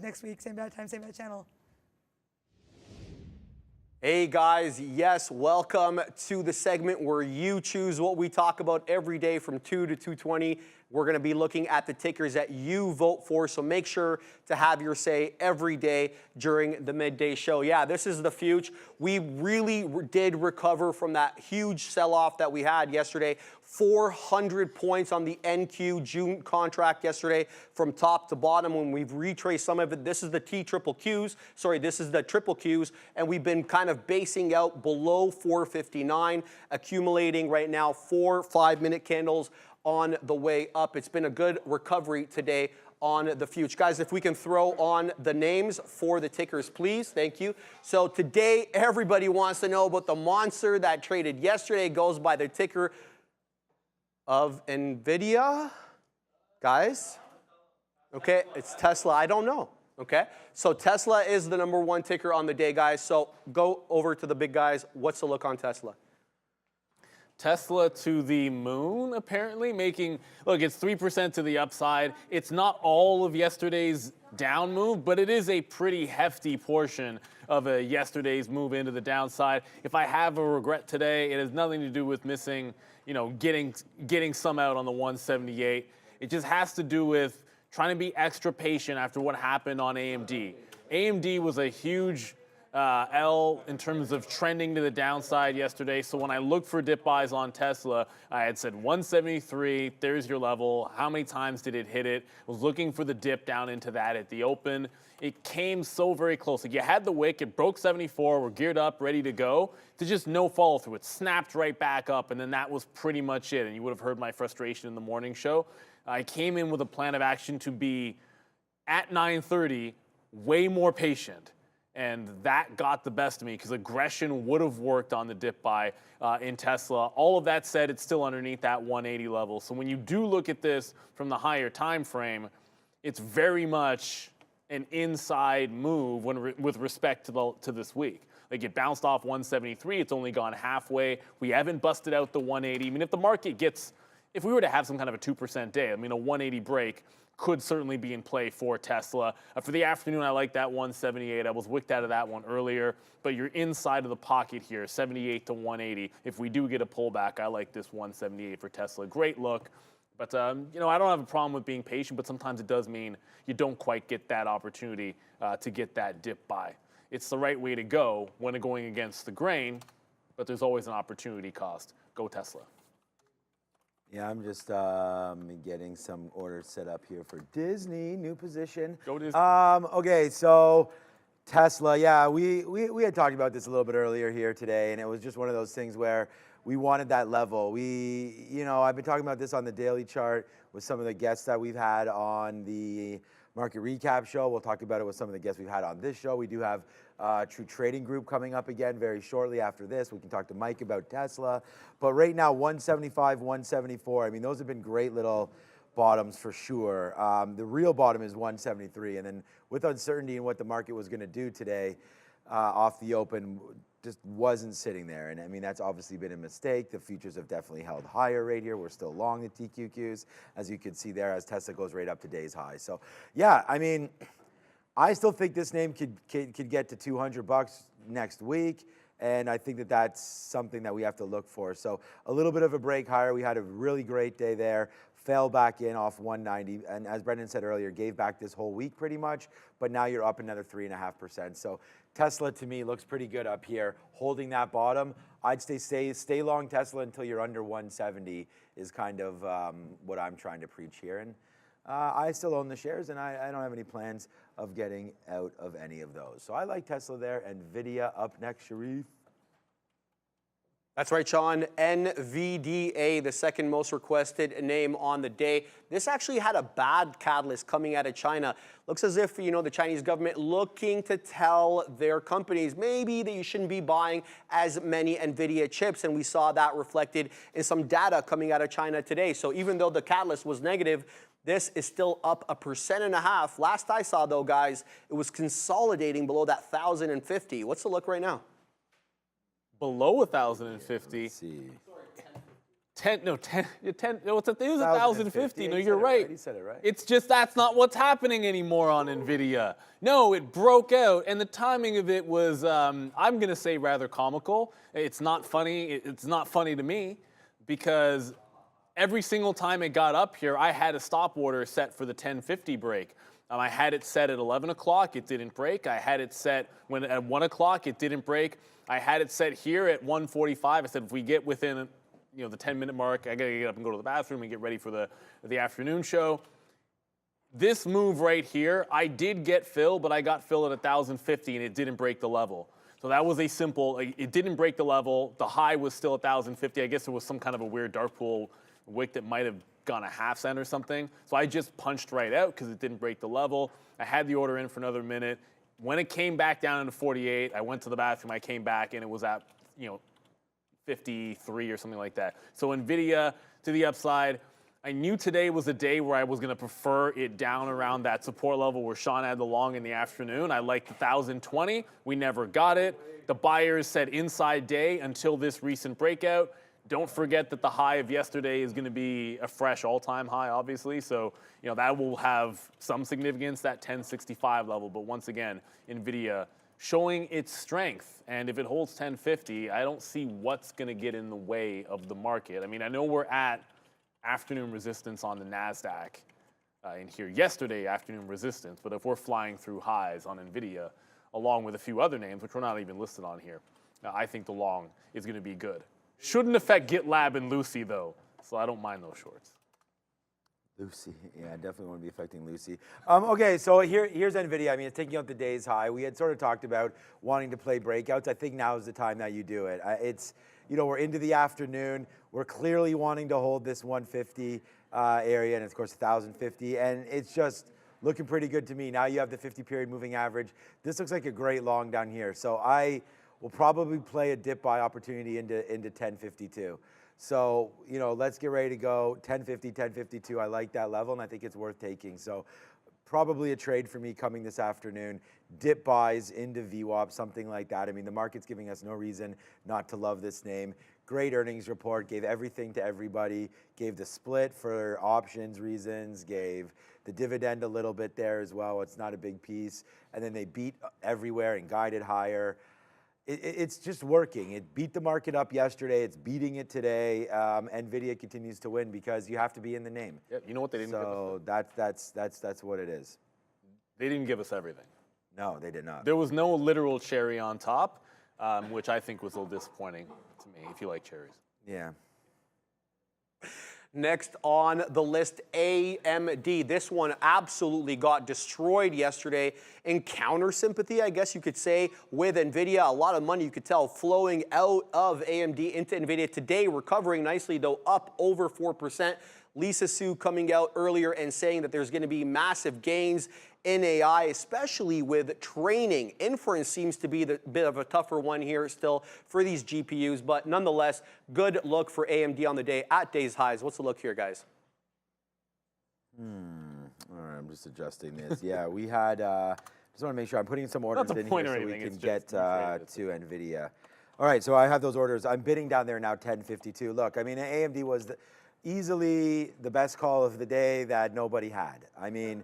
guys next week. Same bad time, same bad channel. Hey guys, yes, welcome to the segment where you choose what we talk about every day from 2 to 2:20. We're going to be looking at the tickers that you vote for, so make sure to have your say every day during the midday show. Yeah, this is the future. We really did recover from that huge sell-off that we had yesterday. 400 points on the NQ June contract yesterday from top to bottom. When we've retraced some of it, this is the this is the triple Qs, and we've been kind of basing out below 459, accumulating right now 4 5-minute candles on the way up. It's been a good recovery today on the future. Guys, if we can throw on the names for the tickers, please. Thank you. So today, everybody wants to know about the monster that traded yesterday. It goes by the ticker of Nvidia. Guys? Okay, it's Tesla. I don't know. Okay, so Tesla is the #1 ticker on the day, guys. So go over to the big guys. What's the look on Tesla? Tesla to the moon, apparently, look, it's 3% to the upside. It's not all of yesterday's down move, but it is a pretty hefty portion of yesterday's move into the downside. If I have a regret today, it has nothing to do with missing, getting some out on the 178. It just has to do with trying to be extra patient after what happened on AMD. AMD was a huge L in terms of trending to the downside yesterday. So when I looked for dip buys on Tesla, I had said 173, there's your level. How many times did it hit it? I was looking for the dip down into that at the open. It came so very close. Like you had the wick, it broke 74, we're geared up, ready to go. To just no follow through. It snapped right back up, and then that was pretty much it. And you would have heard my frustration in the morning show. I came in with a plan of action to be at 9:30, way more patient. And that got the best of me because aggression would have worked on the dip buy in Tesla. All of that said, it's still underneath that 180 level. So when you do look at this from the higher time frame, it's very much an inside move with respect to this week. Like it bounced off 173, it's only gone halfway. We haven't busted out the 180. I mean, if we were to have some kind of a 2% day, I mean, a 180 break could certainly be in play for Tesla. For the afternoon, I like that 178. I was wicked out of that one earlier, but you're inside of the pocket here, 78 to 180. If we do get a pullback, I like this 178 for Tesla. Great look. But, I don't have a problem with being patient, but sometimes it does mean you don't quite get that opportunity to get that dip buy. It's the right way to go when going against the grain, but there's always an opportunity cost. Go Tesla. Yeah, I'm just getting some orders set up here for Disney, new position. Go Disney. Okay, so Tesla, yeah, we had talked about this a little bit earlier here today, and it was just one of those things where we wanted that level. I've been talking about this on the daily chart with some of the guests that we've had on the Market Recap show. We'll talk about it with some of the guests we've had on this show. We do have True Trading Group coming up again very shortly after this. We can talk to Mike about Tesla. But right now, 175, 174, I mean, those have been great little bottoms for sure. The real bottom is 173. And then with uncertainty in what the market was going to do today off the open, just wasn't sitting there. And I mean, that's obviously been a mistake. The futures have definitely held higher right here. We're still long the TQQs, as you can see there, as Tesla goes right up to today's high. So yeah, I mean, I still think this name could get to $200 next week. And I think that that's something that we have to look for. So a little bit of a break higher. We had a really great day there. Fell back in off 190, and as Brendan said earlier, gave back this whole week pretty much, but now you're up another 3.5%. So Tesla to me looks pretty good up here, holding that bottom. I'd stay long Tesla until you're under 170 is kind of what I'm trying to preach here. And I still own the shares, and I don't have any plans of getting out of any of those. So I like Tesla there. Nvidia up next, Sharif. That's right, Sean. NVDA, the second most requested name on the day. This actually had a bad catalyst coming out of China. Looks as if, the Chinese government looking to tell their companies maybe that you shouldn't be buying as many Nvidia chips. And we saw that reflected in some data coming out of China today. So even though the catalyst was negative, this is still up 1.5%. Last I saw, though, guys, it was consolidating below that 1,050. What's the look right now? Below 1,050. Let's see. No, it was 1,050. No, you're right. You said it right. It's just that's not what's happening anymore on Nvidia. No, it broke out, and the timing of it was, I'm going to say, rather comical. It's not funny. It's not funny to me because every single time it got up here, I had a stop order set for the 1050 break. I had it set at 11 o'clock. It didn't break. I had it set at 1 o'clock. It didn't break. I had it set here at 1:45. I said if we get within the 10-minute mark, I gotta get up and go to the bathroom and get ready for the afternoon show. This move right here, I did get fill, but I got fill at 1,050 and it didn't break the level. So that was a simple, it didn't break the level. The high was still 1,050. I guess there was some kind of a weird dark pool wick that might have gone a half cent or something. So I just punched right out because it didn't break the level. I had the order in for another minute. When it came back down into 48, I went to the bathroom, I came back, and it was at, 53 or something like that. So Nvidia to the upside. I knew today was a day where I was going to prefer it down around that support level where Sean had the long in the afternoon. I liked 1,020. We never got it. The buyers said inside day until this recent breakout. Don't forget that the high of yesterday is going to be a fresh all-time high, obviously. So, that will have some significance, that 1065 level. But once again, Nvidia showing its strength. And if it holds 1050, I don't see what's going to get in the way of the market. I mean, I know we're at afternoon resistance on the NASDAQ in here yesterday, afternoon resistance. But if we're flying through highs on Nvidia, along with a few other names, which we're not even listed on here, I think the long is going to be good. Shouldn't affect GitLab and Lucy, though, so I don't mind those shorts. Lucy, yeah, definitely want to be affecting Lucy. Okay, so here's NVIDIA. I mean, it's taking out the day's high. We had sort of talked about wanting to play breakouts. I think now is the time that you do it. We're into the afternoon. We're clearly wanting to hold this 150 area, and of course 1,050, and it's just looking pretty good to me. Now you have the 50-period moving average. This looks like a great long down here. So I will probably play a dip buy opportunity into 1052. So, let's get ready to go. 1050, 1052, I like that level, and I think it's worth taking. So probably a trade for me coming this afternoon. Dip buys into VWAP, something like that. I mean, the market's giving us no reason not to love this name. Great earnings report, gave everything to everybody, gave the split for options reasons, gave the dividend a little bit there as well. It's not a big piece. And then they beat everywhere and guided higher. It's just working. It beat the market up yesterday. It's beating it today. Nvidia continues to win because you have to be in the name. Yeah, you know what they didn't give So us? that's what it is. They didn't give us everything. No, they did not. There was no literal cherry on top, which I think was a little disappointing to me, if you like cherries. Yeah. Next on the list, AMD. This one absolutely got destroyed yesterday in counter sympathy, I guess you could say, with Nvidia. A lot of money, you could tell, flowing out of AMD into Nvidia. Today, recovering nicely, though, up over 4%. Lisa Su coming out earlier and saying that there's going to be massive gains in AI, especially with training. Inference seems to be the bit of a tougher one here still for these GPUs, but nonetheless, good look for AMD on the day at day's highs. What's the look here, guys? All right, I'm just adjusting this. Yeah, we had, just want to make sure I'm putting some orders in here so we can get to NVIDIA. All right, so I have those orders. I'm bidding down there now, 1052. Look, I mean, AMD was easily the best call of the day that nobody had. I mean,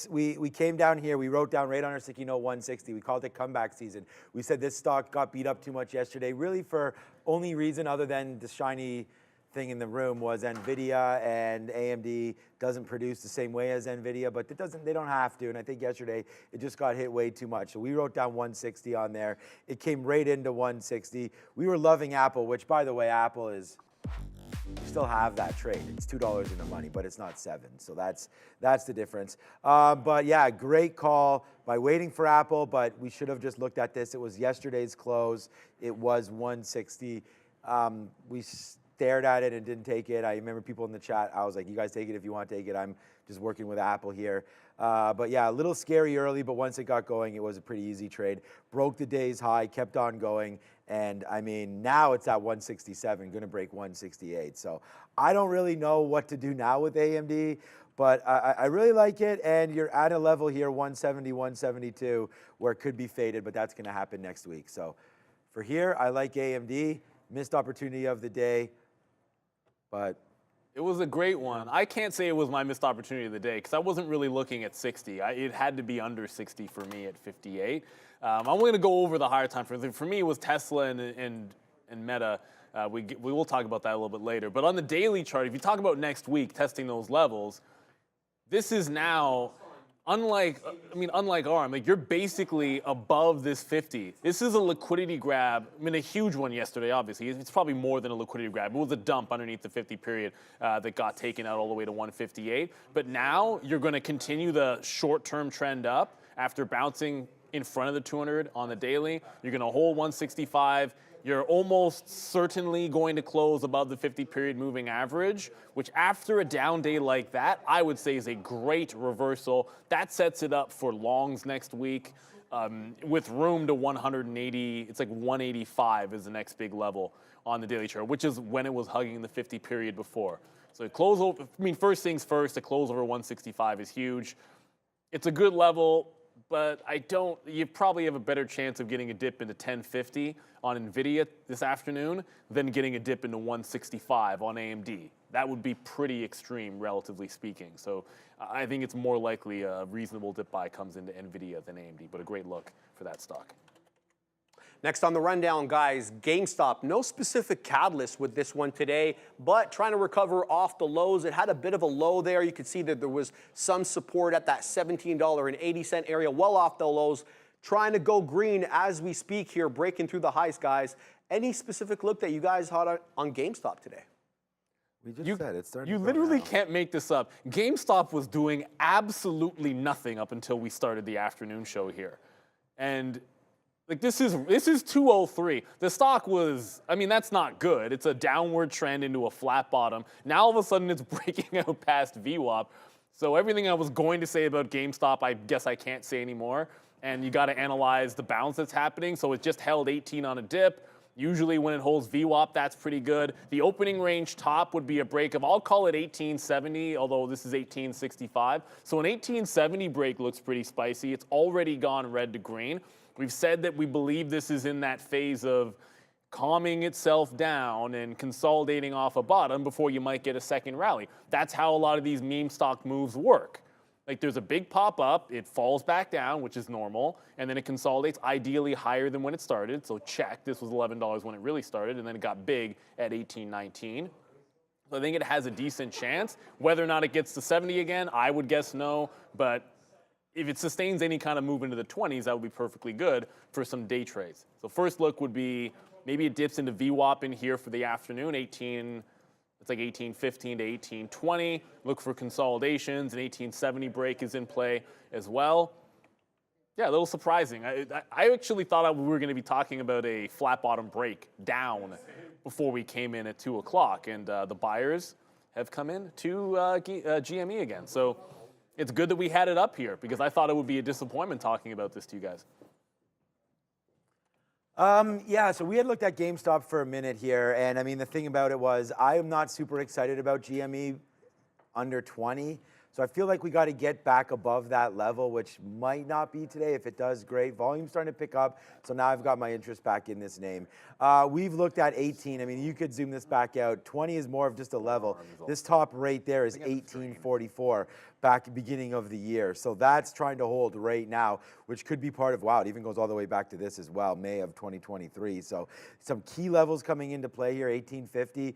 we came down here, we wrote down right on our sticky note 160. We called it comeback season. We said this stock got beat up too much yesterday, really for only reason other than the shiny thing in the room was Nvidia, and AMD doesn't produce the same way as Nvidia, but they don't have to. And I think yesterday it just got hit way too much. So we wrote down 160 on there. It came right into 160. We were loving Apple, which by the way, Apple is, you still have that trade. It's $2 in the money, but it's not $7. So that's the difference. But yeah, great call by waiting for Apple, but we should have just looked at this. It was yesterday's close. It was 160. We stared at it and didn't take it. I remember people in the chat, I was like, you guys take it if you want to take it. I'm just working with Apple here. But yeah, a little scary early, but once it got going, it was a pretty easy trade. Broke the day's high, kept on going. And I mean, now it's at 167, going to break 168. So I don't really know what to do now with AMD, but I really like it. And you're at a level here, 170, 172, where it could be faded, but that's going to happen next week. So for here, I like AMD. Missed opportunity of the day. but It was a great one. I can't say it was my missed opportunity of the day because I wasn't really looking at 60. It had to be under 60 for me at 58. I'm going to go over the higher time frame. For me, it was Tesla and Meta. We will talk about that a little bit later. But on the daily chart, if you talk about next week testing those levels, this is now unlike ARM. Like, you're basically above this 50. This is a liquidity grab. I mean, a huge one yesterday, obviously. It's probably more than a liquidity grab. It was a dump underneath the 50 period that got taken out all the way to 158. But now you're going to continue the short-term trend up after bouncing in front of the 200 on the daily. You're going to hold 165. You're almost certainly going to close above the 50-period moving average, which after a down day like that, I would say is a great reversal. That sets it up for longs next week with room to 180. It's like 185 is the next big level on the daily chart, which is when it was hugging the 50-period before. So close over, first things first, a close over 165 is huge. It's a good level, but you probably have a better chance of getting a dip into 1050 on Nvidia this afternoon than getting a dip into 165 on AMD. That would be pretty extreme, relatively speaking. So I think it's more likely a reasonable dip buy comes into Nvidia than AMD, but a great look for that stock. Next on the rundown, guys, GameStop. No specific catalyst with this one today, but trying to recover off the lows. It had a bit of a low there. You could see that there was some support at that $17.80 area, well off the lows. Trying to go green as we speak here, breaking through the highs, guys. Any specific look that you guys had on GameStop today? we just said it's starting You to go literally down. can't make this up. GameStop was doing absolutely nothing up until we started the afternoon show here. And like, this is 203. The stock was, that's not good. It's a downward trend into a flat bottom. Now all of a sudden it's breaking out past VWAP. So everything I was going to say about GameStop, I guess I can't say anymore. And you got to analyze the bounce that's happening. So it just held 18 on a dip. Usually when it holds VWAP, that's pretty good. The opening range top would be a break of, I'll call it 1870, although this is 1865. So an 1870 break looks pretty spicy. It's already gone red to green. We've said that we believe this is in that phase of calming itself down and consolidating off a bottom before you might get a second rally. That's how a lot of these meme stock moves work. Like, there's a big pop up, it falls back down, which is normal, and then it consolidates ideally higher than when it started. So check, this was $11 when it really started, and then it got big at $18.19. So I think it has a decent chance. Whether or not it gets to 70 again, I would guess no, but if it sustains any kind of move into the 20s, that would be perfectly good for some day trades. So first look would be maybe it dips into VWAP in here for the afternoon, it's like 1815 to 1820. Look for consolidations. An 1870 break is in play as well. Yeah, a little surprising. I actually thought we were going to be talking about a flat bottom break down before we came in at 2 o'clock, and the buyers have come in to GME again. So it's good that we had it up here because I thought it would be a disappointment talking about this to you guys. Yeah, so we had looked at GameStop for a minute here, and the thing about it was I am not super excited about GME under 20. So I feel like we got to get back above that level, which might not be today. If it does, great. Volume's starting to pick up, so now I've got my interest back in this name. We've looked at 18. You could zoom this back out. 20 is more of just a level. This top right there is 1844 back beginning of the year. So that's trying to hold right now, which could be part of, wow, it even goes all the way back to this as well, May of 2023. So some key levels coming into play here, 1850.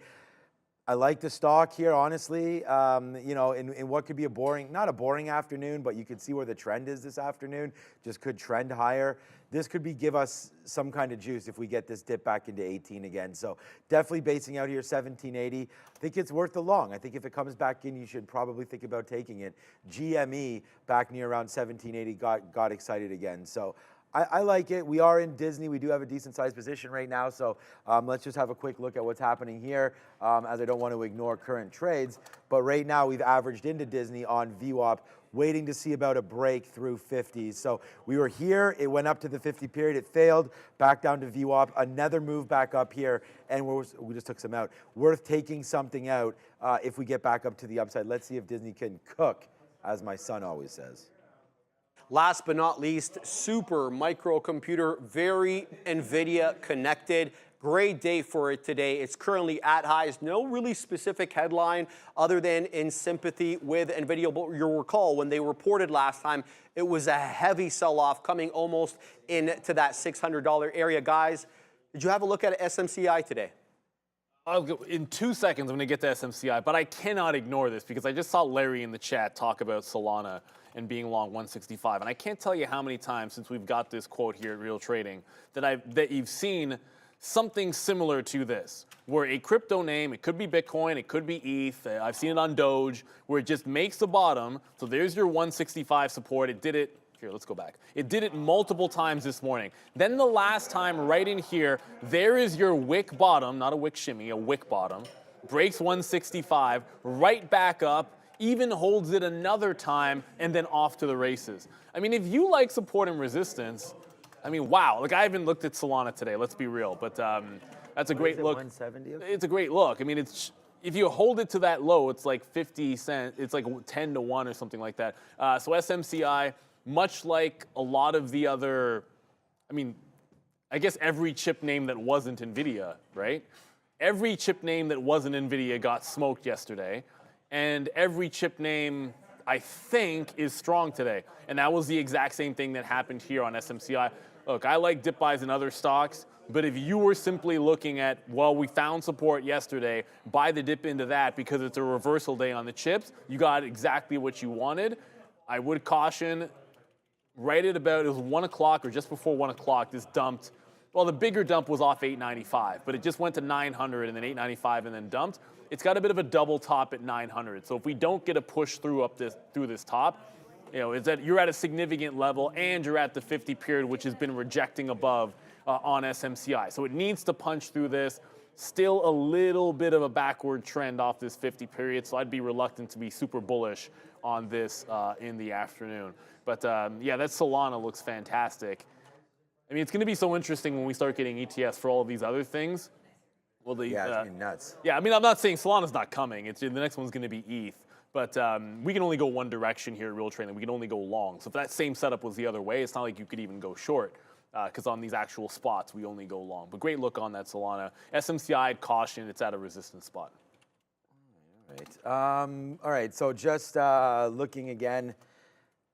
I like the stock here, honestly. In what could be not a boring afternoon, but you could see where the trend is this afternoon. Just could trend higher. This could give us some kind of juice if we get this dip back into 18 again. So definitely basing out here 1780. I think it's worth the long. I think if it comes back in, you should probably think about taking it. GME back near around 1780 got excited again. So I like it. We are in Disney. We do have a decent sized position right now. So let's just have a quick look at what's happening here, as I don't want to ignore current trades. But right now we've averaged into Disney on VWAP, waiting to see about a break through 50s. So we were here. It went up to the 50 period. It failed. Back down to VWAP. Another move back up here. And we just took some out. Worth taking something out if we get back up to the upside. Let's see if Disney can cook, as my son always says. Last but not least, super microcomputer, very Nvidia connected. Great day for it today. It's currently at highs. No really specific headline other than in sympathy with Nvidia. But you'll recall when they reported last time, it was a heavy sell-off coming almost into that $600 area. Guys, did you have a look at SMCI today? I'll go, in 2 seconds, I'm going to get to SMCI, but I cannot ignore this because I just saw Larry in the chat talk about Solana and being long 165. And I can't tell you how many times since we've got this quote here at Real Trading that you've seen something similar to this, where a crypto name, it could be Bitcoin, it could be ETH, I've seen it on Doge, where it just makes the bottom. So there's your 165 support. It did it. Here, let's go back. It did it multiple times this morning. Then the last time right in here, there is your wick bottom, not a wick shimmy, a wick bottom. Breaks 165, right back up, even holds it another time, and then off to the races. I mean, if you like support and resistance, I mean, wow. Like, I haven't looked at Solana today, let's be real. But that's a great look. 170? It's a great look. I mean, it's if you hold it to that low, it's like 50 cents. It's like 10 to 1 or something like that. So SMCI, much like a lot of the other, I mean, I guess every chip name that wasn't Nvidia, right? Every chip name that wasn't Nvidia got smoked yesterday. And every chip name, I think, is strong today. And that was the exact same thing that happened here on SMCI. Look, I like dip buys in other stocks, but if you were simply looking at, well, we found support yesterday, buy the dip into that because it's a reversal day on the chips, you got exactly what you wanted. I would caution, right at about, it was 1 o'clock or just before 1 o'clock, this dumped. Well, the bigger dump was off 895, but it just went to 900 and then 895 and then dumped. It's got a bit of a double top at 900. So if we don't get a push through this top, you know, it's that you're at a significant level and you're at the 50 period, which has been rejecting above on SMCI. So it needs to punch through this. Still a little bit of a backward trend off this 50 period. So I'd be reluctant to be super bullish on this in the afternoon. But yeah, that Solana looks fantastic. I mean, it's going to be so interesting when we start getting ETFs for all of these other things. Well, Yeah, it's gonna be nuts. yeah, I mean, I'm not saying Solana's not coming. The next one's going to be ETH. But we can only go one direction here at Real Trading. We can only go long. So if that same setup was the other way, it's not like you could even go short. Because on these actual spots, we only go long. But great look on that Solana. SMCI, I'd caution, it's at a resistance spot. All right, so just looking again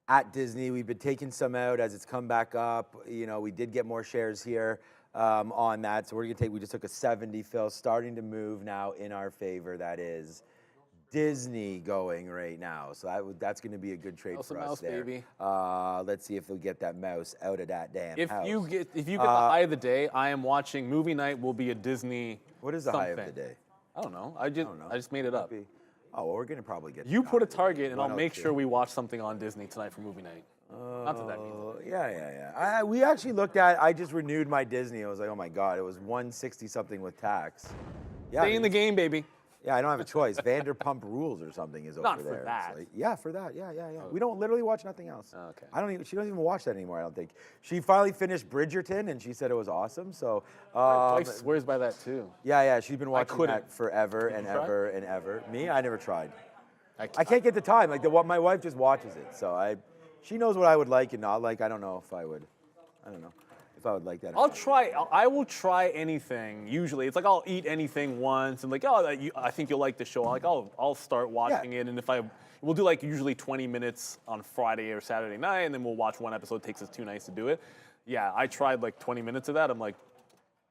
at Disney, we've been taking some out as it's come back up. You know, we did get more shares here on that. So we just took a 70 fill, starting to move now in our favor. That is Disney going right now. So that's going to be a good trade Mouse for and us mouse, there. baby. Let's see if they'll get that mouse out of that damn house. If you get the high of the day, I am watching movie night will be a Disney. What is the high of something. the day? I don't know. I just made it up. Oh, well, we're going to probably get You put a target, and I'll make 102. sure we watch something on Disney tonight for movie night. Not that that means anything. Yeah. We actually looked at, I just renewed my Disney. I was like, oh my God, it was 160 something with tax. Yeah, Stay in the game, baby. Yeah, I don't have a choice. Vanderpump Rules or something is over Not for there. It's that. like, yeah, for that. Yeah. We don't literally watch nothing else. Oh, okay. She doesn't even watch that anymore, I don't think. She finally finished Bridgerton and she said it was awesome. So, My wife swears by that too. yeah, she's been watching couldn't. that forever and you try? ever and ever. Me, I never tried. I I can't get the time. Like my wife just watches it, so she knows what I would like and not like. I don't know if I would. I don't know if I would like that. I will try anything. Usually, it's like I'll eat anything once, and like, oh, I think you'll like the show. Like, I'll start watching it, and we'll do like usually 20 minutes on Friday or Saturday night, and then we'll watch one episode. It takes us 2 nights to do it. Yeah, I tried like 20 minutes of that. I'm like,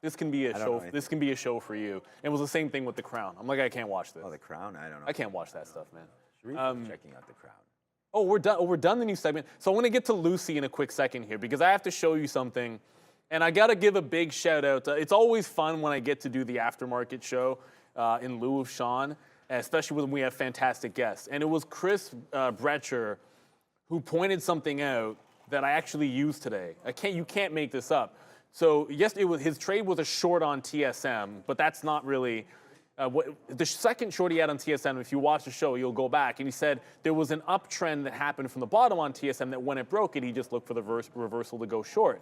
this can be a show. This can be a show for you. And it was the same thing with The Crown. I'm like, I can't watch this. Oh, The Crown? I don't know. I can't watch that stuff, man. Checking out The Crown. Oh, we're done. Oh, we're done the new segment. So I'm going to get to Lucy in a quick second here because I have to show you something. And I got to give a big shout out. It's always fun when I get to do the aftermarket show in lieu of Sean, especially when we have fantastic guests. And it was Chris Brecher who pointed something out that I actually used today. You can't make this up. So yes, his trade was a short on TSM, but that's not really. The second short he had on TSM, if you watch the show, you'll go back, and he said there was an uptrend that happened from the bottom on TSM that when it broke it, he just looked for the reversal to go short.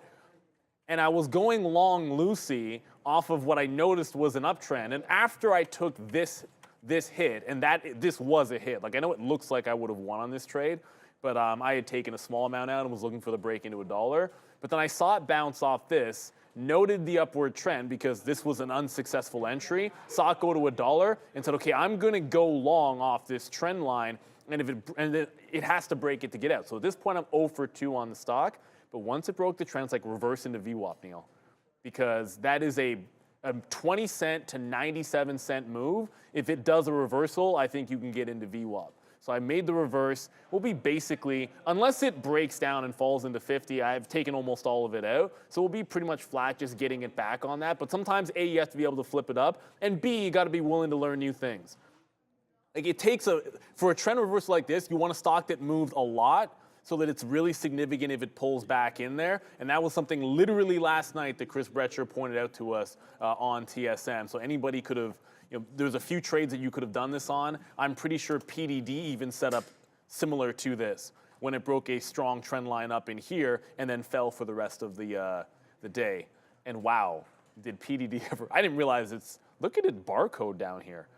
And I was going long Lucy off of what I noticed was an uptrend. And after I took this hit, and this was a hit. Like, I know it looks like I would have won on this trade, but I had taken a small amount out and was looking for the break into $1. But then I saw it bounce off this, noted the upward trend because this was an unsuccessful entry, saw it go to $1 and said, okay, I'm going to go long off this trend line, and it has to break it to get out. So at this point, I'm 0 for 2 on the stock, but once it broke the trend, it's like reverse into VWAP, Neil, because that is a 20 cent to 97 cent move. If it does a reversal, I think you can get into VWAP. So I made the reverse. We'll be basically, unless it breaks down and falls into 50, I've taken almost all of it out. So we'll be pretty much flat, just getting it back on that. But sometimes A, you have to be able to flip it up, and B, you got to be willing to learn new things. Like it takes for a trend reversal like this, you want a stock that moved a lot so that it's really significant if it pulls back in there. And that was something literally last night that Chris Bretcher pointed out to us on TSM. So anybody could have, there's a few trades that you could have done this on. I'm pretty sure PDD even set up similar to this when it broke a strong trend line up in here and then fell for the rest of the day. And wow, did PDD ever, I didn't realize look at it barcode down here.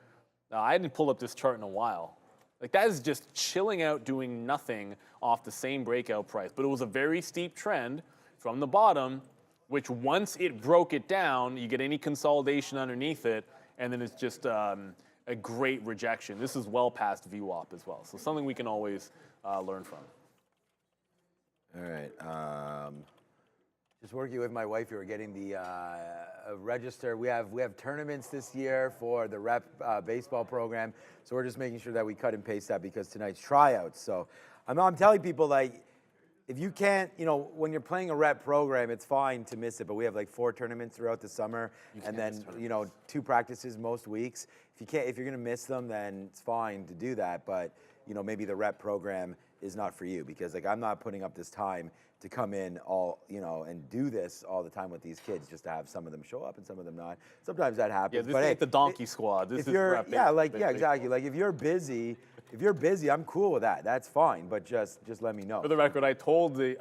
I hadn't pulled up this chart in a while. Like that is just chilling out, doing nothing off the same breakout price. But it was a very steep trend from the bottom, which once it broke it down, you get any consolidation underneath it, and then it's just a great rejection. This is well past VWAP as well. So something we can always learn from. All right. Just working with my wife, we were getting the register. We have tournaments this year for the rep baseball program, so we're just making sure that we cut and paste that because tonight's tryouts. So I'm telling people, like, if you can't, when you're playing a rep program, it's fine to miss it, but we have like 4 tournaments throughout the summer, and then 2 practices most weeks. If you're gonna miss them, then it's fine to do that, but maybe the rep program is not for you because like I'm not putting up this time to come in and do this all the time with these kids just to have some of them show up and some of them not. Sometimes that happens. Yeah, this is like the donkey squad. This is exactly. Like if you're busy, I'm cool with that. That's fine, but just let me know. For the record, I told the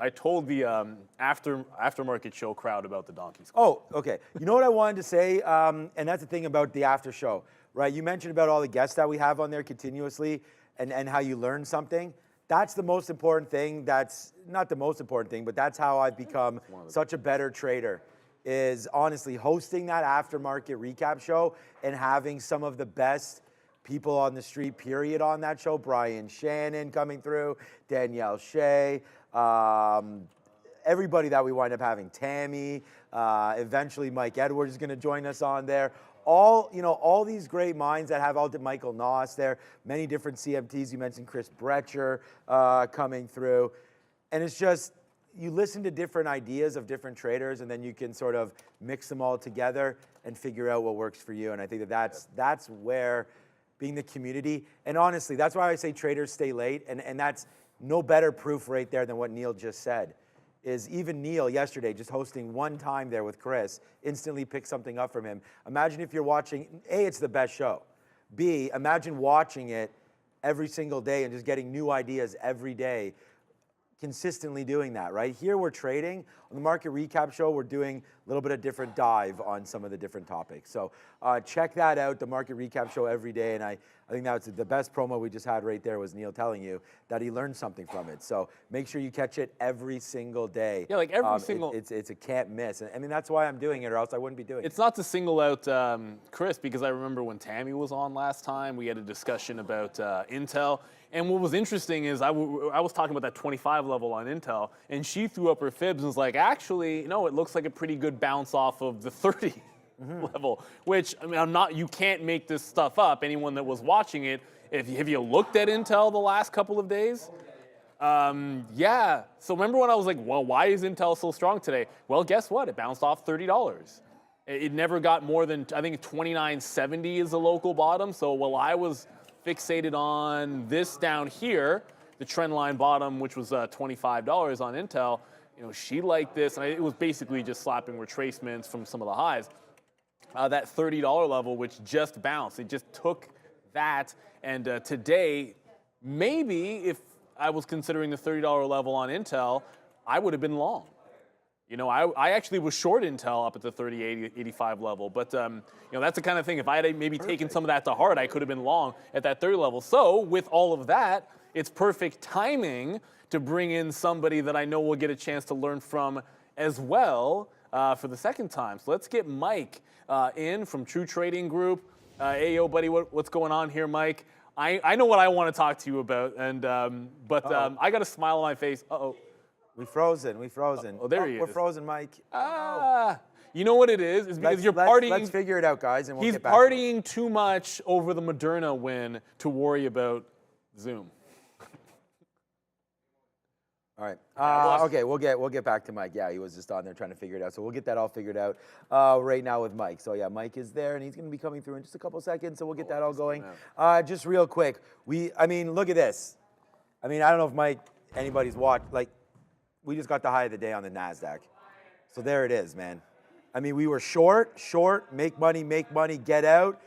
aftermarket show crowd about the donkey squad. Oh, okay. You know what I wanted to say, and that's the thing about the after show, right? You mentioned about all the guests that we have on there continuously and how you learn something. That's the most important thing. That's not the most important thing, but that's how I've become such a better trader, is honestly hosting that aftermarket recap show and having some of the best people on the street, period, on that show. Brian Shannon coming through, Danielle Shea, everybody that we wind up having, Tammy, eventually Mike Edwards is going to join us on there. All these great minds that have Michael Noss there, many different CMTs. You mentioned Chris Bretcher coming through. And it's just, you listen to different ideas of different traders, and then you can sort of mix them all together and figure out what works for you. And I think that's where being the community, and honestly, that's why I say traders stay late, and that's no better proof right there than what Neil just said. Is even Neil yesterday, just hosting one time there with Chris, instantly picked something up from him. Imagine if you're watching, A, it's the best show. B, imagine watching it every single day and just getting new ideas every day, consistently doing that, right? Here we're trading. On the Market Recap Show, we're doing a little bit of different dive on some of the different topics. So check that out, the Market Recap Show every day. And I think that's the best promo we just had right there was Neil telling you that he learned something from it. So make sure you catch it every single day. Yeah, like every single... It's a can't miss. And I mean, that's why I'm doing it, or else I wouldn't be doing it. It's not to single out Chris, because I remember when Tammy was on last time, we had a discussion about Intel. And what was interesting is I was talking about that 25 level on Intel, and she threw up her fibs and was like, actually, no, it looks like a pretty good bounce off of the 30 level, which, I mean, you can't make this stuff up. Anyone that was watching it, have you looked at Intel the last couple of days? Yeah. So remember when I was like, well, why is Intel so strong today? Well, guess what? It bounced off $30. It never got more than, I think, $29.70 is the local bottom. So while I was fixated on this down here, the trend line bottom, which was $25 on Intel, she liked this, and it was basically just slapping retracements from some of the highs. That $30 level, which just bounced, it just took that, and today, maybe if I was considering the $30 level on Intel, I would have been long. I actually was short Intel up at the 30.85 level, but that's the kind of thing. If I had maybe taken some of that to heart, I could have been long at that 30 level. So with all of that, it's perfect timing to bring in somebody that I know we'll get a chance to learn from as well for the second time. So let's get Mike in from True Trading Group. Hey, yo, buddy, what's going on here, Mike? I know what I want to talk to you about, and but I got a smile on my face. Uh-oh. We frozen. Oh, there he is. We're frozen, Mike. You know what it is? It's because you're partying. Let's figure it out, guys, and we'll He's get back partying too much over the Moderna win to worry about Zoom. All right. Okay, we'll get back to Mike. Yeah, he was just on there trying to figure it out. So we'll get that all figured out right now with Mike. So yeah, Mike is there, and he's going to be coming through in just a couple seconds. So we'll get that all going. Just real quick, I mean, look at this. I mean, I don't know if anybody's watched. Like, we just got the high of the day on the NASDAQ. So there it is, man. I mean, we were short, make money, get out,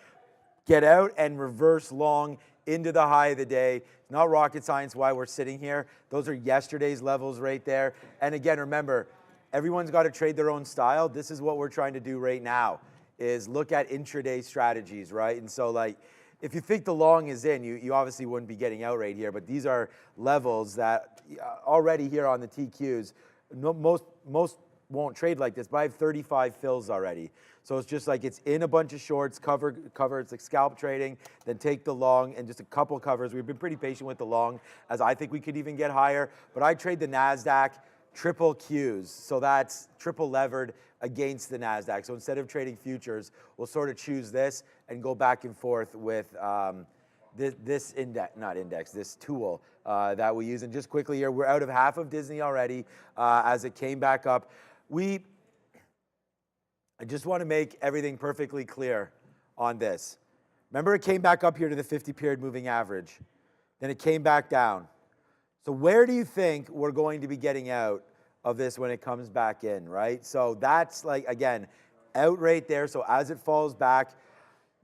and reverse long into the high of the day. Not rocket science why we're sitting here. Those are yesterday's levels right there. And again, remember, everyone's got to trade their own style. This is what we're trying to do right now, is look at intraday strategies, right? And so, like, if you think the long is in, you obviously wouldn't be getting out right here, but these are levels that already here on the TQs, most won't trade like this, but I have 35 fills already. So it's just like it's in a bunch of shorts, cover, it's like scalp trading, then take the long and just a couple covers. We've been pretty patient with the long, as I think we could even get higher, but I trade the NASDAQ triple Qs, so that's triple levered against the NASDAQ. So instead of trading futures, we'll sort of choose this and go back and forth with this tool that we use. And just quickly here, we're out of half of Disney already as it came back up. I just want to make everything perfectly clear on this. Remember, it came back up here to the 50-period moving average. Then it came back down. So where do you think we're going to be getting out of this when it comes back in, right? So that's, like, again, out right there. So as it falls back,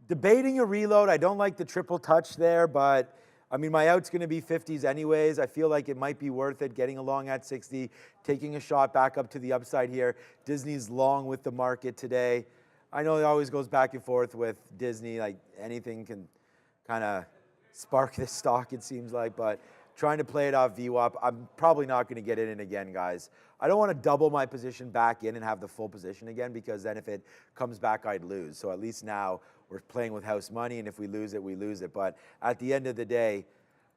debating a reload. I don't like the triple touch there, but I mean, my out's going to be 50s anyways. I feel like it might be worth it getting along at 60, taking a shot back up to the upside here. Disney's long with the market today. I know it always goes back and forth with Disney. Like, anything can kind of spark this stock, it seems like, but trying to play it off VWAP. I'm probably not going to get it in again, guys. I don't want to double my position back in and have the full position again, because then if it comes back, I'd lose. So at least now we're playing with house money, and if we lose it, we lose it. But at the end of the day,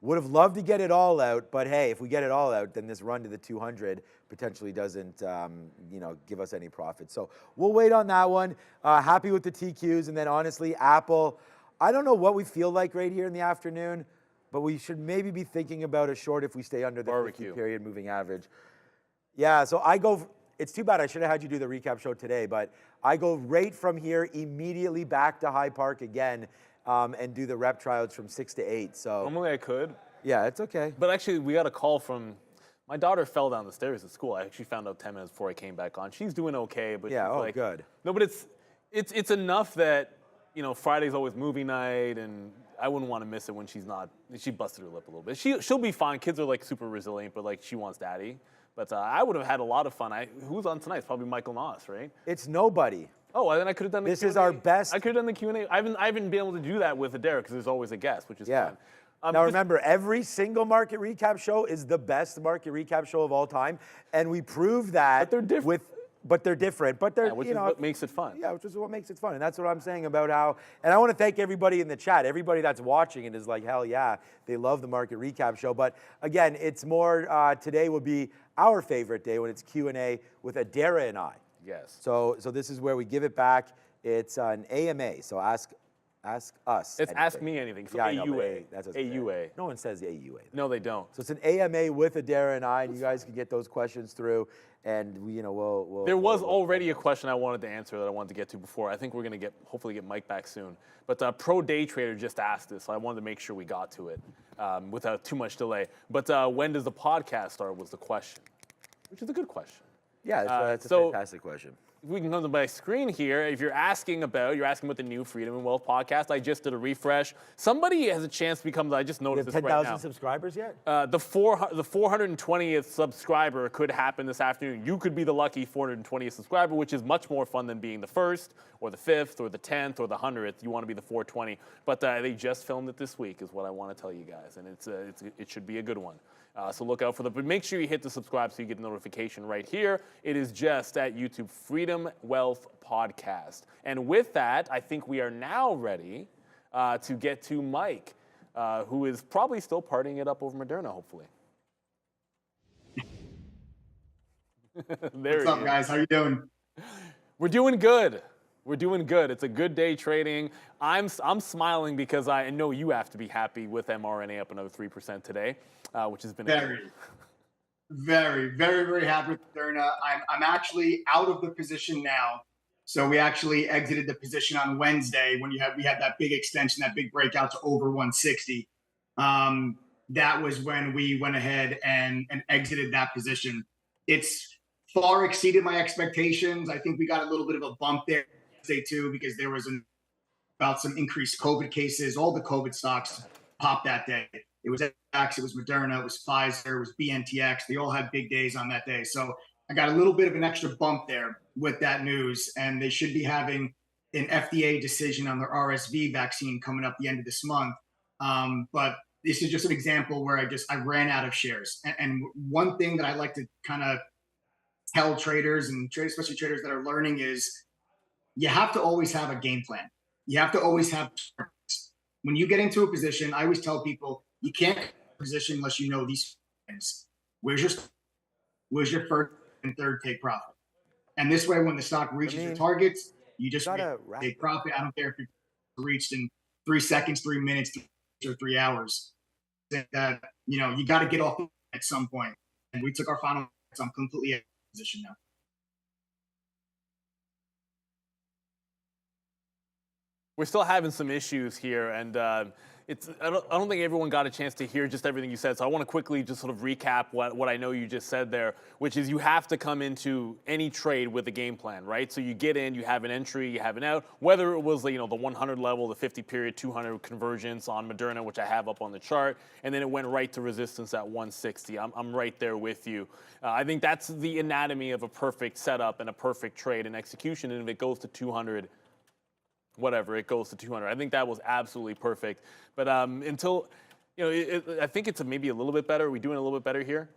would have loved to get it all out, but hey, if we get it all out, then this run to the 200 potentially doesn't give us any profit. So we'll wait on that one. Happy with the TQs, and then honestly, Apple, I don't know what we feel like right here in the afternoon, but we should maybe be thinking about a short if we stay under the 50-period moving average. Yeah, so it's too bad I should have had you do the recap show today, but I go right from here immediately back to High Park again and do the rep tryouts from 6 to 8. So normally I could. Yeah, it's okay. But actually, we got a call from my daughter. Fell down the stairs at school. I actually found out 10 minutes before I came back on. She's doing okay, but yeah, she's like, good. No, but it's enough that Friday's always movie night, and I wouldn't want to miss it when she's not. She busted her lip a little bit. She'll be fine. Kids are like super resilient, but like she wants daddy. But I would have had a lot of fun. Who's on tonight? It's probably Michael Noss, right? It's nobody. Oh, then I could have done the This Q&A. is our best. I could have done the Q&A. I haven't been able to do that with Derek because there's always a guest, which is fun. Now remember, every single market recap show is the best market recap show of all time, and we prove that. But they're different. But they're different. But they're which is what makes it fun. Yeah, which is what makes it fun, and that's what I'm saying about how. And I want to thank everybody in the chat, everybody that's watching it is like, hell yeah, they love the market recap show. But again, it's more today would be our favorite day when it's Q&A with Adara and I. Yes. So this is where we give it back. It's an AMA. So ask us. It's anything. ask me anything. So yeah, AUA. That's what's AUA. No one says AUA. No, they don't. So it's an AMA with Adara and I, and you guys can get those questions through, and we'll. There was already a question I wanted to answer that I wanted to get to before. I think we're gonna hopefully get Mike back soon. But Pro Day Trader just asked this, so I wanted to make sure we got to it without too much delay. But when does the podcast start? Was the question, which is a good question. Yeah, that's a so fantastic question. we can come to my screen here. If you're asking about the new Freedom and Wealth podcast, I just did a refresh. Somebody has a chance to become, I just You noticed have this right now. 10,000 subscribers yet? The 420th subscriber could happen this afternoon. You could be the lucky 420th subscriber, which is much more fun than being the first or the 5th or the 10th or the 100th. You want to be the 420. But they just filmed it this week is what I want to tell you guys. And it should be a good one. So look out for but make sure you hit the subscribe so you get the notification right here. It is just at YouTube, Freedom Wealth Podcast. And with that, I think we are now ready to get to Mike, who is probably still partying it up over Moderna, hopefully. What's up, guys? How you doing? We're doing good. We're doing good. It's a good day trading. I'm smiling because I know you have to be happy with mRNA up another 3% today, which has been very, very happy with Moderna. I'm actually out of the position now. So we actually exited the position on Wednesday when we had that big extension, that big breakout to over 160. That was when we went ahead and exited that position. It's far exceeded my expectations. I think we got a little bit of a bump there today too, because there was about some increased COVID cases. All the COVID stocks popped that day. It was X, it was Moderna, it was Pfizer, it was BNTX. They all had big days on that day. So I got a little bit of an extra bump there with that news, and they should be having an FDA decision on their RSV vaccine coming up the end of this month. But this is just an example where I ran out of shares. And one thing that I like to kind of tell traders and especially traders that are learning is you have to always have a game plan. You have to always have when you get into a position, I always tell people you can't get a position unless you know these things. Where's your first and third take profit? And this way, when the stock reaches your targets, you just take profit. I don't care if it's reached in 3 seconds, 3 minutes, or 3 hours. That you got to get off at some point. And we took our final. So I'm completely out of position now. We're still having some issues here, and I don't think everyone got a chance to hear just everything you said. So I want to quickly just sort of recap what I know you just said there, which is you have to come into any trade with a game plan, right? So you get in, you have an entry, you have an out, whether it was the 100 level, the 50 period, 200 convergence on Moderna, which I have up on the chart, and then it went right to resistance at 160. I'm right there with you. I think that's the anatomy of a perfect setup and a perfect trade and execution, and if it goes to 200, whatever, it goes to 200. I think that was absolutely perfect. But until, I think it's maybe a little bit better. Are we doing a little bit better here?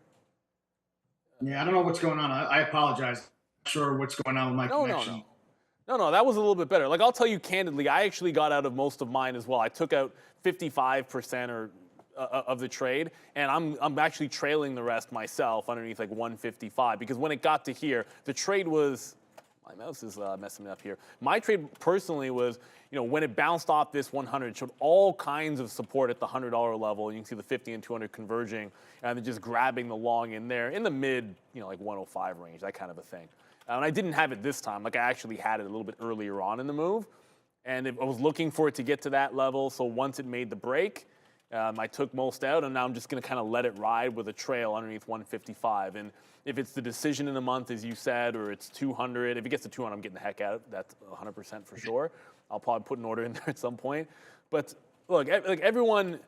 Yeah, I don't know what's going on. I apologize. I'm not sure what's going on with my connection. No, that was a little bit better. Like, I'll tell you candidly, I actually got out of most of mine as well. I took out 55% of the trade, and I'm actually trailing the rest myself underneath like 155, because when it got to here, the trade was, my mouse is messing me up here. My trade personally was, when it bounced off this 100, it showed all kinds of support at the $100 level. You can see the 50 and 200 converging, and then just grabbing the long in there in the mid, like 105 range, that kind of a thing. And I didn't have it this time. Like, I actually had it a little bit earlier on in the move, and I was looking for it to get to that level. So once it made the break, I took most out, and now I'm just going to kind of let it ride with a trail underneath 155. And if it's the decision in a month, as you said, or it's 200, if it gets to 200, I'm getting the heck out. That's 100% for sure. I'll probably put an order in there at some point. But look, like everyone,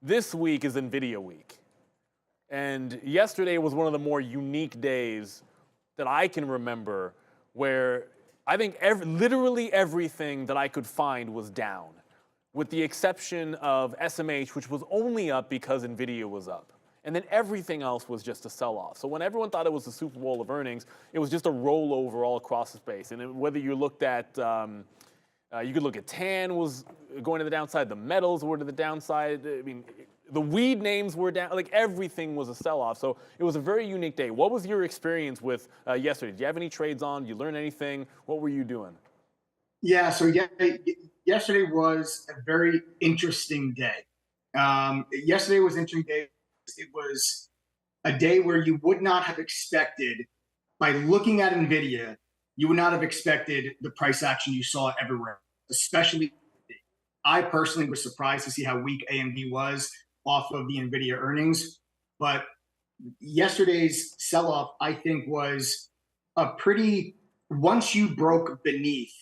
this week is NVIDIA week. And yesterday was one of the more unique days that I can remember, where I think literally everything that I could find was down, with the exception of SMH, which was only up because NVIDIA was up. And then everything else was just a sell-off. So when everyone thought it was the Super Bowl of earnings, it was just a rollover all across the space. And whether you looked at, you could look at TAN was going to the downside, the metals were to the downside. I mean, the weed names were down, like everything was a sell-off. So it was a very unique day. What was your experience with yesterday? Did you have any trades on? Did you learn anything? What were you doing? Yeah, so yesterday was a very interesting day. Yesterday was an interesting day. It was a day where you would not have expected, by looking at NVIDIA, you would not have expected the price action you saw everywhere, especially. I personally was surprised to see how weak AMD was off of the NVIDIA earnings. But yesterday's sell-off, I think, was once you broke beneath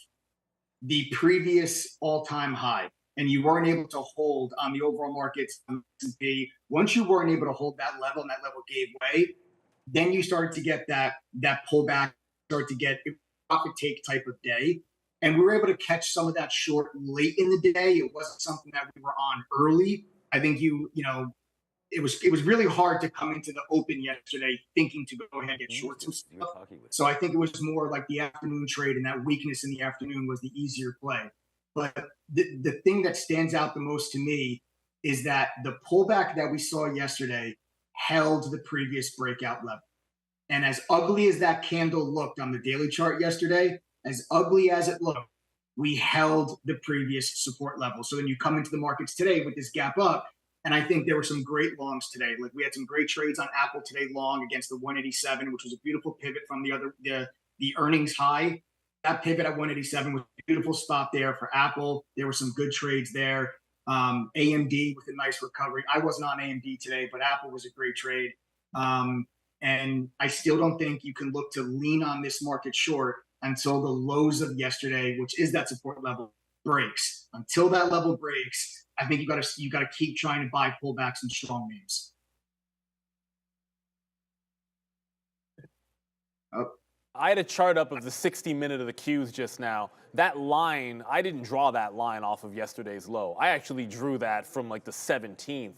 the previous all-time high and you weren't able to hold on the overall markets, S&P, once you weren't able to hold that level and that level gave way, then you started to get that pullback, start to get a profit take type of day. And we were able to catch some of that short late in the day. It wasn't something that we were on early. I think it was really hard to come into the open yesterday thinking to go ahead and get short some stuff. So I think it was more like the afternoon trade, and that weakness in the afternoon was the easier play. But the thing that stands out the most to me is that the pullback that we saw yesterday held the previous breakout level. And as ugly as that candle looked on the daily chart yesterday, as ugly as it looked, we held the previous support level. So then you come into the markets today with this gap up, and I think there were some great longs today. Like we had some great trades on Apple today long against the 187, which was a beautiful pivot from the earnings high. That pivot at 187 was a beautiful spot there for Apple. There were some good trades there. AMD with a nice recovery. I wasn't on AMD today, but Apple was a great trade. And I still don't think you can look to lean on this market short until the lows of yesterday, which is that support level, breaks. Until that level breaks, I think you got to keep trying to buy pullbacks and strong names. Oh. I had a chart up of the 60-minute of the Qs just now. That line, I didn't draw that line off of yesterday's low. I actually drew that from like the 17th.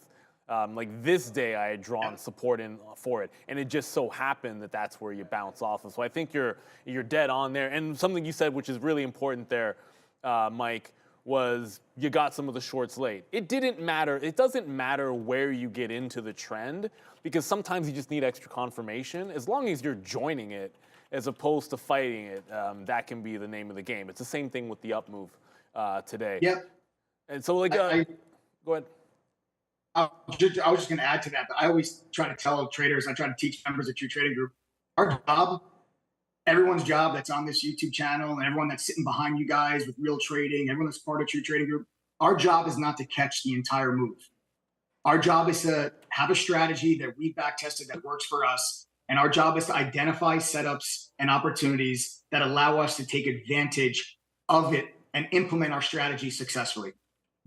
Like this day, I had drawn support in for it, and it just so happened that that's where you bounce off of. So I think you're dead on there. And something you said, which is really important there, Mike, was you got some of the shorts late. It didn't matter. It doesn't matter where you get into the trend, because sometimes you just need extra confirmation. As long as you're joining it, as opposed to fighting it, that can be the name of the game. It's the same thing with the up move today. Yep. And so, like, go ahead. I was just going to add to that. But I always try to tell traders, I try to teach members of True Trading Group, our job, everyone's job that's on this YouTube channel, and everyone that's sitting behind you guys with Real Trading, everyone that's part of True Trading Group, our job is not to catch the entire move. Our job is to have a strategy that we back tested that works for us. And our job is to identify setups and opportunities that allow us to take advantage of it and implement our strategy successfully.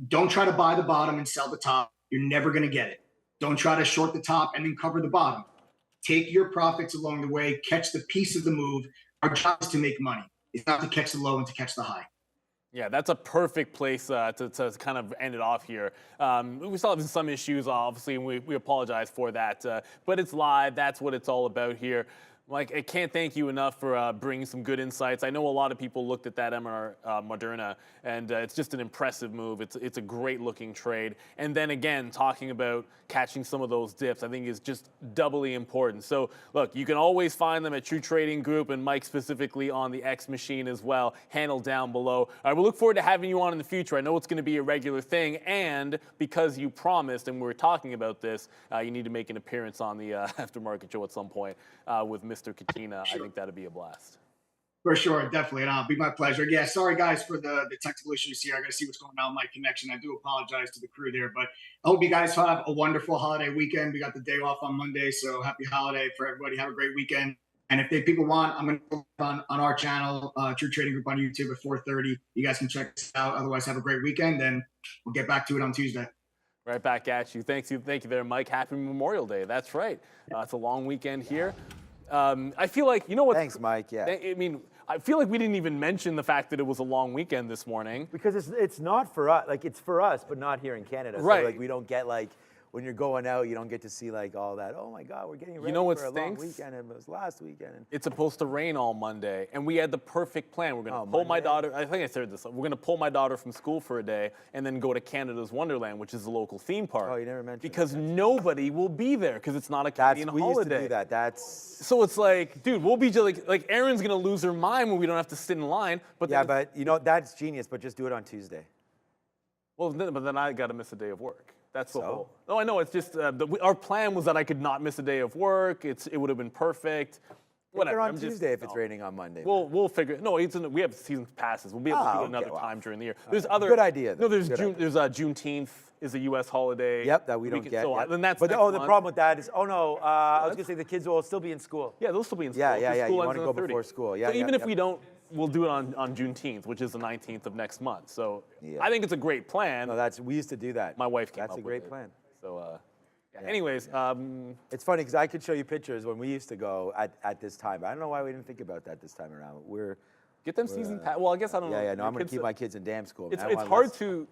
Don't try to buy the bottom and sell the top. You're never going to get it. Don't try to short the top and then cover the bottom. Take your profits along the way, catch the piece of the move. Our job is to make money. It's not to catch the low and to catch the high. Yeah, that's a perfect place to kind of end it off here. We still have some issues, obviously, and we apologize for that. But it's live. That's what it's all about here. Mike, I can't thank you enough for bringing some good insights. I know a lot of people looked at that Moderna, and it's just an impressive move. It's a great-looking trade. And then, again, talking about catching some of those dips, I think is just doubly important. So, look, you can always find them at True Trading Group, and Mike specifically on the X machine as well, handled down below. All right, we look forward to having you on in the future. I know it's going to be a regular thing, and because you promised, and we were talking about this, you need to make an appearance on the Aftermarket show at some point with Mr. Katina. Sure. I think that'd be a blast. For sure, definitely, and it'll be my pleasure. Yeah, sorry guys for the technical issues here. I got to see what's going on with my connection. I do apologize to the crew there, but I hope you guys have a wonderful holiday weekend. We got the day off on Monday, so happy holiday for everybody. Have a great weekend. And if people want, I'm going to put on our channel, True Trading Group on YouTube at 4:30. You guys can check us out. Otherwise, have a great weekend, and we'll get back to it on Tuesday. Right back at you. Thank you there, Mike. Happy Memorial Day. That's right. It's a long weekend here. I feel like, you know what? Thanks, Mike. Yeah. I mean, I feel like we didn't even mention the fact that it was a long weekend this morning. Because it's not for us. Like, it's for us, but not here in Canada. Right. So, like, we don't get, like, when you're going out, you don't get to see, like, all that, oh, my God, we're getting ready for a long weekend, and it was last weekend. It's supposed to rain all Monday, and we had the perfect plan. We're going to pull my daughter, I think I said this, we're going to pull my daughter from school for a day and then go to Canada's Wonderland, which is the local theme park. Oh, you never mentioned because that. nobody will be there because it's not a Canadian holiday. We used to do that. That's... So it's like, dude, we'll be just like Erin's going to lose her mind when we don't have to sit in line. But yeah, but, you know, that's genius, but just do it on Tuesday. Well, but then I got to miss a day of work. That's the whole. No, I know. It's just our plan was that I could not miss a day of work. It would have been perfect. Whatever. They're on I'm just- Tuesday if it's no. raining on Monday. We'll figure. No, we have season passes. We'll be able to do it okay, another wow. time during the year. There's other. Good idea, though. No, there's Good June. idea. There's Juneteenth is a U.S. holiday. Yep, that we don't can- get. So yep. then that's. But next the month. problem with that is, I was gonna say the kids will still be in school. Yeah, they'll still be in school. Yeah, The yeah, yeah. school You ends want to on go the 30th. before school. Yeah, So yeah, even if yep. we don't, we'll do it on Juneteenth, which is the 19th of next month. So Yeah. I think it's a great plan. No, we used to do that. My wife came That's up a with great it. plan. So, yeah. Anyways, It's funny because I could show you pictures when we used to go at this time. But I don't know why we didn't think about that this time around. get them season pass. Well, I guess I don't know. Yeah, no, Your I'm gonna kids- keep my kids in damn school. It's man. I want hard less- to.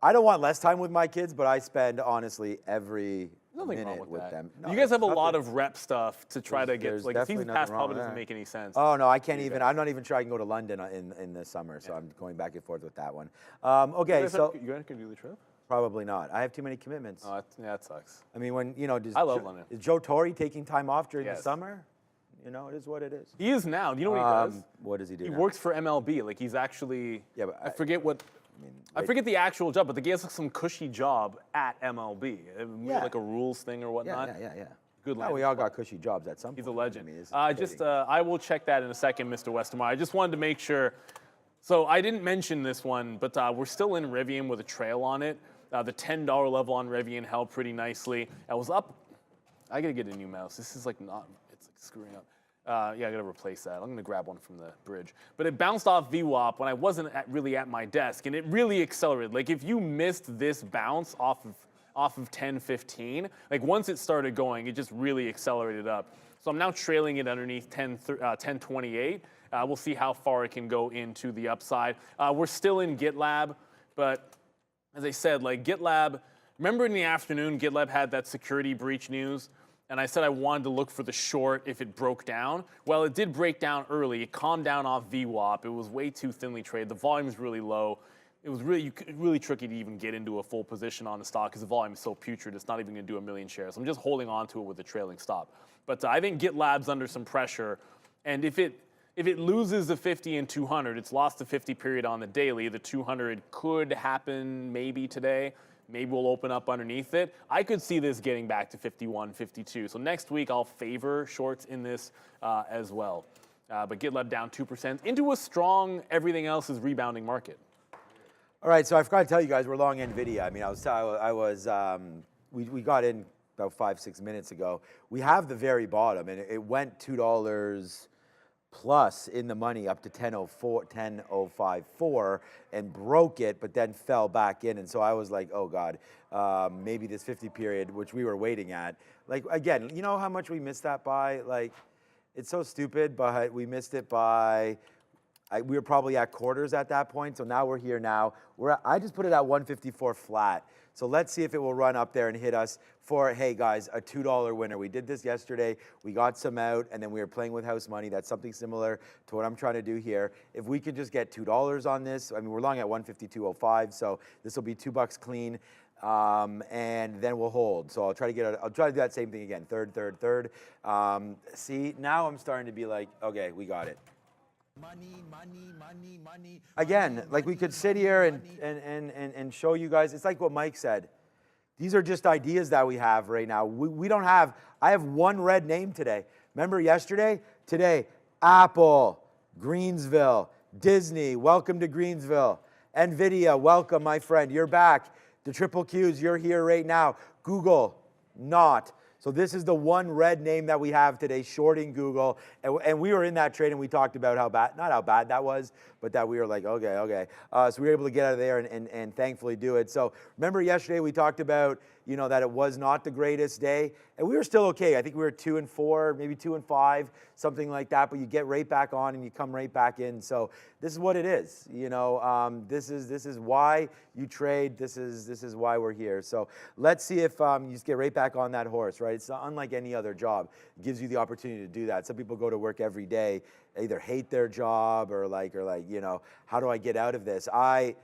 I don't want less time with my kids, but I spend honestly every Nothing minute wrong with that. them. No, you guys there's have a lot nothing- of rep stuff to try to get. there's Like definitely season nothing pass wrong probably with doesn't that. make any sense. Oh no, I can't even. I'm not even sure I can go to London in the summer, so I'm going back and forth with that one. Okay, so you guys can do the trip. probably not. I have too many commitments. Oh, that sucks. I mean, I love London. Is Joe Torre taking time off during the Yes. summer? It is what it is. He is now. Do you know what he does? What does he do? He now? works for MLB. Like he's actually. Yeah, but I forget what. I forget the actual job, but the guy has some cushy job at MLB. Yeah. Like a rules thing or whatnot. Yeah. Good Well, we landing all spot. got cushy jobs at some point. He's a legend. I mean, it's I will check that in a second, Mr. Westermeyer. I just wanted to make sure. So I didn't mention this one, but we're still in Rivian with a trail on it. The $10 level on Rivian held pretty nicely. I was up. I gotta get a new mouse. This is like not. It's like screwing up. Yeah, I gotta replace that. I'm gonna grab one from the bridge. But it bounced off VWAP when I wasn't really at my desk, and it really accelerated. Like if you missed this bounce off of 10.15, like once it started going, it just really accelerated up. So I'm now trailing it underneath 10.28. We'll see how far it can go into the upside. We're still in GitLab, but as I said, like GitLab, remember in the afternoon, GitLab had that security breach news, and I said I wanted to look for the short if it broke down. Well, it did break down early. It calmed down off VWAP. It was way too thinly traded. The volume is really low. It was really tricky to even get into a full position on the stock because the volume is so putrid. It's not even going to do 1 million shares. I'm just holding on to it with a trailing stop. But I think GitLab's under some pressure, and if it loses the 50 and 200, it's lost the 50 period on the daily. The 200 could happen maybe today. Maybe we'll open up underneath it. I could see this getting back to 51, 52. So next week I'll favor shorts in this as well. But GitLab down 2% into a strong everything else is rebounding market. All right, so I forgot to tell you guys we're long Nvidia. I mean, we got in about 5-6 minutes ago. We have the very bottom, and it went $2 plus in the money up to 10.054 and broke it, but then fell back in. And so I was like, oh God, maybe this 50 period, which we were waiting at. Like, again, you know how much we missed that by? Like, it's so stupid, but we missed it by, we were probably at quarters at that point. So now we're here now. I just put it at 154 flat. So let's see if it will run up there and hit us for, hey guys, a $2 winner. We did this yesterday. We got some out, and then we were playing with house money. That's something similar to what I'm trying to do here. If we could just get $2 on this, I mean, we're long at 152.05, so this will be $2 clean, and then we'll hold. So I'll try to do that same thing again. Third. See, now I'm starting to be like, okay, we got it. Money. Again, like we could sit here and show you guys. It's like what Mike said. These are just ideas that we have right now. We don't have, I have one red name today. Remember yesterday? Today, Apple, Greensville, Disney, welcome to Greensville. Nvidia, welcome, my friend. You're back. The triple Qs, you're here right now. Google, not. So this is the one red name that we have today, shorting Google. And we were in that trade and we talked about not how bad that was, but that we were like, okay. So we were able to get out of there and thankfully do it. So remember yesterday we talked about, that it was not the greatest day. And we were still okay. I think we were 2 and 4, maybe 2 and 5, something like that. But you get right back on and you come right back in. So this is what it is. This is why you trade. This is why we're here. So let's see if you just get right back on that horse, right? It's unlike any other job. It gives you the opportunity to do that. Some people go to work every day, either hate their job or like, how do I get out of this? I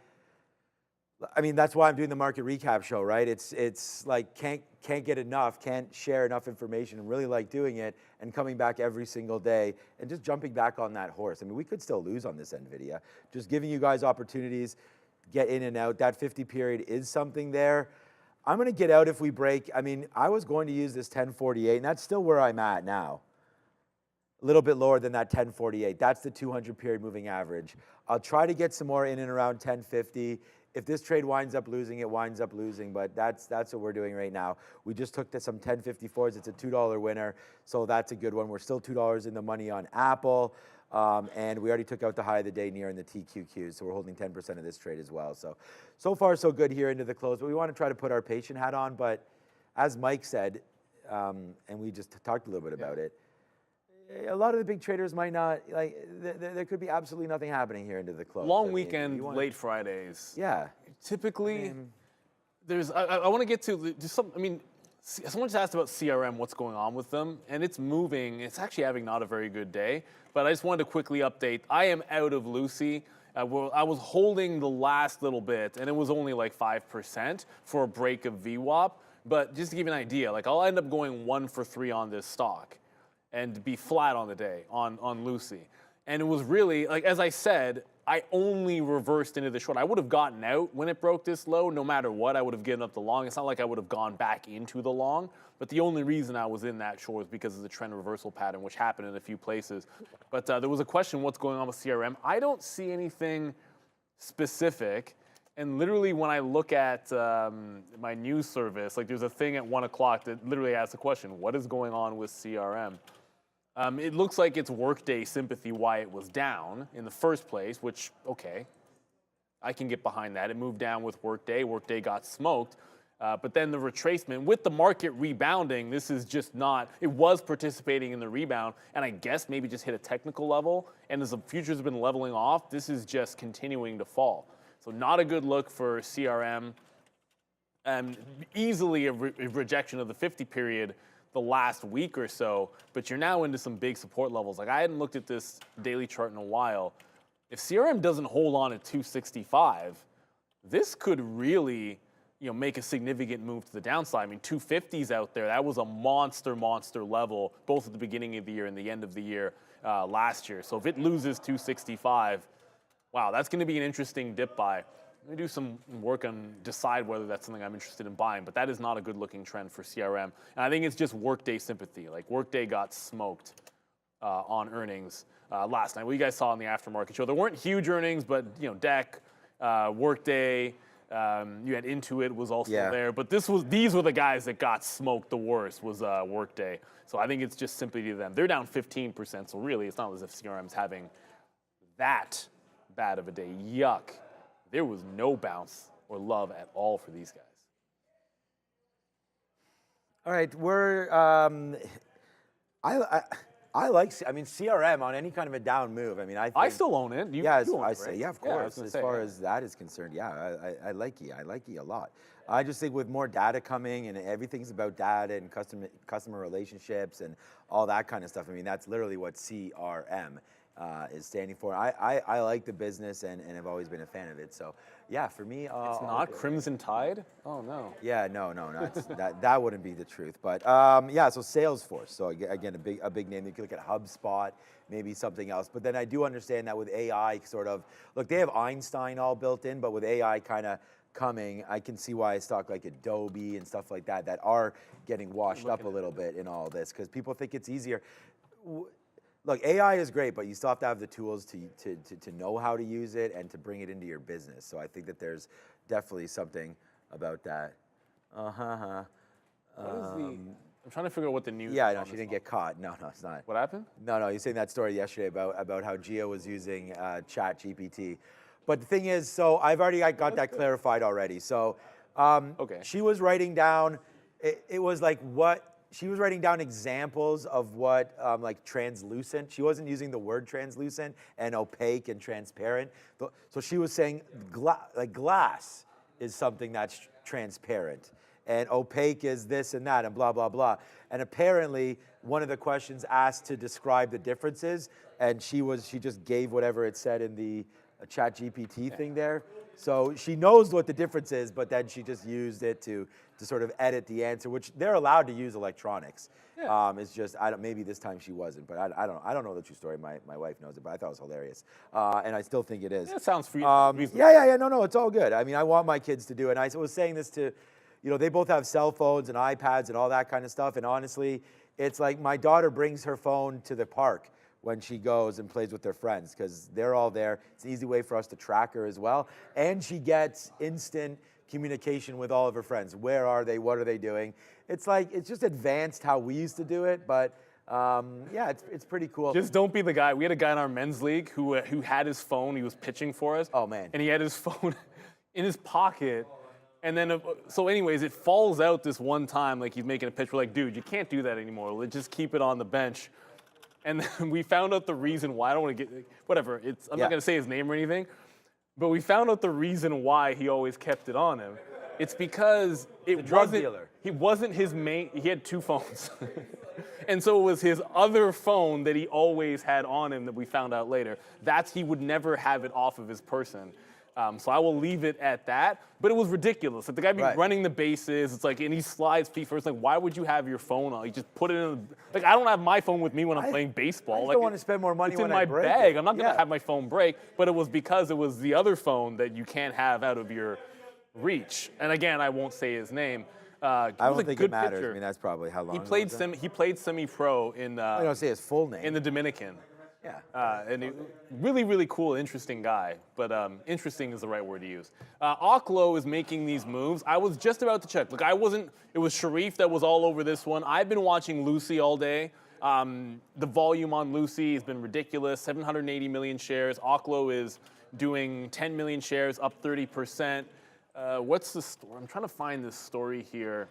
mean, that's why I'm doing the market recap show, right? It's like can't get enough, can't share enough information, and really like doing it and coming back every single day and just jumping back on that horse. I mean, we could still lose on this Nvidia. Just giving you guys opportunities, get in and out. That 50 period is something there. I'm going to get out if we break. I mean, I was going to use this 1048, and that's still where I'm at now. a little bit lower than that 1048. That's the 200 period moving average. I'll try to get some more in and around 1050. If this trade winds up losing, it winds up losing, but that's what we're doing right now. We just took some 1054s. It's a $2 winner, so that's a good one. We're still $2 in the money on Apple, and we already took out the high of the day near in the TQQs, so we're holding 10% of this trade as well. So far so good here into the close, but we want to try to put our patient hat on. But as Mike said, and we just talked a little bit about it, a lot of the big traders might not, like, there could be absolutely nothing happening here into the close. Long weekend, late Fridays. Yeah. Typically, I want to get to just some, I mean, someone just asked about CRM, what's going on with them, and it's moving. It's actually having not a very good day, but I just wanted to quickly update. I am out of Lucy. I was holding the last little bit, and it was only like 5% for a break of VWAP, but just to give you an idea, like I'll end up going 1 for 3 on this stock and be flat on the day on Lucy. And it was really, like, as I said, I only reversed into the short. I would have gotten out when it broke this low, no matter what. I would have given up the long. It's not like I would have gone back into the long, but the only reason I was in that short was because of the trend reversal pattern, which happened in a few places. But there was a question, what's going on with CRM? I don't see anything specific. And literally when I look at my news service, like there's a thing at 1 o'clock that literally asks the question, what is going on with CRM? It looks like it's workday sympathy why it was down in the first place, which, okay, I can get behind that. It moved down with workday. Workday got smoked. But then the retracement, with the market rebounding, this is just not, it was participating in the rebound, and I guess maybe just hit a technical level. And as the futures have been leveling off, this is just continuing to fall. So not a good look for CRM. Easily a rejection of the 50 period the last week or so, but you're now into some big support levels. Like I hadn't looked at this daily chart in a while. If CRM doesn't hold on at 265, this could really, make a significant move to the downside. I mean, 250's out there. That was a monster level, both at the beginning of the year and the end of the year last year. So if it loses 265, wow, that's going to be an interesting dip buy. Let me do some work on decide whether that's something I'm interested in buying, but that is not a good looking trend for CRM. And I think it's just workday sympathy. Like workday got smoked on earnings last night. What you guys saw on the aftermarket show, there weren't huge earnings, but DEC, workday, you had Intuit was also there, but these were the guys that got smoked the worst was workday. So I think it's just simply to them. They're down 15%, so really it's not as if CRM's having that bad of a day. Yuck. There was no bounce or love at all for these guys. All right, I like CRM on any kind of a down move. I mean, I still own it. You own it, right? Yeah, of course. As far as that is concerned, yeah, I like it. I like it a lot. I just think with more data coming and everything's about data and customer relationships and all that kind of stuff. I mean, that's literally what CRM is standing for. I like the business and have always been a fan of it. So yeah, for me, it's not Crimson Tide. Oh no. Yeah, no, that wouldn't be the truth. But yeah, so Salesforce. So again, a big name. You can look at HubSpot, maybe something else. But then I do understand that with AI, sort of look, they have Einstein all built in, but with AI kind of coming, I can see why a stock like Adobe and stuff like that are getting washed up a little bit in all this because people think it's easier. Look, AI is great, but you still have to have the tools to know how to use it and to bring it into your business. So I think that there's definitely something about that. What is I'm trying to figure out what the news. Yeah, no, she didn't get caught. No, it's not. What happened? No, you're saying that story yesterday about how Gio was using ChatGPT. But the thing is, so I've already got that clarified already. So okay. She was writing down. It was like what. She was writing down examples of what, like translucent. She wasn't using the word translucent and opaque and transparent. So she was saying glass is something that's transparent. And opaque is this and that and blah, blah, blah. And apparently, one of the questions asked to describe the differences, and she just gave whatever it said in the ChatGPT thing there. So she knows what the difference is, but then she just used it to sort of edit the answer, which they're allowed to use electronics. Yeah. It's just maybe this time she wasn't, but I don't know the true story. My wife knows it, but I thought it was hilarious, and I still think it is. Yeah, it sounds free. Yeah. No, it's all good. I mean, I want my kids to do it. And I was saying this to, they both have cell phones and iPads and all that kind of stuff. And honestly, it's like my daughter brings her phone to the park when she goes and plays with their friends because they're all there. It's an easy way for us to track her as well. And she gets instant communication with all of her friends. Where are they? What are they doing? It's like, it's just advanced how we used to do it, but yeah, it's pretty cool. Just don't be the guy. We had a guy in our men's league who had his phone. He was pitching for us. Oh, man. And he had his phone in his pocket. And then, so anyways, it falls out this one time, like he's making a pitch. We're like, dude, you can't do that anymore. Let's just keep it on the bench. And then we found out the reason why. I don't want to get, whatever. I'm not going to say his name or anything. But we found out the reason why he always kept it on him. It's because he wasn't his main, he had two phones. And so it was his other phone that he always had on him that we found out later. He would never have it off of his person. So I will leave it at that. But it was ridiculous. Like the guy be running the bases. It's like, and he slides feet first. Like, why would you have your phone on? You just put it in. Like, I don't have my phone with me when I'm playing baseball. I just don't want to spend more money when I break It's in my bag. it. I'm not going to have my phone break. But it was because it was the other phone that you can't have out of your reach. And again, I won't say his name. I don't think it matters. Pitcher. I mean, that's probably how long he played semi-pro in. I don't say his full name. In the Dominican. Yeah. And really, really cool, interesting guy. But interesting is the right word to use. Oklo is making these moves. I was just about to check. Look, it was Sharif that was all over this one. I've been watching Lucy all day. The volume on Lucy has been ridiculous. 780 million shares. Oklo is doing 10 million shares, up 30%. What's the story? I'm trying to find this story here.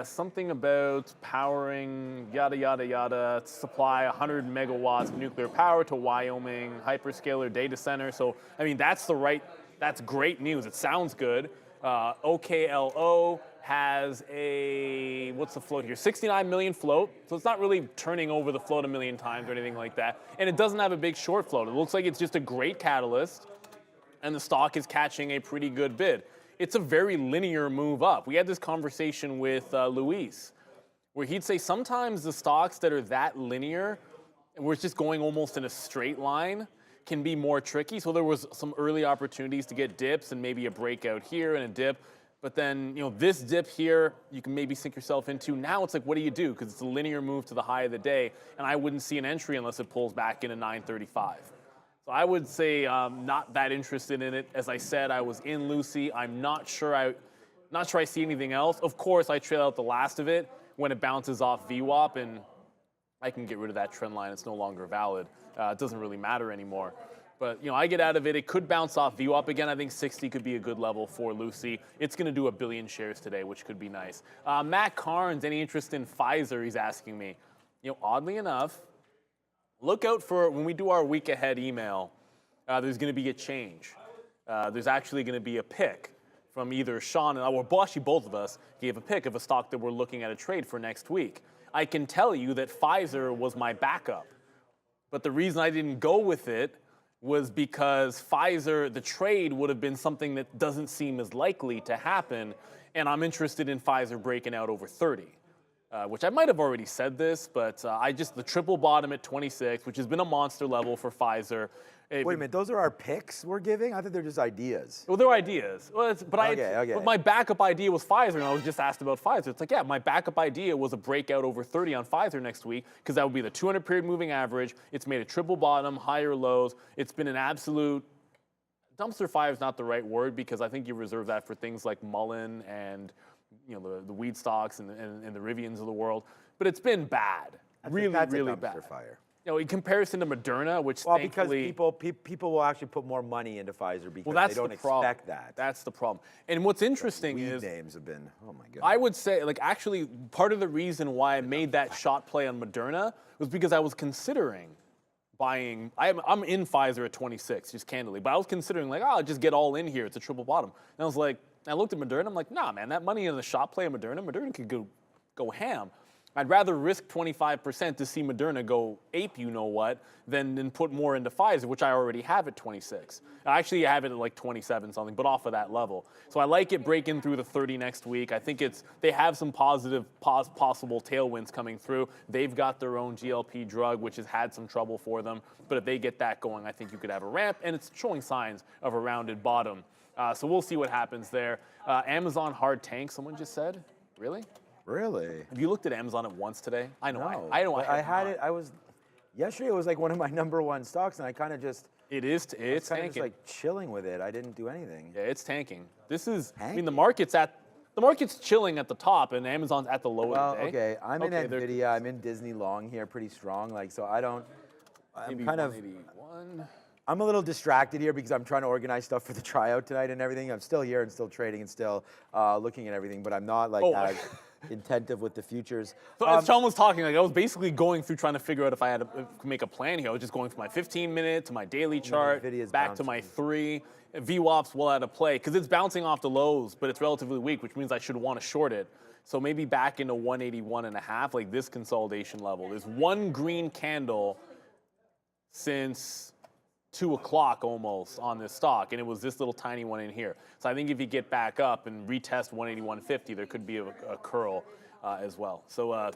Something about powering, yada, yada, yada, supply 100 megawatts of nuclear power to Wyoming, hyperscaler data center. So, I mean, that's great news. It sounds good. OKLO has what's the float here? 69 million float. So it's not really turning over the float a million times or anything like that. And it doesn't have a big short float. It looks like it's just a great catalyst. And the stock is catching a pretty good bid. It's a very linear move up. We had this conversation with Luis, where he'd say sometimes the stocks that are that linear, where it's just going almost in a straight line, can be more tricky. So there was some early opportunities to get dips and maybe a breakout here and a dip. But then, this dip here, you can maybe sink yourself into. Now it's like, what do you do? Because it's a linear move to the high of the day, and I wouldn't see an entry unless it pulls back into 935. So I would say not that interested in it. As I said, I was in Lucy. I'm not sure I see anything else. Of course, I trail out the last of it when it bounces off VWAP, and I can get rid of that trend line. It's no longer valid. It doesn't really matter anymore. But I get out of it. It could bounce off VWAP again. I think 60 could be a good level for Lucy. It's going to do 1 billion shares today, which could be nice. Matt Carnes, any interest in Pfizer? He's asking me. Oddly enough, look out for when we do our week ahead email, there's going to be a change. There's actually going to be a pick from either Sean or actually both of us gave a pick of a stock that we're looking at a trade for next week. I can tell you that Pfizer was my backup. But the reason I didn't go with it was because Pfizer, the trade would have been something that doesn't seem as likely to happen. And I'm interested in Pfizer breaking out over 30. Which I might have already said this, but the triple bottom at 26, which has been a monster level for Pfizer. Wait a minute, those are our picks we're giving? I thought they're just ideas. Well, they're ideas. Well, but my backup idea was Pfizer, and I was just asked about Pfizer. It's like, yeah, my backup idea was a breakout over 30 on Pfizer next week, because that would be the 200-period moving average. It's made a triple bottom, higher lows. It's been an absolute dumpster fire is not the right word, because I think you reserve that for things like Mullen and the weed stocks and the Rivians of the world. But it's been bad. Really bad. Fire. In comparison to Moderna, which because people will actually put more money into Pfizer because they don't expect that. That's the problem. And what's interesting is names have been, oh my God. I would say, actually, part of the reason why I made that shot play on Moderna was because I was considering buying. I'm in Pfizer at 26, just candidly, but I was considering I'll just get all in here. It's a triple bottom. And I was like, I looked at Moderna. I'm like, nah, man, that money in the shot play of Moderna could go ham. I'd rather risk 25% to see Moderna go ape than put more into Pfizer, which I already have at 26. I actually have it at 27 something, but off of that level. So I like it breaking through the 30 next week. I think they have some positive possible tailwinds coming through. They've got their own GLP drug, which has had some trouble for them. But if they get that going, I think you could have a ramp, and it's showing signs of a rounded bottom. So we'll see what happens there. Amazon hard tank, someone just said. Really? Really? Have you looked at Amazon at once today? I know. No. I know. But I had it. Yesterday it was like one of my #1 stocks, and I kind of just. It's kind of tanking. just like chilling with it. I didn't do anything. Yeah, it's tanking. This is. I mean, Tanking? the market's chilling at the top, and Amazon's at the low Well, of the day. okay. I'm in Okay, Nvidia. I'm in Disney long here, pretty strong. Like, so I don't. I'm Maybe kind of. 181. I'm a little distracted here because I'm trying to organize stuff for the tryout tonight and everything. I'm still here and still trading and still looking at everything, but I'm not like as intentive with the futures. So as Sean was talking, like I was basically going through trying to figure out if I had to make a plan here. I was just going from my 15-minute to my daily chart, Nvidia's back to my 3. VWAP's well out of play because it's bouncing off the lows, but it's relatively weak, which means I should want to short it. So maybe back into 181.5, like this consolidation level. There's one green candle since 2 o'clock almost on this stock, and it was this little tiny one in here. So I think if you get back up and retest 181.50, there could be a curl as well. So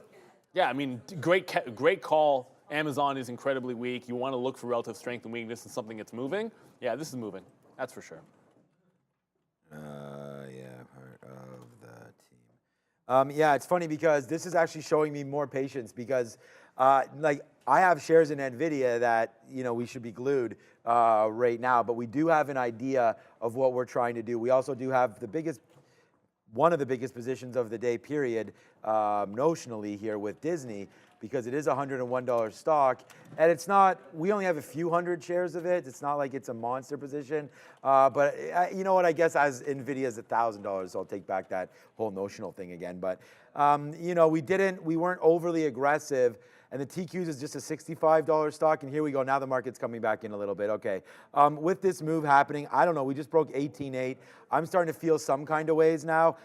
yeah, I mean, great call. Amazon is incredibly weak. You want to look for relative strength and weakness in something that's moving. Yeah, this is moving. That's for sure. Yeah, part of the team. Yeah, it's funny because this is actually showing me more patience because, like, I have shares in Nvidia that we should be glued right now, but we do have an idea of what we're trying to do. We also do have one of the biggest positions of the day period notionally here with Disney, because it is a $101 stock, and it's not. We only have a few hundred shares of it. It's not like it's a monster position, but you know what? I guess as Nvidia is $1,000, so I'll take back that whole notional thing again. But we weren't overly aggressive. And the TQs is just a $65 stock, and here we go. Now the market's coming back in a little bit. Okay, with this move happening, I don't know. We just broke 18.8. I'm starting to feel some kind of ways now.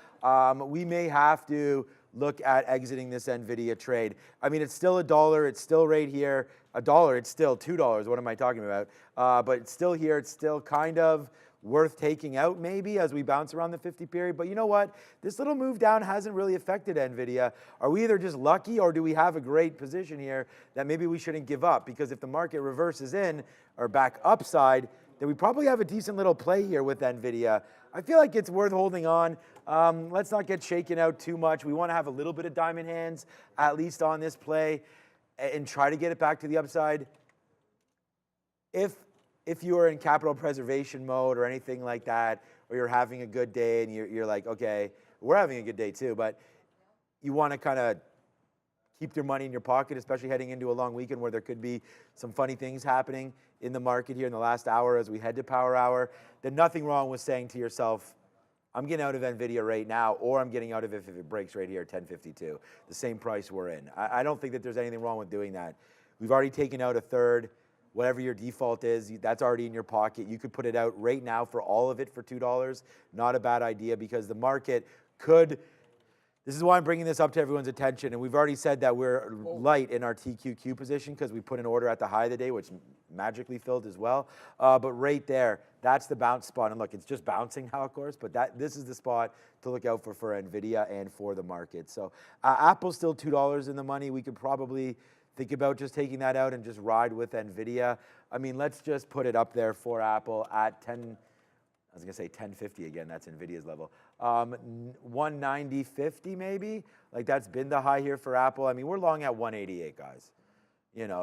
We may have to look at exiting this Nvidia trade. I mean, it's still $1. It's still right here. $1. It's still $2. What am I talking about? But it's still here. It's still kind of worth taking out maybe as we bounce around the 50 period. But you know what? This little move down hasn't really affected Nvidia. Are we either just lucky or do we have a great position here that maybe we shouldn't give up? Because if the market reverses in or back upside, then we probably have a decent little play here with Nvidia. I feel like it's worth holding on. Let's not get shaken out too much. We want to have a little bit of diamond hands, at least on this play, and try to get it back to the upside. If you are in capital preservation mode or anything like that, or you're having a good day and you're like, okay, we're having a good day too, but you want to kind of keep your money in your pocket, especially heading into a long weekend where there could be some funny things happening in the market here in the last hour as we head to power hour, then nothing wrong with saying to yourself, I'm getting out of Nvidia right now, or I'm getting out of it if it breaks right here at 1052, the same price we're in. I don't think that there's anything wrong with doing that. We've already taken out a third. Whatever your default is, that's already in your pocket. You could put it out right now for all of it for $2. Not a bad idea because the market could. This is why I'm bringing this up to everyone's attention. And we've already said that we're light in our TQQ position because we put an order at the high of the day, which magically filled as well. But right there, that's the bounce spot. And look, it's just bouncing now, of course, but this is the spot to look out for Nvidia and for the market. So Apple's still $2 in the money. We could probably think about just taking that out and just ride with Nvidia. I mean, let's just put it up there for Apple at 10. I was gonna say 1050 again. That's Nvidia's level. 190.50 maybe. Like that's been the high here for Apple. I mean, we're long at 188, guys.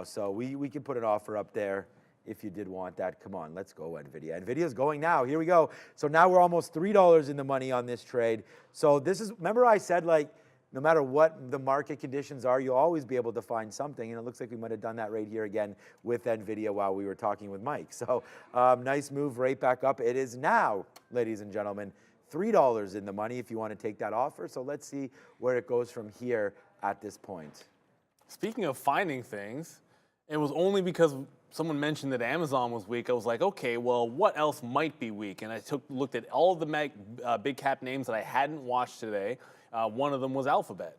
So we can put an offer up there if you did want that. Come on, let's go Nvidia. Nvidia's going now. Here we go. So now we're almost $3 in the money on this trade. So this is. Remember I said like, no matter what the market conditions are, you'll always be able to find something. And it looks like we might have done that right here again with Nvidia while we were talking with Mike. So nice move right back up. It is now, ladies and gentlemen, $3 in the money if you want to take that offer. So let's see where it goes from here at this point. Speaking of finding things, it was only because someone mentioned that Amazon was weak. I was like, okay, well, what else might be weak? And I looked at all of the big cap names that I hadn't watched today. One of them was Alphabet.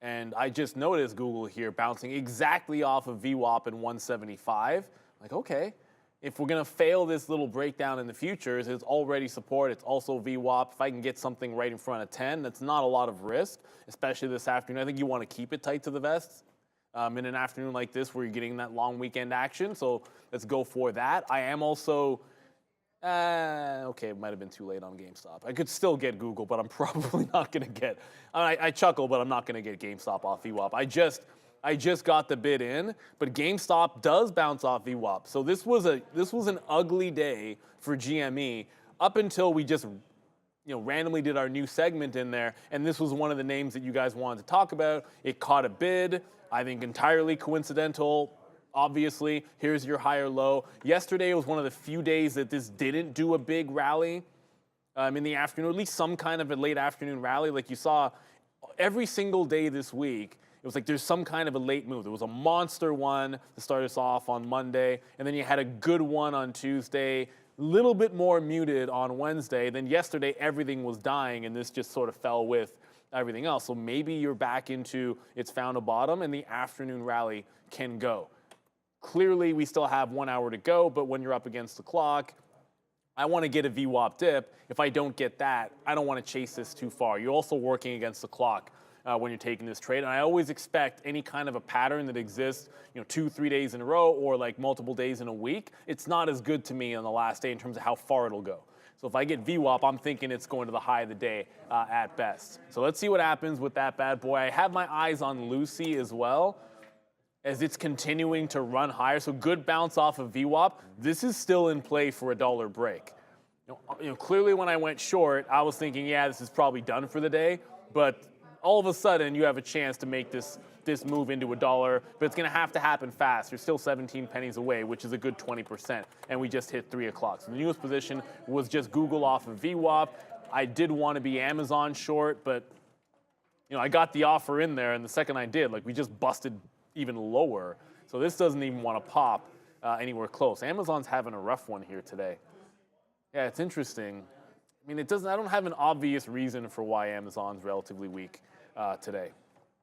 And I just noticed Google here bouncing exactly off of VWAP in 175. Like, okay, if we're going to fail this little breakdown in the futures, it's already support. It's also VWAP. If I can get something right in front of 10, that's not a lot of risk, especially this afternoon. I think you want to keep it tight to the vest in an afternoon like this where you're getting that long weekend action. So let's go for that. I am also Okay, it might have been too late on GameStop. I could still get Google, but I'm probably not going to get. I chuckle, but I'm not going to get GameStop off VWAP. I just got the bid in, but GameStop does bounce off VWAP. So this was an ugly day for GME up until we just randomly did our new segment in there, and this was one of the names that you guys wanted to talk about. It caught a bid, I think entirely coincidental. Obviously, here's your higher low. Yesterday was one of the few days that this didn't do a big rally in the afternoon, at least some kind of a late afternoon rally. Like you saw every single day this week, it was like there's some kind of a late move. There was a monster one to start us off on Monday, and then you had a good one on Tuesday, little bit more muted on Wednesday. Then yesterday, everything was dying, and this just sort of fell with everything else. So maybe you're back into it's found a bottom, and the afternoon rally can go. Clearly, we still have 1 hour to go, but when you're up against the clock, I want to get a VWAP dip. If I don't get that, I don't want to chase this too far. You're also working against the clock when you're taking this trade. And I always expect any kind of a pattern that exists, 2-3 days in a row or like multiple days in a week, it's not as good to me on the last day in terms of how far it'll go. So if I get VWAP, I'm thinking it's going to the high of the day at best. So let's see what happens with that bad boy. I have my eyes on Lucy as well, as it's continuing to run higher. So good bounce off of VWAP. This is still in play for a dollar break. Clearly when I went short, I was thinking, yeah, this is probably done for the day. But all of a sudden, you have a chance to make this move into a dollar. But it's going to have to happen fast. You're still 17 pennies away, which is a good 20%. And we just hit 3 o'clock. So the newest position was just Google off of VWAP. I did want to be Amazon short, but I got the offer in there. And the second I did, we just busted even lower. So this doesn't even want to pop anywhere close. Amazon's having a rough one here today. Yeah, it's interesting. I mean, I don't have an obvious reason for why Amazon's relatively weak today.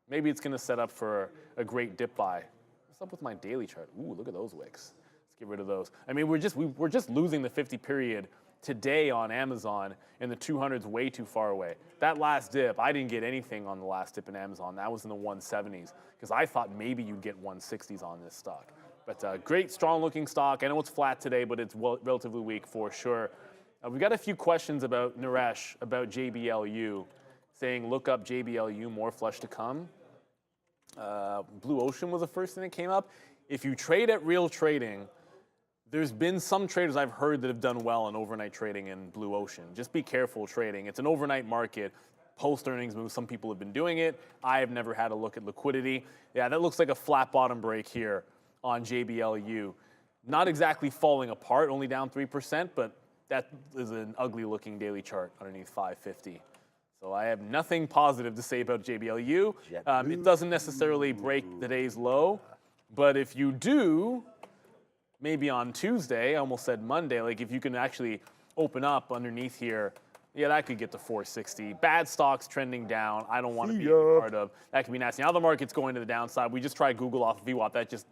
Maybe it's going to set up for a great dip buy. What's up with my daily chart? Ooh, look at those wicks. Let's get rid of those. I mean, we're just losing the 50 period today on Amazon, and the 200's way too far away. That last dip, I didn't get anything on the last dip in Amazon. That was in the 170s, because I thought maybe you'd get 160s on this stock. But great, strong-looking stock. I know it's flat today, but it's relatively weak for sure. We got a few questions about Naresh, about JBLU, saying look up JBLU, more flush to come. Blue Ocean was the first thing that came up. If you trade at Real Trading, there's been some traders I've heard that have done well in overnight trading in Blue Ocean. Just be careful trading. It's an overnight market. Post-earnings move, some people have been doing it. I have never had a look at liquidity. Yeah, that looks like a flat bottom break here on JBLU. Not exactly falling apart, only down 3%, but that is an ugly-looking daily chart underneath 550. So I have nothing positive to say about JBLU. It doesn't necessarily break the day's low, but if you do, maybe on Tuesday, I almost said Monday, if you can actually open up underneath here, yeah, that could get to 460. Bad stocks trending down. I don't want to be a part of. That could be nasty. Now the market's going to the downside. We just tried Google off VWAP. That just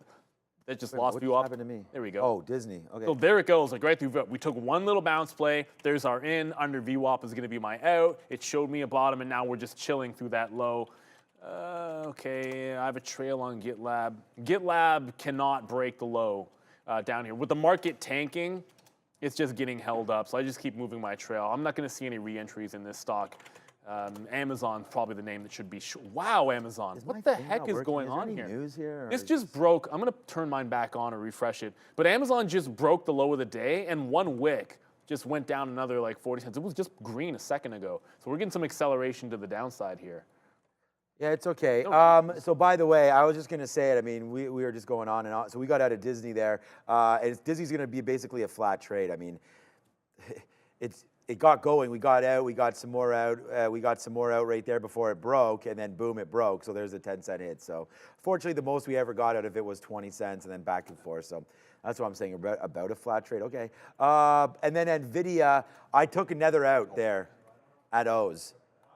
lost VWAP. What happened to me? There we go. Oh, Disney. Okay. So there it goes, right through VWAP. We took one little bounce play. There's our in. Under VWAP is going to be my out. It showed me a bottom, and now we're just chilling through that low. Okay, I have a trail on GitLab. GitLab cannot break the low down here. With the market tanking, it's just getting held up. So I just keep moving my trail. I'm not going to see any re-entries in this stock. Amazon's probably the name that should be. Wow, Amazon. What the heck is going on here? News here? This just broke. I'm going to turn mine back on or refresh it. But Amazon just broke the low of the day, and one wick just went down another 40 cents. It was just green a second ago. So we're getting some acceleration to the downside here. Yeah, it's okay. So by the way, I was just going to say it. I mean, we were just going on and on. So we got out of Disney there. And Disney's going to be basically a flat trade. I mean, it got going. We got out. We got some more out. We got some more out right there before it broke. And then, boom, it broke. So there's a 10-cent hit. So fortunately, the most we ever got out of it was 20 cents and then back and forth. So that's what I'm saying about a flat trade. Okay. And then Nvidia, I took another out there at O's.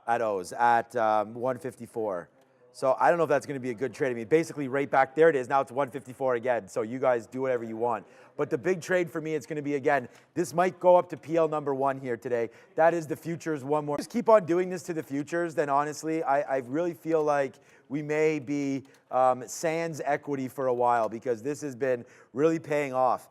At 154. So I don't know if that's going to be a good trade. I mean, basically right back there it is. Now it's 154 again. So you guys do whatever you want. But the big trade for me, it's going to be, again, this might go up to PL number 1 here today. That is the futures one more. Just keep on doing this to the futures, then honestly, I really feel like we may be sans equity for a while, because this has been really paying off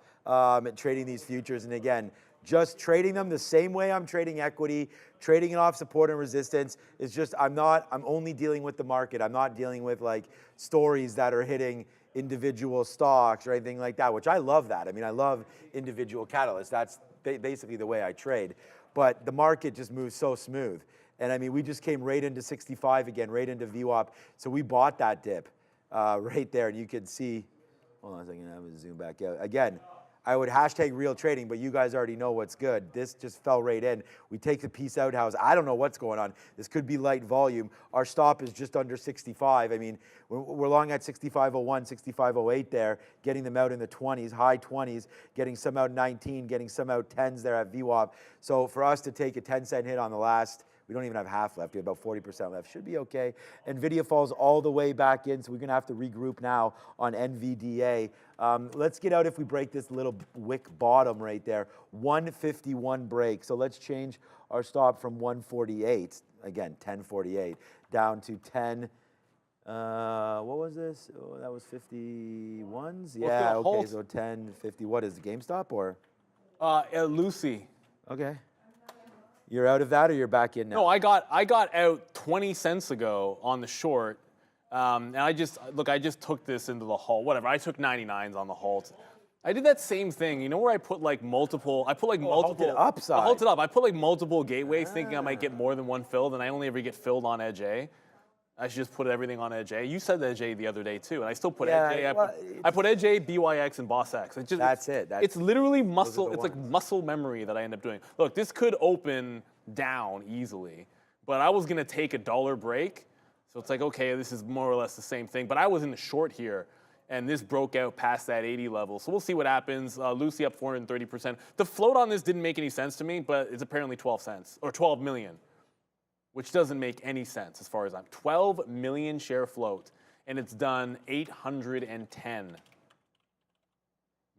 trading these futures. And again, just trading them the same way I'm trading equity, trading it off support and resistance. It's just, I'm only dealing with the market. I'm not dealing with like stories that are hitting individual stocks or anything like that, which I love that. I mean, I love individual catalysts. That's basically the way I trade. But the market just moves so smooth. And I mean, we just came right into 65 again, right into VWAP. So we bought that dip right there. And you can see, hold on a second, I'm gonna zoom back out. Again, I would hashtag real trading, but you guys already know what's good. This just fell right in. We take the piece out house. I don't know what's going on. This could be light volume. Our stop is just under 65. I mean, we're long at 65.01, 65.08 there, getting them out in the 20s, high 20s, getting some out 19, getting some out 10s there at VWAP. So for us to take a 10-cent hit on the last, we don't even have half left. We have about 40% left. Should be okay. Nvidia falls all the way back in, so we're going to have to regroup now on NVDA. Let's get out if we break this little wick bottom right there. 151 break. So let's change our stop from 148, again, 1048, down to 10. What was this? Oh, that was 51s? Yeah, okay, so 1050. What is it, GameStop or? Lucy. Okay. You're out of that or you're back in now? No, I got out 20 cents ago on the short, and I just took this into the halt. Whatever, I took 99s on the halt. I did that same thing. You know where I put like multiple? I put like multiple. Halted upside. I halted up. I put like multiple gateways, thinking I might get more than one filled, and I only ever get filled on edge A. I should just put everything on edge A. You said edge A the other day too, and I still put edge A. I put edge A, BYX, and Boss X. That's it. It's literally muscle. It's like muscle memory that I end up doing. Look, this could open down easily, but I was gonna take a dollar break, so it's like, okay, this is more or less the same thing. But I was in the short here, and this broke out past that 80 level. So we'll see what happens. Lucy up 430%. The float on this didn't make any sense to me, but it's apparently 12 cents or 12 million. Which doesn't make any sense as far as I'm. 12 million share float, and it's done 810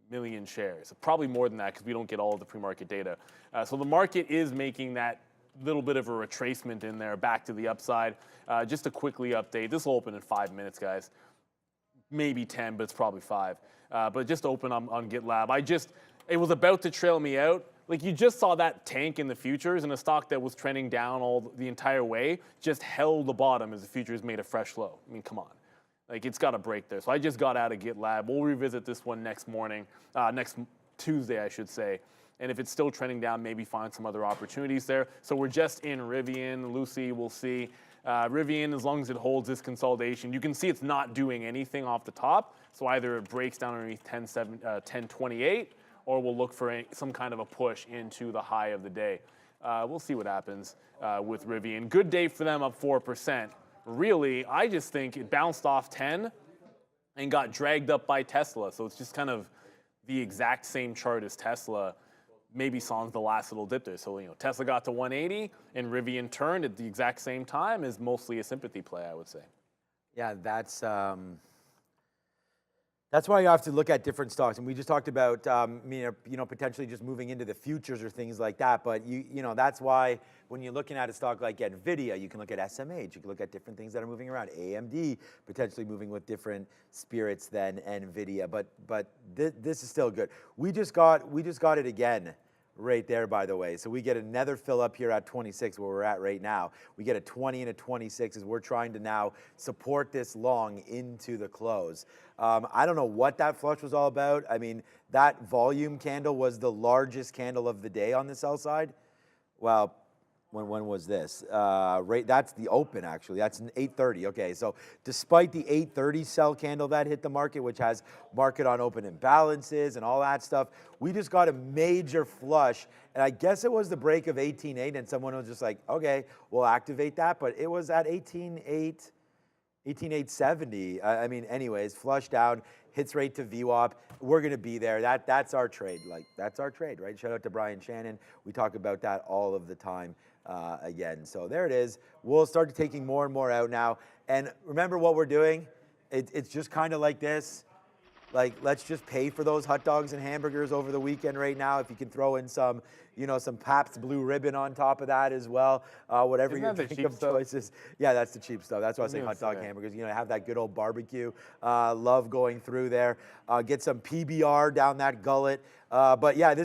million shares. Probably more than that because we don't get all of the pre-market data. So the market is making that little bit of a retracement in there back to the upside. Just to quickly update, this will open in 5 minutes, guys. Maybe 10, but it's probably 5. But just open on GitLab. It was about to trail me out. Like, you just saw that tank in the futures, and a stock that was trending down the entire way just held the bottom as the futures made a fresh low. I mean, come on. Like, it's got to break there. So I just got out of GitLab. We'll revisit this one next morning, next Tuesday, I should say. And if it's still trending down, maybe find some other opportunities there. So we're just in Rivian. Lucy, we'll see. Rivian, as long as it holds this consolidation, you can see it's not doing anything off the top. So either it breaks down underneath 1028, or we'll look for some kind of a push into the high of the day. We'll see what happens with Rivian. Good day for them, up 4%. Really, I just think it bounced off 10 and got dragged up by Tesla. So it's just kind of the exact same chart as Tesla. Maybe sans the last little dip there. So, you know, Tesla got to 180 and Rivian turned at the exact same time is mostly a sympathy play, I would say. Yeah, that's why you have to look at different stocks. And we just talked about, potentially just moving into the futures or things like that. But, that's why when you're looking at a stock like Nvidia, you can look at SMH. You can look at different things that are moving around. AMD potentially moving with different spirits than Nvidia. But this is still good. We just got it again right there, by the way. So we get another fill up here at 26, where we're at right now. We get a 20 and a 26 as we're trying to now support this long into the close. I don't know what that flush was all about. I mean, that volume candle was the largest candle of the day on the sell side. Well, when was this? That's the open, actually. That's an 8:30. Okay, so despite the 8:30 sell candle that hit the market, which has market on open imbalances and all that stuff, we just got a major flush. And I guess it was the break of 18.8, and someone was just like, okay, we'll activate that. But it was at 18.8. 18.870. I mean, anyways, flush down, hits right to VWAP. We're going to be there. That's our trade. That's our trade, right? Shout out to Brian Shannon. We talk about that all of the time again. So there it is. We'll start taking more and more out now. And remember what we're doing? It's just kind of like this. Like, let's just pay for those hot dogs and hamburgers over the weekend right now. If you can throw in some, some Pabst Blue Ribbon on top of that as well, whatever Isn't your that the drink cheap of stuff? choice is. Yeah, that's the cheap stuff. That's why I say gonna hot dog say. hamburgers. Have that good old barbecue. Love going through there. Get some PBR down that gullet. But yeah,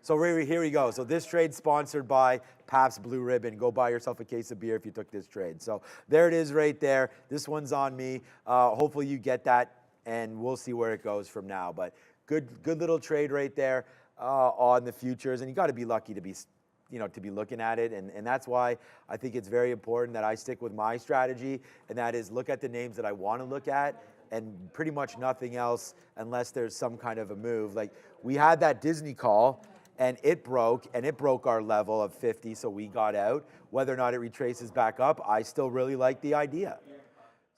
so here we go. So this trade's sponsored by Pabst Blue Ribbon. Go buy yourself a case of beer if you took this trade. So there it is right there. This one's on me. Hopefully you get that, and we'll see where it goes from now. But good little trade right there on the futures, and you got to be lucky to be looking at it, and that's why I think it's very important that I stick with my strategy, and that is look at the names that I want to look at, and pretty much nothing else unless there's some kind of a move. Like we had that Disney call, and it broke our level of 50, so we got out. Whether or not it retraces back up, I still really like the idea.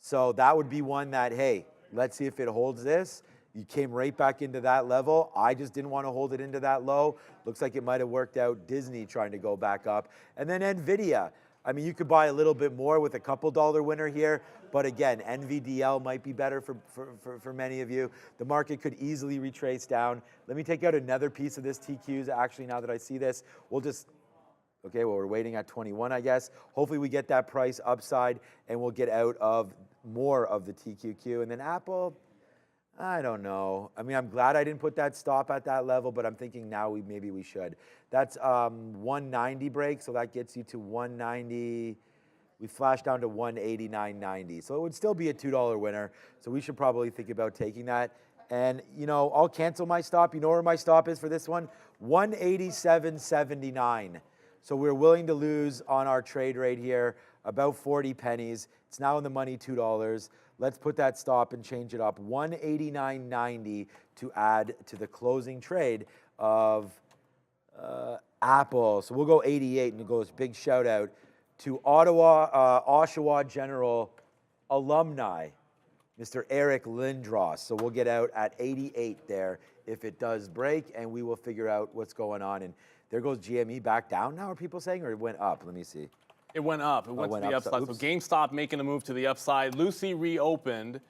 So that would be one that, hey, let's see if it holds this. You came right back into that level. I just didn't want to hold it into that low. Looks like it might have worked out. Disney trying to go back up. And then Nvidia. I mean, you could buy a little bit more with a couple dollar winner here. But again, NVDA might be better for many of you. The market could easily retrace down. Let me take out another piece of this TQs. Actually, now that I see this, okay, well, we're waiting at 21, I guess. Hopefully we get that price upside and we'll get out of more of the TQQ. And then Apple, I don't know. I mean, I'm glad I didn't put that stop at that level, but I'm thinking now maybe we should. That's 190 break, so that gets you to 190. We flashed down to 189.90, so it would still be a $2 winner. So we should probably think about taking that. And I'll cancel my stop. You know where my stop is for this one? 187.79. So we're willing to lose on our trade rate here about 40 pennies. It's now in the money $2. Let's put that stop and change it up. 189.90 to add to the closing trade of Apple. So we'll go 88, and it goes big shout out to Oshawa General alumni, Mr. Eric Lindros. So we'll get out at 88 there if it does break, and we will figure out what's going on. And there goes GME back down now, are people saying, or it went up? Let me see. It went up. It went to the upside. So Oops. GameStop making a move to the upside. Lucy reopened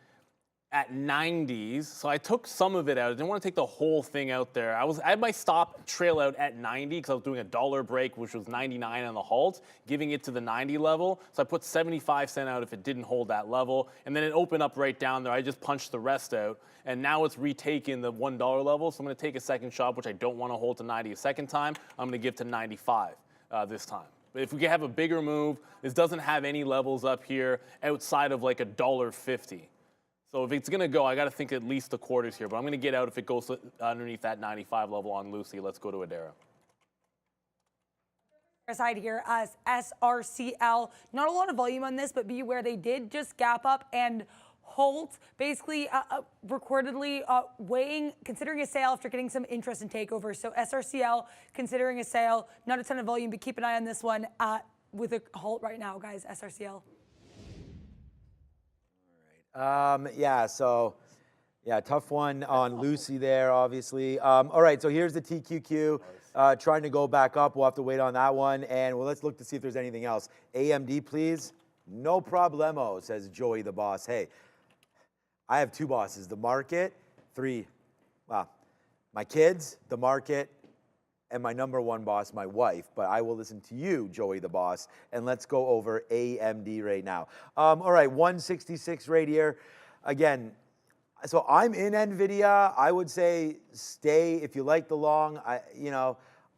at 90s. So I took some of it out. I didn't want to take the whole thing out there. I had my stop trail out at 90 because I was doing a dollar break, which was 99 on the halt, giving it to the 90 level. So I put 75 cents out if it didn't hold that level. And then it opened up right down there. I just punched the rest out. And now it's retaken the $1 level. So I'm going to take a second shot, which I don't want to hold to 90 a second time. I'm going to give to 95 this time. But if we can have a bigger move, this doesn't have any levels up here outside of like $1.50. So if it's going to go, I got to think at least the quarters here. But I'm going to get out if it goes underneath that 95 level on Lucy. Let's go to Adara. Side here as SRCL. Not a lot of volume on this, but be aware they did just gap up and hold, basically recordedly considering a sale after getting some interest in takeovers. So SRCL considering a sale, not a ton of volume, but keep an eye on this one with a halt right now, guys. SRCL. Tough one on Lucy there, obviously. All right, so here's the TQQ trying to go back up. We'll have to wait on that one, and let's look to see if there's anything else. AMD, please. No problemo, says Joey the boss. Hey, I have two bosses, the market, my kids, the market, and my number one boss, my wife. But I will listen to you, Joey the boss, and let's go over AMD right now. All right, 166 right here. Again, so I'm in Nvidia. I would say stay if you like the long.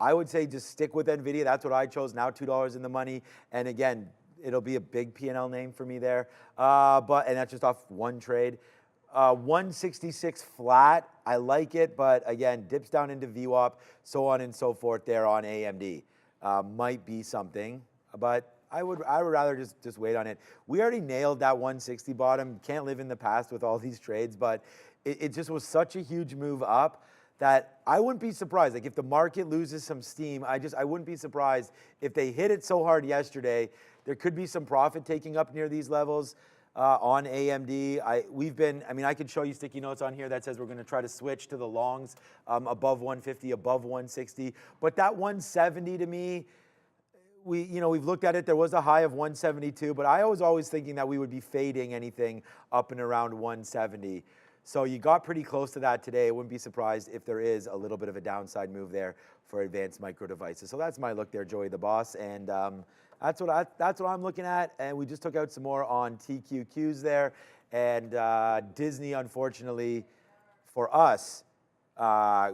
I would say just stick with Nvidia. That's what I chose. Now $2 in the money, and again, it'll be a big P&L name for me there. And that's just off one trade. 166 flat, I like it, but again, dips down into VWAP, so on and so forth there on AMD. Might be something, but I would rather just wait on it. We already nailed that 160 bottom. Can't live in the past with all these trades, but it just was such a huge move up that I wouldn't be surprised. Like if the market loses some steam, I wouldn't be surprised if they hit it so hard yesterday. There could be some profit taking up near these levels. On AMD, I could show you sticky notes on here that says we're going to try to switch to the longs above 150, above 160. But that 170 to me, we've looked at it. There was a high of 172, but I was always thinking that we would be fading anything up and around 170. So you got pretty close to that today. I wouldn't be surprised if there is a little bit of a downside move there for advanced micro devices. So that's my look there, Joey the Boss. And that's what I'm looking at. And we just took out some more on TQQs there. And Disney, unfortunately, for us,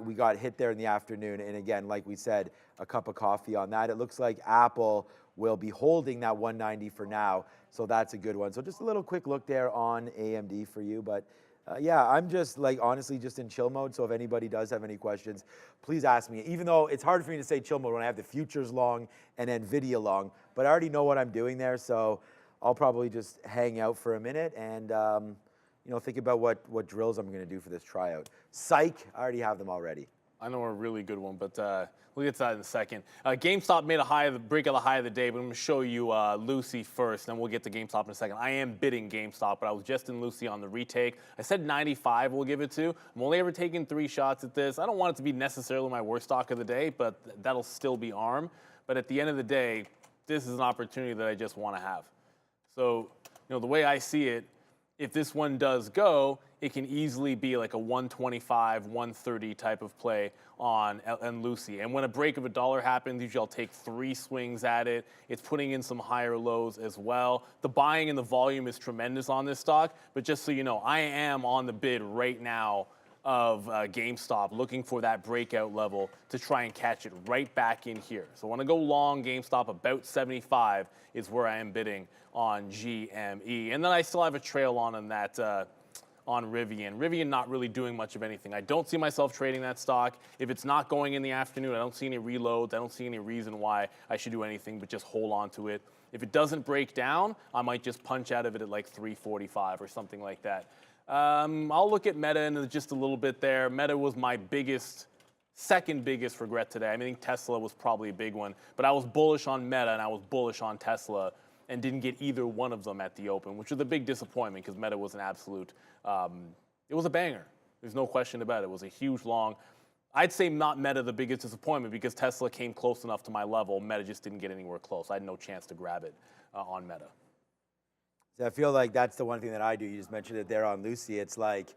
we got hit there in the afternoon. And again, like we said, a cup of coffee on that. It looks like Apple will be holding that 190 for now. So that's a good one. So just a little quick look there on AMD for you. But yeah, I'm just like honestly just in chill mode. So if anybody does have any questions, please ask me. Even though it's hard for me to say chill mode when I have the futures long and Nvidia long, but I already know what I'm doing there. So I'll probably just hang out for a minute and you know, think about what drills I'm going to do for this tryout. Psych, I already have them already. I know a really good one, but we'll get to that in a second. GameStop made a break of the high of the day, but I'm going to show you Lucy first, then we'll get to GameStop in a second. I am bidding GameStop, but I was just in Lucy on the retake. I said 95 we'll give it to. I'm only ever taking 3 shots at this. I don't want it to be necessarily my worst stock of the day, but that'll still be ARM. But at the end of the day, this is an opportunity that I just want to have. So, you know, the way I see it, if this one does go, it can easily be like a 125, 130 type of play on Lucy. And when a break of $1 happens, usually I'll take 3 swings at it. It's putting in some higher lows as well. The buying and the volume is tremendous on this stock, but just so you know, I am on the bid right now of GameStop, looking for that breakout level to try and catch it right back in here. So when I go long GameStop, about 75 is where I am bidding on GME. And then I still have a trail on that on Rivian. Rivian not really doing much of anything. I don't see myself trading that stock. If it's not going in the afternoon, I don't see any reloads. I don't see any reason why I should do anything but just hold on to it. If it doesn't break down, I might just punch out of it at like 345 or something like that. I'll look at Meta in just a little bit there. Meta was my second biggest regret today. I think Tesla was probably a big one, but I was bullish on Meta and I was bullish on Tesla and didn't get either one of them at the open, which was a big disappointment because Meta was an absolute, it was a banger. There's no question about it. It was a huge long. I'd say not Meta the biggest disappointment because Tesla came close enough to my level. Meta just didn't get anywhere close. I had no chance to grab it on Meta. I feel like that's the one thing that I do. You just mentioned it there on Lucy. It's like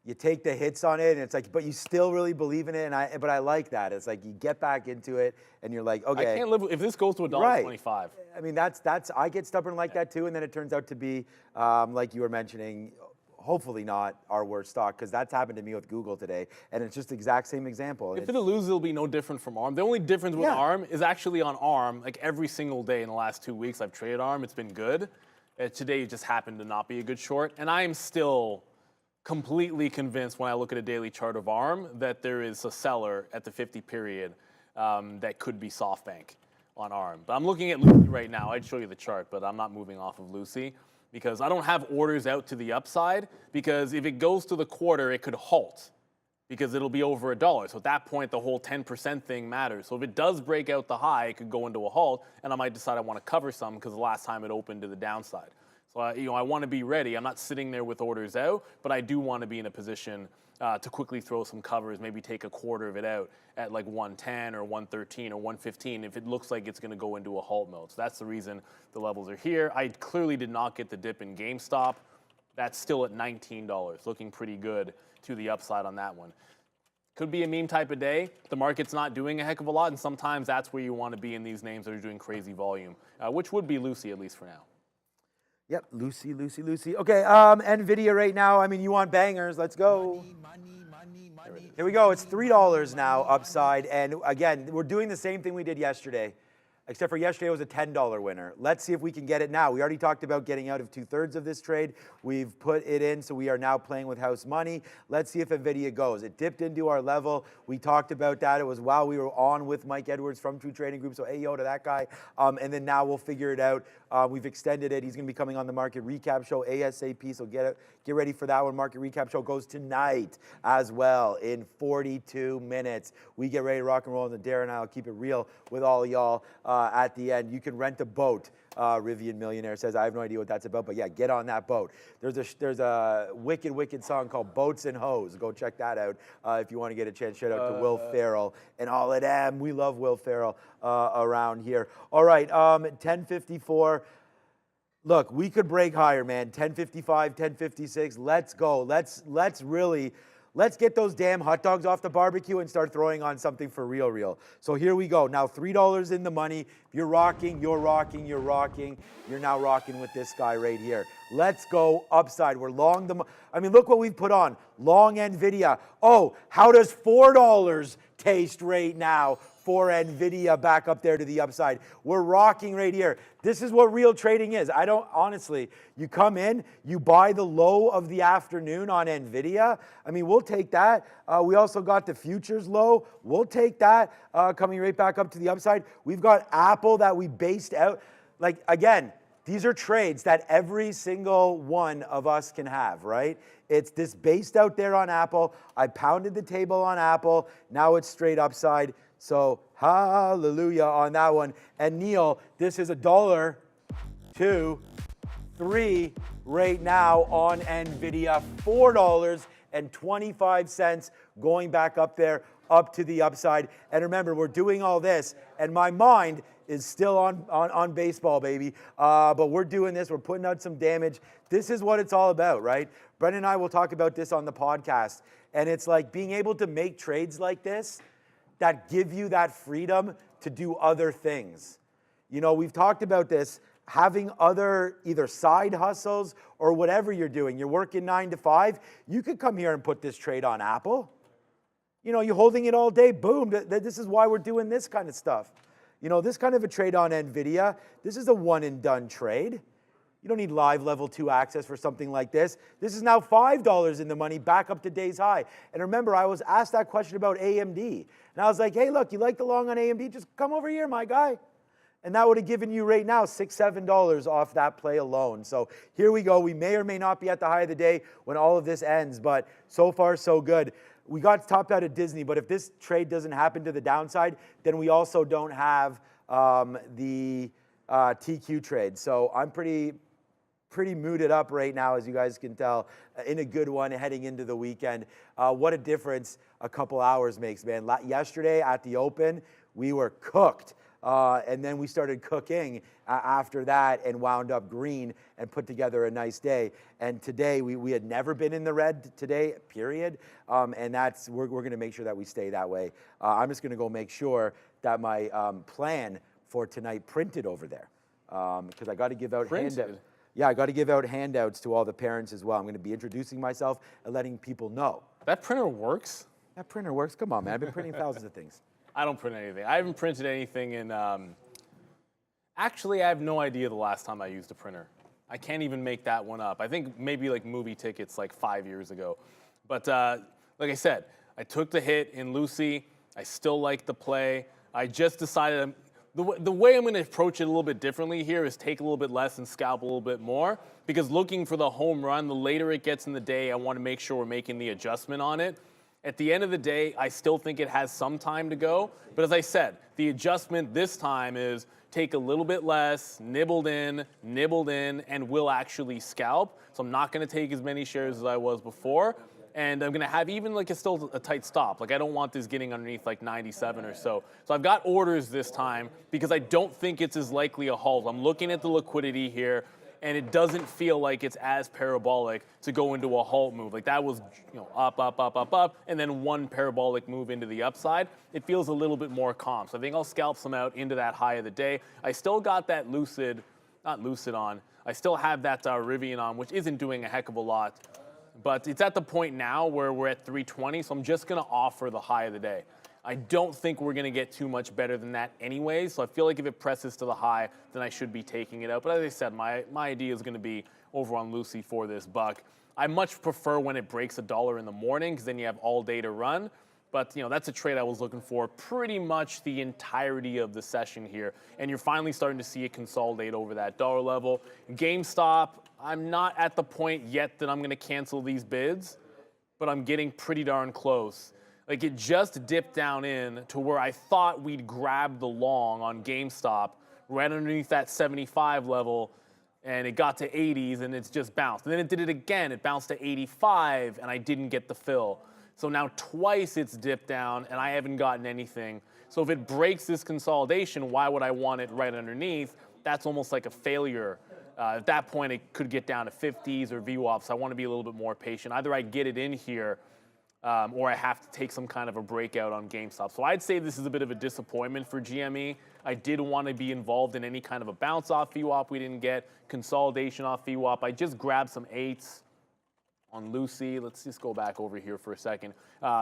you take the hits on it, and it's like, but you still really believe in it. But I like that. It's like you get back into it, and you're like, okay. I can't live if this goes to $1.25. Right. I mean, that's I get stubborn like that too, and then it turns out to be like you were mentioning. Hopefully not our worst stock, because that's happened to me with Google today, and it's just the exact same example. If it loses, it'll be no different from ARM. The only difference with ARM is actually on ARM, like every single day in the last 2 weeks I've traded ARM, it's been good. Today it just happened to not be a good short, and I am still completely convinced when I look at a daily chart of ARM that there is a seller at the 50 period that could be SoftBank on ARM. But I'm looking at Lucy right now. I'd show you the chart, but I'm not moving off of Lucy because I don't have orders out to the upside, because if it goes to the quarter, it could halt because it'll be over $1. So at that point, the whole 10% thing matters. So if it does break out the high, it could go into a halt, and I might decide I want to cover some because the last time it opened to the downside. So I want to be ready. I'm not sitting there with orders out, but I do want to be in a position to quickly throw some covers, maybe take a quarter of it out at like 110 or 113 or 115 if it looks like it's going to go into a halt mode. So that's the reason the levels are here. I clearly did not get the dip in GameStop. That's still at $19, looking pretty good to the upside on that one. Could be a meme type of day. The market's not doing a heck of a lot, and sometimes that's where you want to be in these names that are doing crazy volume, which would be Lucy, at least for now. Yep, Lucy. Okay, Nvidia right now. I mean, you want bangers? Let's go. Money. Here we go. It's $3 now upside, and again, we're doing the same thing we did yesterday, except for yesterday it was a $10 winner. Let's see if we can get it now. We already talked about getting out of 2/3 of this trade. We've put it in, so we are now playing with house money. Let's see if Nvidia goes. It dipped into our level. We talked about that. It was while we were on with Mike Edwards from True Trading Group, so AO to that guy. And then now we'll figure it out. We've extended it. He's going to be coming on the market recap show ASAP, so get ready for that one. Market recap show goes tonight as well in 42 minutes. We get ready to rock and roll, and the Darren and I will keep it real with all y'all at the end. You can rent a boat. Rivian Millionaire says, I have no idea what that's about, but yeah, get on that boat. There's a wicked song called Boats and Hoes. Go check that out if you want to get a chance. Shout out to Will Ferrell and all of them. We love Will Ferrell around here. All right, 10:54. look, we could break higher, man. 1055, 1056. Let's go. Let's get those damn hot dogs off the barbecue and start throwing on something for real. So here we go. Now $3 in the money. If you're rocking, you're rocking, you're rocking. You're now rocking with this guy right here. Let's go upside. We're long I mean, look what we've put on. Long Nvidia. Oh, how does $4 taste right now for Nvidia back up there to the upside? We're rocking right here. This is what real trading is. Honestly, you come in, you buy the low of the afternoon on Nvidia. I mean, we'll take that. We also got the futures low. We'll take that coming right back up to the upside. We've got Apple that we based out. Like, again, these are trades that every single one of us can have, right? It's this based out there on Apple. I pounded the table on Apple. Now it's straight upside. So hallelujah on that one. And Neil, this is $1, $2, $3 right now on Nvidia. $4.25 going back up there, up to the upside. And remember, we're doing all this, and my mind is still on baseball, baby. But we're doing this. We're putting out some damage. This is what it's all about, right? Brendan and I will talk about this on the podcast. And it's like being able to make trades like this that give you that freedom to do other things. You know, we've talked about this, having other either side hustles or whatever you're doing. You're working 9 to 5. You could come here and put this trade on Apple. You know, you're holding it all day, boom. This is why we're doing this kind of stuff. You know, this kind of a trade on Nvidia, this is a one and done trade. You don't need live level 2 access for something like this. This is now $5 in the money, back up to day's high. And remember, I was asked that question about AMD. And I was like, hey, look, you like the long on AMD? Just come over here, my guy. And that would have given you right now $6, $7 off that play alone. So here we go. We may or may not be at the high of the day when all of this ends, but so far so good. We got topped out at Disney, but if this trade doesn't happen to the downside, then we also don't have the TQ trade. So I'm pretty mooted up right now, as you guys can tell, in a good one heading into the weekend. What a difference a couple hours makes, man. Yesterday at the Open, we were cooked. And then we started cooking after that and wound up green and put together a nice day. And today, we had never been in the red today, period. And we're going to make sure that we stay that way. I'm just going to go make sure that my plan for tonight printed over there. Because I got to give out handouts. Yeah, I got to give out handouts to all the parents as well. I'm going to be introducing myself and letting people know. That printer works? That printer works. Come on, man. I've been printing thousands of things. I don't print anything. I haven't printed anything in, actually, I have no idea the last time I used a printer. I can't even make that one up. I think maybe like movie tickets like 5 years ago. But like I said, I took the hit in Lucy. I still like the play. I just decided the way I'm going to approach it a little bit differently here is take a little bit less and scalp a little bit more, because looking for the home run, the later it gets in the day, I want to make sure we're making the adjustment on it. At the end of the day, I still think it has some time to go. But as I said, the adjustment this time is take a little bit less, nibbled in, and will actually scalp. So I'm not going to take as many shares as I was before. And I'm going to have even like still a tight stop. Like I don't want this getting underneath like 97 or so. So I've got orders this time because I don't think it's as likely a halt. I'm looking at the liquidity here, and it doesn't feel like it's as parabolic to go into a halt move. Like that was, you know, up, and then one parabolic move into the upside. It feels a little bit more calm. So I think I'll scalp some out into that high of the day. I still got that not Lucid on. I still have that Rivian on, which isn't doing a heck of a lot. But it's at the point now where we're at 320, so I'm just going to offer the high of the day. I don't think we're going to get too much better than that anyway, so I feel like if it presses to the high, then I should be taking it out. But as I said, my idea is going to be over on Lucy for this buck. I much prefer when it breaks $1 in the morning, because then you have all day to run. But you know, that's a trade I was looking for pretty much the entirety of the session here. And you're finally starting to see it consolidate over that $1 level. GameStop, I'm not at the point yet that I'm going to cancel these bids, but I'm getting pretty darn close. Like it just dipped down in to where I thought we'd grab the long on GameStop right underneath that 75 level, and it got to 80s and it's just bounced. And then it did it again. It bounced to 85 and I didn't get the fill. So now twice it's dipped down and I haven't gotten anything. So if it breaks this consolidation, why would I want it right underneath? That's almost like a failure At that point, it could get down to 50s or VWAP, so I want to be a little bit more patient. Either I get it in here or I have to take some kind of a breakout on GameStop. So I'd say this is a bit of a disappointment for GME. I did want to be involved in any kind of a bounce off VWAP we didn't get, consolidation off VWAP. I just grabbed some 8s on Lucy. Let's just go back over here for a second.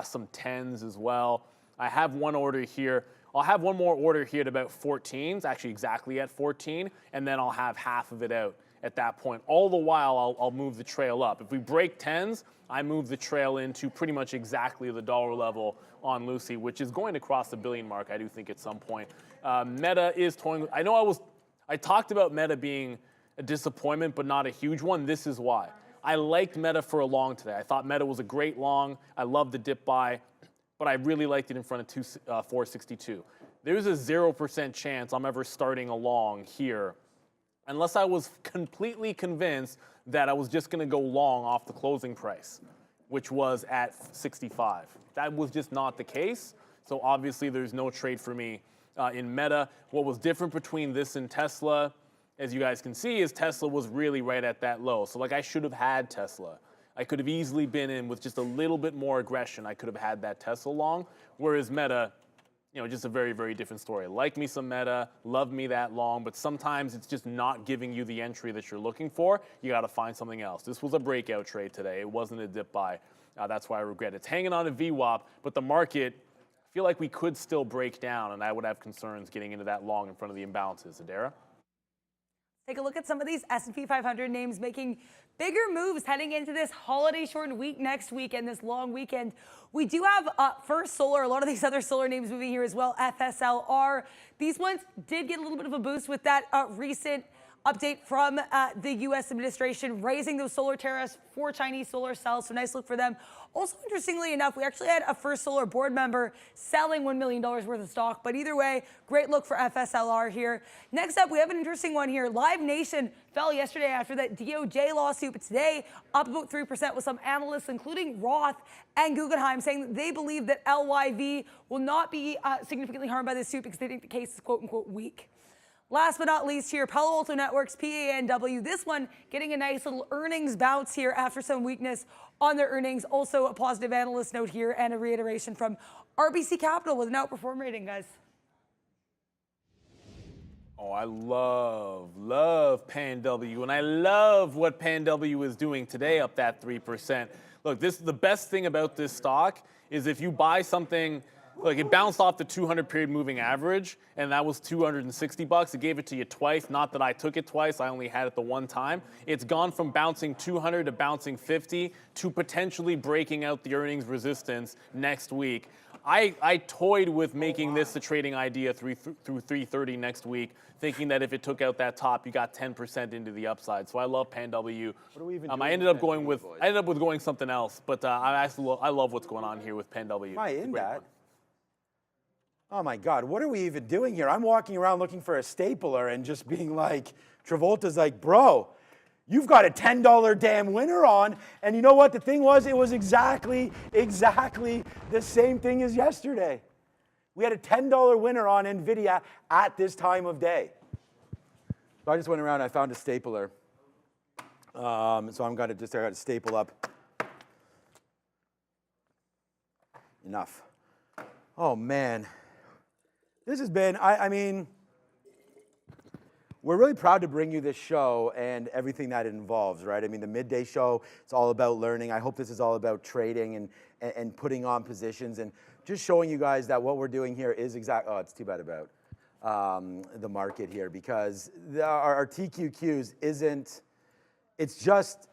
Some 10s as well. I have one order here. I'll have one more order here at about 14s, actually exactly at 14, and then I'll have half of it out at that point. All the while, I'll move the trail up. If we break 10s, I move the trail into pretty much exactly the dollar level on Lucy, which is going to cross the billion mark, I do think, at some point. Meta is toying. I talked about Meta being a disappointment, but not a huge one. This is why. I liked Meta for a long today. I thought Meta was a great long. I loved the dip buy, but I really liked it in front of 462. There's a 0% chance I'm ever starting a long here unless I was completely convinced that I was just going to go long off the closing price, which was at 65. That was just not the case. So obviously there's no trade for me in Meta. What was different between this and Tesla, as you guys can see, is Tesla was really right at that low. So like I should have had Tesla. I could have easily been in with just a little bit more aggression. I could have had that Tesla long, whereas Meta, just a very, very different story. Like me some Meta, love me that long, but sometimes it's just not giving you the entry that you're looking for. You got to find something else. This was a breakout trade today. It wasn't a dip buy. That's why I regret it. It's hanging on a VWAP, but the market, I feel like we could still break down, and I would have concerns getting into that long in front of the imbalances. Adara? Take a look at some of these S&P 500 names making bigger moves heading into this holiday shortened week next week and this long weekend. We do have First Solar, a lot of these other solar names moving here as well, FSLR. These ones did get a little bit of a boost with that recent update from the U.S. administration raising those solar tariffs for Chinese solar cells. So nice look for them. Also, interestingly enough, we actually had a First Solar board member selling $1 million worth of stock. But either way, great look for FSLR here. Next up, we have an interesting one here. Live Nation fell yesterday after that DOJ lawsuit, but today up about 3% with some analysts, including Roth and Guggenheim, saying that they believe that LYV will not be significantly harmed by this suit because they think the case is quote-unquote weak. Last but not least here, Palo Alto Networks, PANW. This one getting a nice little earnings bounce here after some weakness on their earnings. Also a positive analyst note here and a reiteration from RBC Capital with an outperform rating, guys. Oh, I love PANW, and I love what PANW is doing today, up that 3%. Look, the best thing about this stock is if you buy something. Look, it bounced off the 200 period moving average, and that was $260. It gave it to you twice. Not that I took it twice. I only had it the one time. It's gone from bouncing 200 to bouncing 50 to potentially breaking out the earnings resistance next week. I toyed with making this a trading idea through 330 next week, thinking that if it took out that top, you got 10% into the upside. So I love PANW. What are we even I ended up with going something else, but I love what's going on here with PANW. Am I in that? Oh my God, what are we even doing here? I'm walking around looking for a stapler and just being like, Travolta's like, bro, you've got a $10 damn winner on. And you know what the thing was? It was exactly the same thing as yesterday. We had a $10 winner on Nvidia at this time of day. So I just went around, I found a stapler. So I got to staple up. Enough. Oh man. This has been, I mean, we're really proud to bring you this show and everything that it involves, right? I mean, the midday show, it's all about learning. I hope this is all about trading and putting on positions and just showing you guys that what we're doing here is it's too bad about the market here because our TQQs isn't, it's just,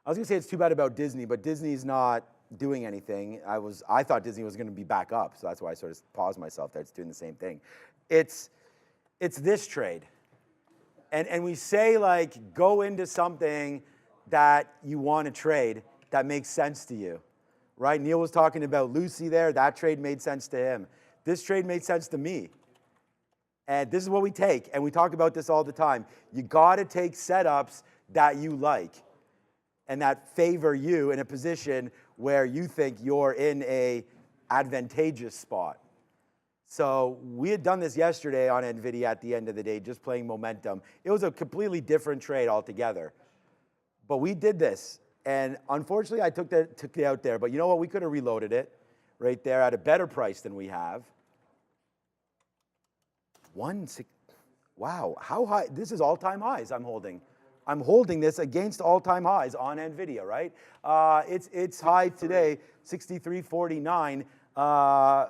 I was gonna say it's too bad about Disney, but Disney's not doing anything. I thought Disney was going to be back up, so that's why I sort of paused myself there. It's doing the same thing. It's this trade, and we say like go into something that you want to trade that makes sense to you, right? Neil was talking about Lucy there. That trade made sense to him. This trade made sense to me, and this is what we take. And we talk about this all the time. You got to take setups that you like and that favor you in a position where you think you're in a advantageous spot. So we had done this yesterday on Nvidia at the end of the day, just playing momentum. It was a completely different trade altogether. But we did this, and unfortunately I took it out there. But you know what? We could have reloaded it right there at a better price than we have. Wow, how high? This is all-time highs I'm holding. I'm holding this against all-time highs on Nvidia, right? It's high today, 63.49.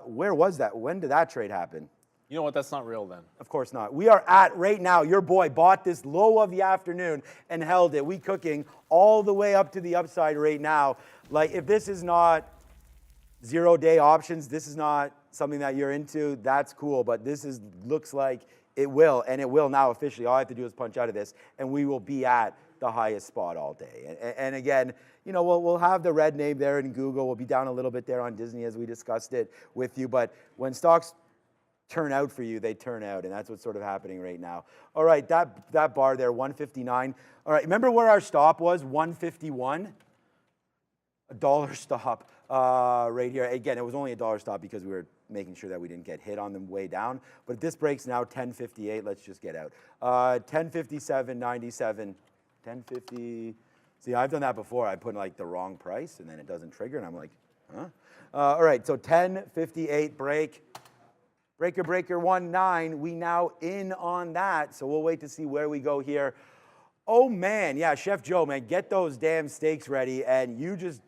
Where was that? When did that trade happen? You know what? That's not real then. Of course not. We are at, right now, your boy bought this low of the afternoon and held it. We cooking all the way up to the upside right now. Like, if this is not 0-day options, this is not something that you're into, that's cool. But this looks like it will, and it will now officially. All I have to do is punch out of this, and we will be at the highest spot all day. And again, you know, we'll have the red name there in Google. We'll be down a little bit there on Disney as we discussed it with you. But when stocks turn out for you, they turn out, and that's what's sort of happening right now. All right, that bar there, 159. All right, remember where our stop was? 151. A dollar stop right here. Again, it was only a dollar stop because we were making sure that we didn't get hit on the way down. But if this breaks now, 1058, let's just get out. 1057.97, 1050. See, I've done that before. I put like the wrong price and then it doesn't trigger and I'm like, huh? All right, so 1058 break. Breaker 19, we now in on that. So we'll wait to see where we go here. Oh man, yeah, Chef Joe, man, get those damn steaks ready and you just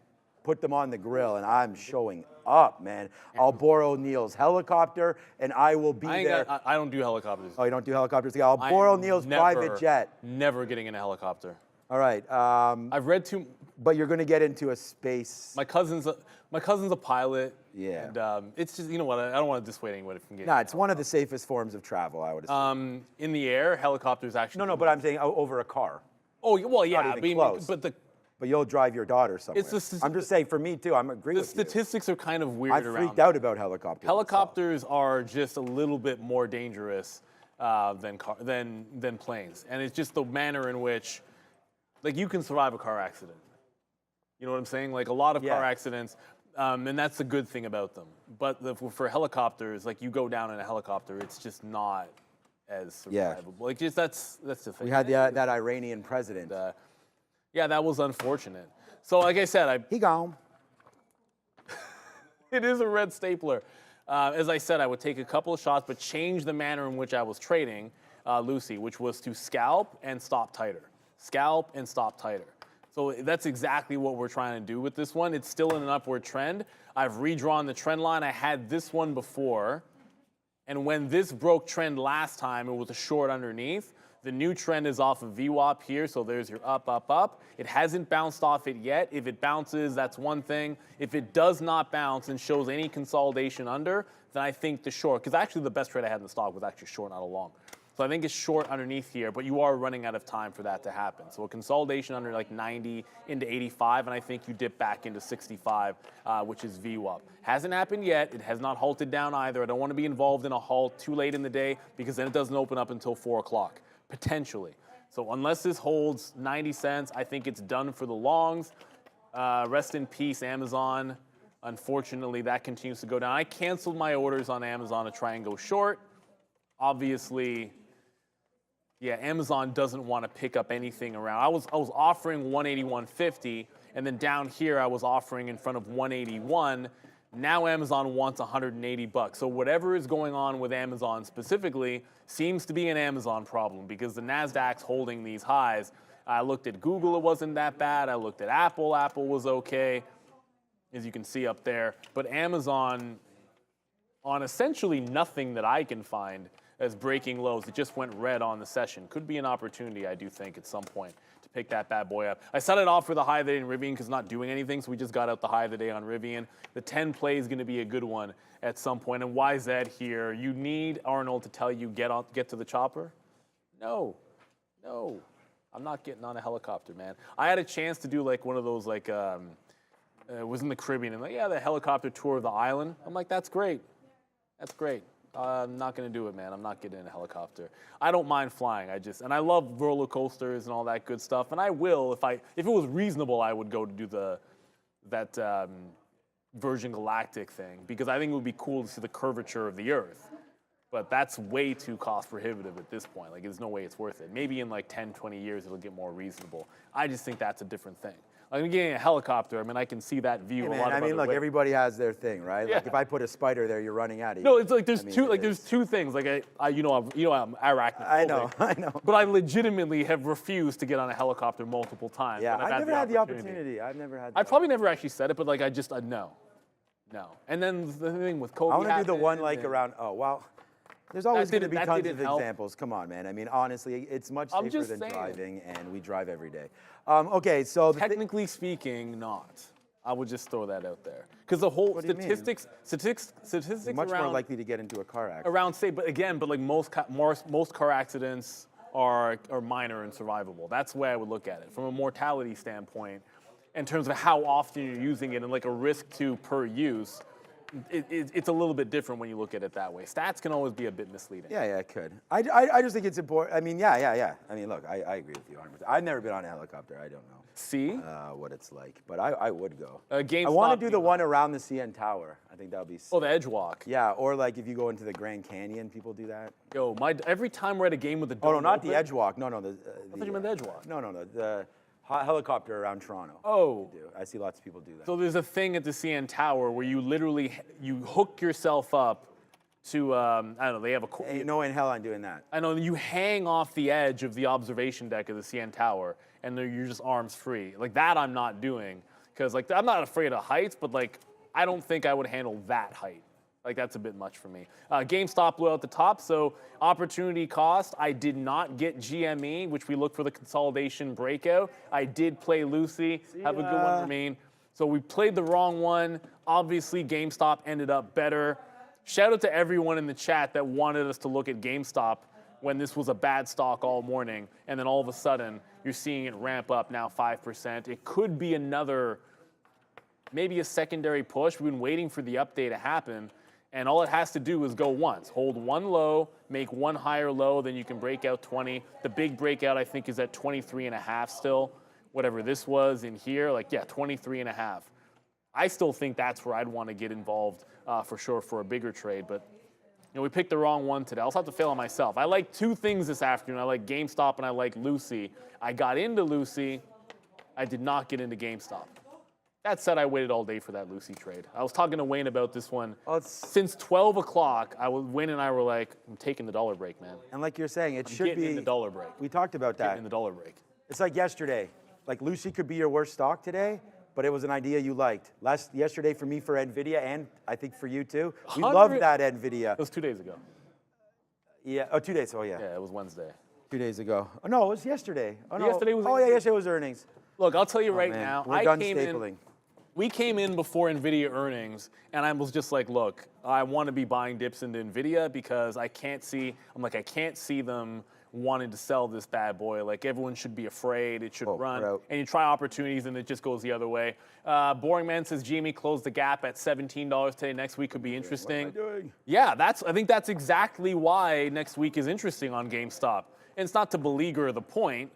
put them on the grill and I'm showing up, man. I'll borrow Neil's helicopter and I will be there. I don't do helicopters. Oh, you don't do helicopters? Yeah, I'll borrow Neil's private jet. Never getting in a helicopter. All right. I've read too. But you're going to get into a space. My cousin's a pilot. Yeah. And it's just, you know what? I don't want to dissuade anybody from getting. No, it's one of the safest forms of travel, I would assume. In the air, helicopters actually. No, but I'm saying over a car. Oh well, yeah. Not even close. But you'll drive your daughter somewhere. I'm just saying, for me too, I'm agreeing with you. The statistics are kind of weird around. I freaked out about helicopters. Helicopters are just a little bit more dangerous than planes, and it's just the manner in which, like, you can survive a car accident. You know what I'm saying? Like a lot of car accidents, and that's the good thing about them. But for helicopters, like you go down in a helicopter, it's just not as survivable. Like just that's the thing. We had that Iranian president. Yeah, that was unfortunate. So like I said, he gone. It is a red stapler. As I said, I would take a couple of shots, but change the manner in which I was trading, Lucy, which was to scalp and stop tighter. Scalp and stop tighter. So that's exactly what we're trying to do with this one. It's still in an upward trend. I've redrawn the trend line. I had this one before. And when this broke trend last time, it was a short underneath. The new trend is off of VWAP here, so there's your up, up, up. It hasn't bounced off it yet. If it bounces, that's one thing. If it does not bounce and shows any consolidation under, then I think the short, because actually the best trade I had in the stock was actually short, not a long. So I think it's short underneath here, but you are running out of time for that to happen. So a consolidation under like 90 into 85, and I think you dip back into 65, which is VWAP. Hasn't happened yet. It has not halted down either. I don't want to be involved in a halt too late in the day because then it doesn't open up until 4 o'clock, potentially. So unless this holds 90 cents, I think it's done for the longs. Rest in peace, Amazon. Unfortunately, that continues to go down. I canceled my orders on Amazon to try and go short. Obviously, yeah, Amazon doesn't want to pick up anything around. I was offering 181.50, and then down here I was offering in front of 181. Now Amazon wants 180 bucks. So whatever is going on with Amazon specifically seems to be an Amazon problem because the NASDAQ's holding these highs. I looked at Google, it wasn't that bad. I looked at Apple, Apple was okay, as you can see up there. But Amazon, on essentially nothing that I can find as breaking lows, it just went red on the session. Could be an opportunity, I do think, at some point to pick that bad boy up. I set it off for the high of the day in Rivian because it's not doing anything, so we just got out the high of the day on Rivian. The 10 play is going to be a good one at some point. And YZ here, you need Arnold to tell you get to the chopper? No, I'm not getting on a helicopter, man. I had a chance to do like one of those like, it was in the Caribbean, and like, yeah, the helicopter tour of the island. I'm like, that's great. That's great. I'm not going to do it, man. I'm not getting in a helicopter. I don't mind flying. And I love roller coasters and all that good stuff. And I will, if it was reasonable, I would go to do that Virgin Galactic thing, because I think it would be cool to see the curvature of the Earth. But that's way too cost prohibitive at this point. Like, there's no way it's worth it. Maybe in like 10, 20 years, it'll get more reasonable. I just think that's a different thing. Like, I'm getting a helicopter. I mean, I can see that view. Hey, a man, lot of I mean, other look, ways. everybody has their thing, right? Yeah. Like if I put a spider there, you're running at it. No, it's like there's I mean, two. Like it there's is. two things. Like I'm arachnophobic. I know, I know. But I legitimately have refused to get on a helicopter multiple times. Yeah, when I've never had the opportunity. I've never had. I probably never actually said it, but like I just no. And then the thing with Kobe. I want to do the one happened, like and- around. Oh well, there's always going to be that tons didn't of help. examples. Come on, man. I mean, honestly, it's much I'm safer just than saying. driving, and we drive every day. Okay, so the Technically speaking, not. I would just throw that out there because the whole What do you mean? statistics you're much around more likely to get into a car accident. around say, but like most car accidents are minor and survivable. That's the way I would look at it from a mortality standpoint, in terms of how often you're using it and like a risk to per use. It's a little bit different when you look at it that way. Stats can always be a bit misleading. Yeah, it could. I just think it's important. I mean, yeah. I mean, look, I agree with you 100%. I've never been on a helicopter. I don't know See? what it's like, but I would go. GameStop, I want to do the you know. one around the CN Tower. I think that would be sick. Oh, the edge walk. Yeah, or like if you go into the Grand Canyon, people do that. Yo, every time we're at a game with the Oh, no, dome not the open- edge walk. No, the. I thought you meant the edge walk. No, the helicopter around Toronto. Oh. They do. I see lots of people do that. So there's a thing at the CN Tower where you literally you hook yourself up to I don't know. They have a Ain't no in hell I'm doing that. I know you hang off the edge of the observation deck of the CN Tower, and you're just arms free. Like that, I'm not doing because like I'm not afraid of heights, but like I don't think I would handle that height. Like that's a bit much for me. GameStop blew out the top, so opportunity cost. I did not get GME, which we look for the consolidation breakout. I did play Lucy. Have a good one, Ramin. So we played the wrong one. Obviously, GameStop ended up better. Shout out to everyone in the chat that wanted us to look at GameStop when this was a bad stock all morning, and then all of a sudden you're seeing it ramp up now 5%. It could be another, maybe a secondary push. We've been waiting for the update to happen. And all it has to do is go once. Hold one low, make one higher low, then you can break out 20. The big breakout, I think, is at 23.5 still. Whatever this was in here, like, yeah, 23.5. I still think that's where I'd want to get involved for sure for a bigger trade. But, you know, we picked the wrong one today. I'll have to fail on myself. I like two things this afternoon. I like GameStop and I like Lucy. I got into Lucy. I did not get into GameStop. That said, I waited all day for that Lucy trade. I was talking to Wayne about this one. Oh, Since 12 o'clock, Wayne and I were like, I'm taking the dollar break, man. And like you're saying, it I'm should getting be. in the dollar break. We talked about that. Getting in the dollar break. It's like yesterday. Like Lucy could be your worst stock today, but it was an idea you liked. Yesterday for me for Nvidia, and I think for you too. We 100 love that Nvidia. It was 2 days ago. Yeah. Oh, 2 days. Oh yeah. Yeah, it was Wednesday. 2 days ago. Oh no, it was yesterday. Oh no. Yesterday was Oh yeah, earnings. yesterday was earnings. Look, I'll tell you right Man, now. we're done came stapling. in. We came in before Nvidia earnings, and I was just like, look, I want to be buying dips into Nvidia because I can't see them wanting to sell this bad boy. Like everyone should be afraid, it should run. we're out. And you try opportunities and it just goes the other way. Boring Man says GME closed the gap at $17 today. Next week could be interesting. What am I doing? Yeah, I think that's exactly why next week is interesting on GameStop. And it's not to beleaguer the point,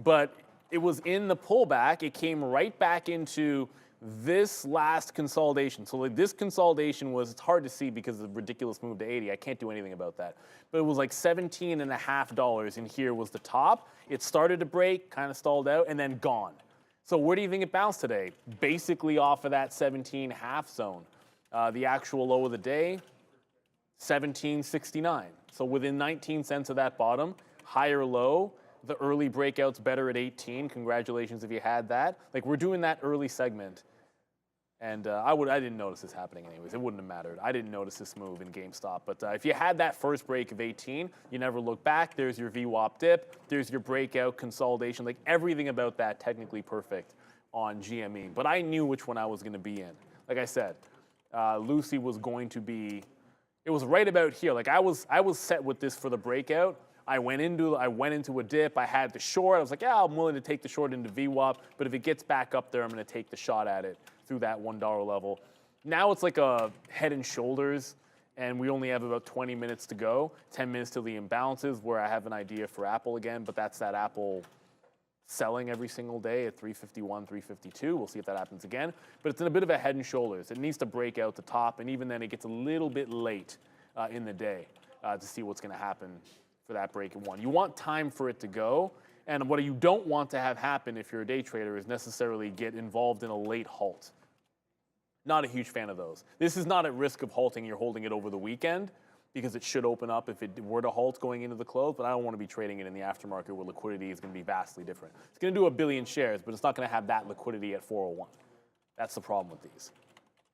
but it was in the pullback. It came right back into this last consolidation. So like this consolidation it's hard to see because of the ridiculous move to 80. I can't do anything about that. But it was like $17.50 and here was the top. It started to break, kind of stalled out, and then gone. So where do you think it bounced today? Basically off of that 17.5 zone. The actual low of the day, 17.69. So within 19 cents of that bottom, higher low. The early breakout's better at 18. Congratulations if you had that. Like we're doing that early segment. And I didn't notice this happening anyways. It wouldn't have mattered. I didn't notice this move in GameStop. But if you had that first break of 18, you never look back. There's your VWAP dip. There's your breakout consolidation. Like everything about that technically perfect on GME. But I knew which one I was going to be in. Like I said, Lucy was going to be. It was right about here. Like I was set with this for the breakout. I went into a dip. I had the short. I was like, yeah, I'm willing to take the short into VWAP. But if it gets back up there, I'm going to take the shot at it through that $1 level. Now it's like a head and shoulders, and we only have about 20 minutes to go. 10 minutes till the imbalances, where I have an idea for Apple again. But that's that Apple selling every single day at 351, 352. We'll see if that happens again. But it's in a bit of a head and shoulders. It needs to break out the top, and even then it gets a little bit late in the day to see what's going to happen for that break at 1. You want time for it to go, and what you don't want to have happen if you're a day trader is necessarily get involved in a late halt. Not a huge fan of those. This is not at risk of halting. You're holding it over the weekend because it should open up if it were to halt going into the close, but I don't want to be trading it in the aftermarket where liquidity is going to be vastly different. It's going to do 1 billion shares, but it's not going to have that liquidity at 401. That's the problem with these.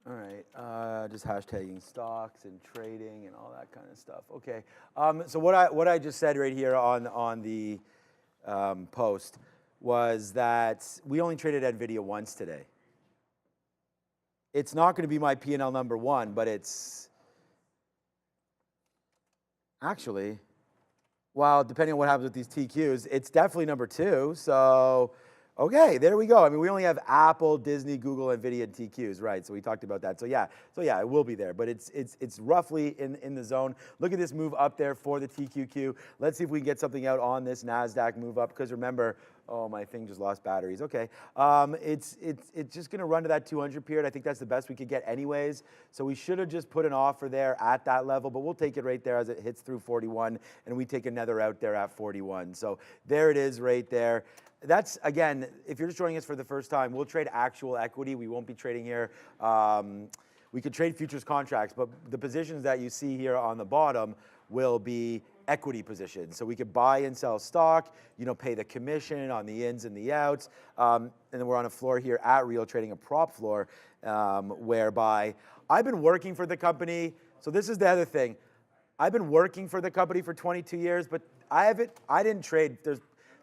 All right, just hashtagging stocks and trading and all that kind of stuff. Okay, so what I just said right here on the post was that we only traded Nvidia once today. It's not going to be my P&L number 1, but it's actually, well, depending on what happens with these TQs, it's definitely number 2. So, okay, there we go. I mean, we only have Apple, Disney, Google, Nvidia, and TQs, right? So we talked about that. So yeah, it will be there, but it's roughly in the zone. Look at this move up there for the TQQ. Let's see if we can get something out on this NASDAQ move up, because remember, oh, my thing just lost batteries. Okay, it's just going to run to that 200 period. I think that's the best we could get anyways. So we should have just put an offer there at that level, but we'll take it right there as it hits through 41, and we take another out there at 41. So there it is right there. That's, again, if you're just joining us for the first time, we'll trade actual equity. We won't be trading here. We could trade futures contracts, but the positions that you see here on the bottom will be equity positions. So we could buy and sell stock, pay the commission on the ins and the outs. And then we're on a floor here at Real Trading, a prop floor, whereby I've been working for the company. So this is the other thing. I've been working for the company for 22 years, but I didn't trade.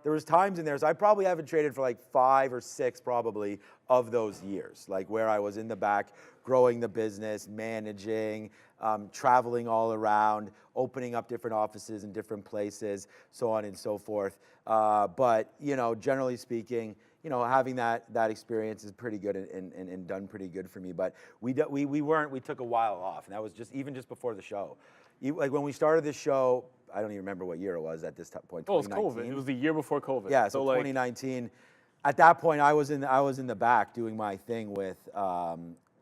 There was times in there, so I probably haven't traded for like 5 or 6 probably of those years, like where I was in the back, growing the business, managing, traveling all around, opening up different offices in different places, so on and so forth. But, generally speaking, having that experience is pretty good and done pretty good for me. But we took a while off, and that was just before the show. Like when we started this show, I don't even remember what year it was at this point. Oh, it was COVID. It was the year before COVID. Yeah, so 2019. At that point, I was in the back doing my thing with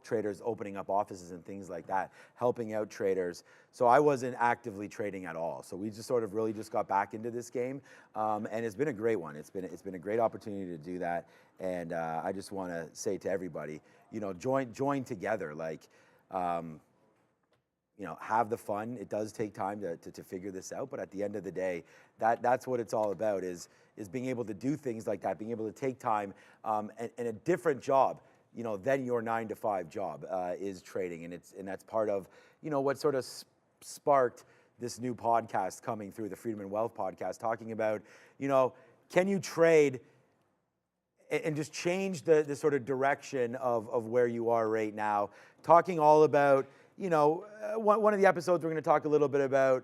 traders, opening up offices and things like that, helping out traders. So I wasn't actively trading at all. So we just sort of really just got back into this game, and it's been a great one. It's been a great opportunity to do that, and I just want to say to everybody, join together, like. Have the fun. It does take time to figure this out, but at the end of the day, that's what it's all about, is being able to do things like that, being able to take time, and a different job, than your 9-to-5 job is trading, and that's part of, what sort of sparked this new podcast coming through, the Freedom and Wealth podcast, talking about, can you trade and just change the sort of direction of where you are right now, talking all about, one of the episodes we're going to talk a little bit about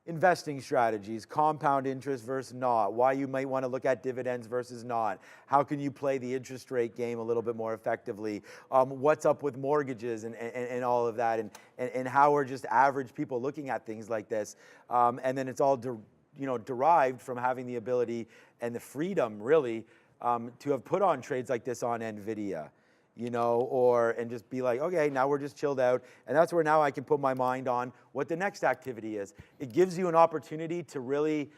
investing strategies, compound interest versus not, why you might want to look at dividends versus not, how can you play the interest rate game a little bit more effectively, what's up with mortgages and all of that, and how we're just average people looking at things like this. And then it's all derived from having the ability and the freedom, really, to have put on trades like this on Nvidia. And just be like, okay, now we're just chilled out. And that's where now I can put my mind on what the next activity is. It gives you an opportunity to really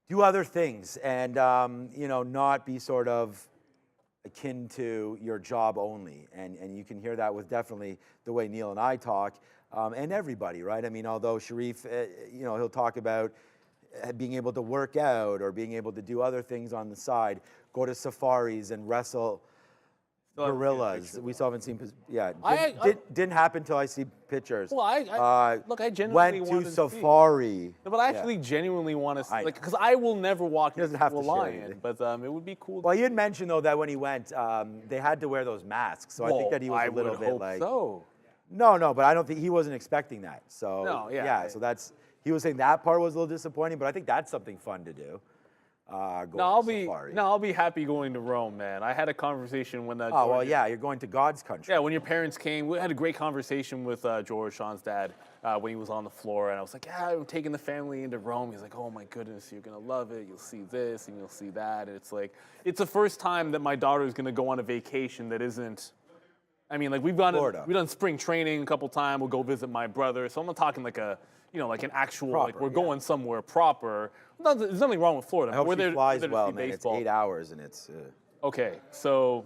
do other things and, not be sort of akin to your job only. And you can hear that with definitely the way Neil and I talk, and everybody, right? I mean, although Sharif, he'll talk about being able to work out or being able to do other things on the side, go to safaris and wrestle gorillas. We still haven't seen. Yeah, didn't happen until I see pictures. Well, I genuinely went to safari. No, but I actually genuinely want to see, because I will never walk into a lion. But it would be cool. Well, you had mentioned though that when he went, they had to wear those masks. So I think that he was a little bit like. So. No, but I don't think he wasn't expecting that. So no, yeah. So he was saying that part was a little disappointing, but I think that's something fun to do. No, safari. I'll be happy going to Rome, man. I had a conversation when that. Oh, well, yeah, you're going to God's country. Yeah, when your parents came, we had a great conversation with George, Sean's dad, when he was on the floor, and I was like, yeah, I'm taking the family into Rome. He's like, oh my goodness, you're gonna love it. You'll see this and you'll see that. And it's like, it's the first time that my daughter's gonna go on a vacation that isn't. I mean, like we've done spring training a couple times. We'll go visit my brother. So I'm not talking like like an actual, Proper, like we're going somewhere proper. There's nothing wrong with Florida. I hope she flies there to well, see man. baseball. It's 8 hours and it's. Okay, so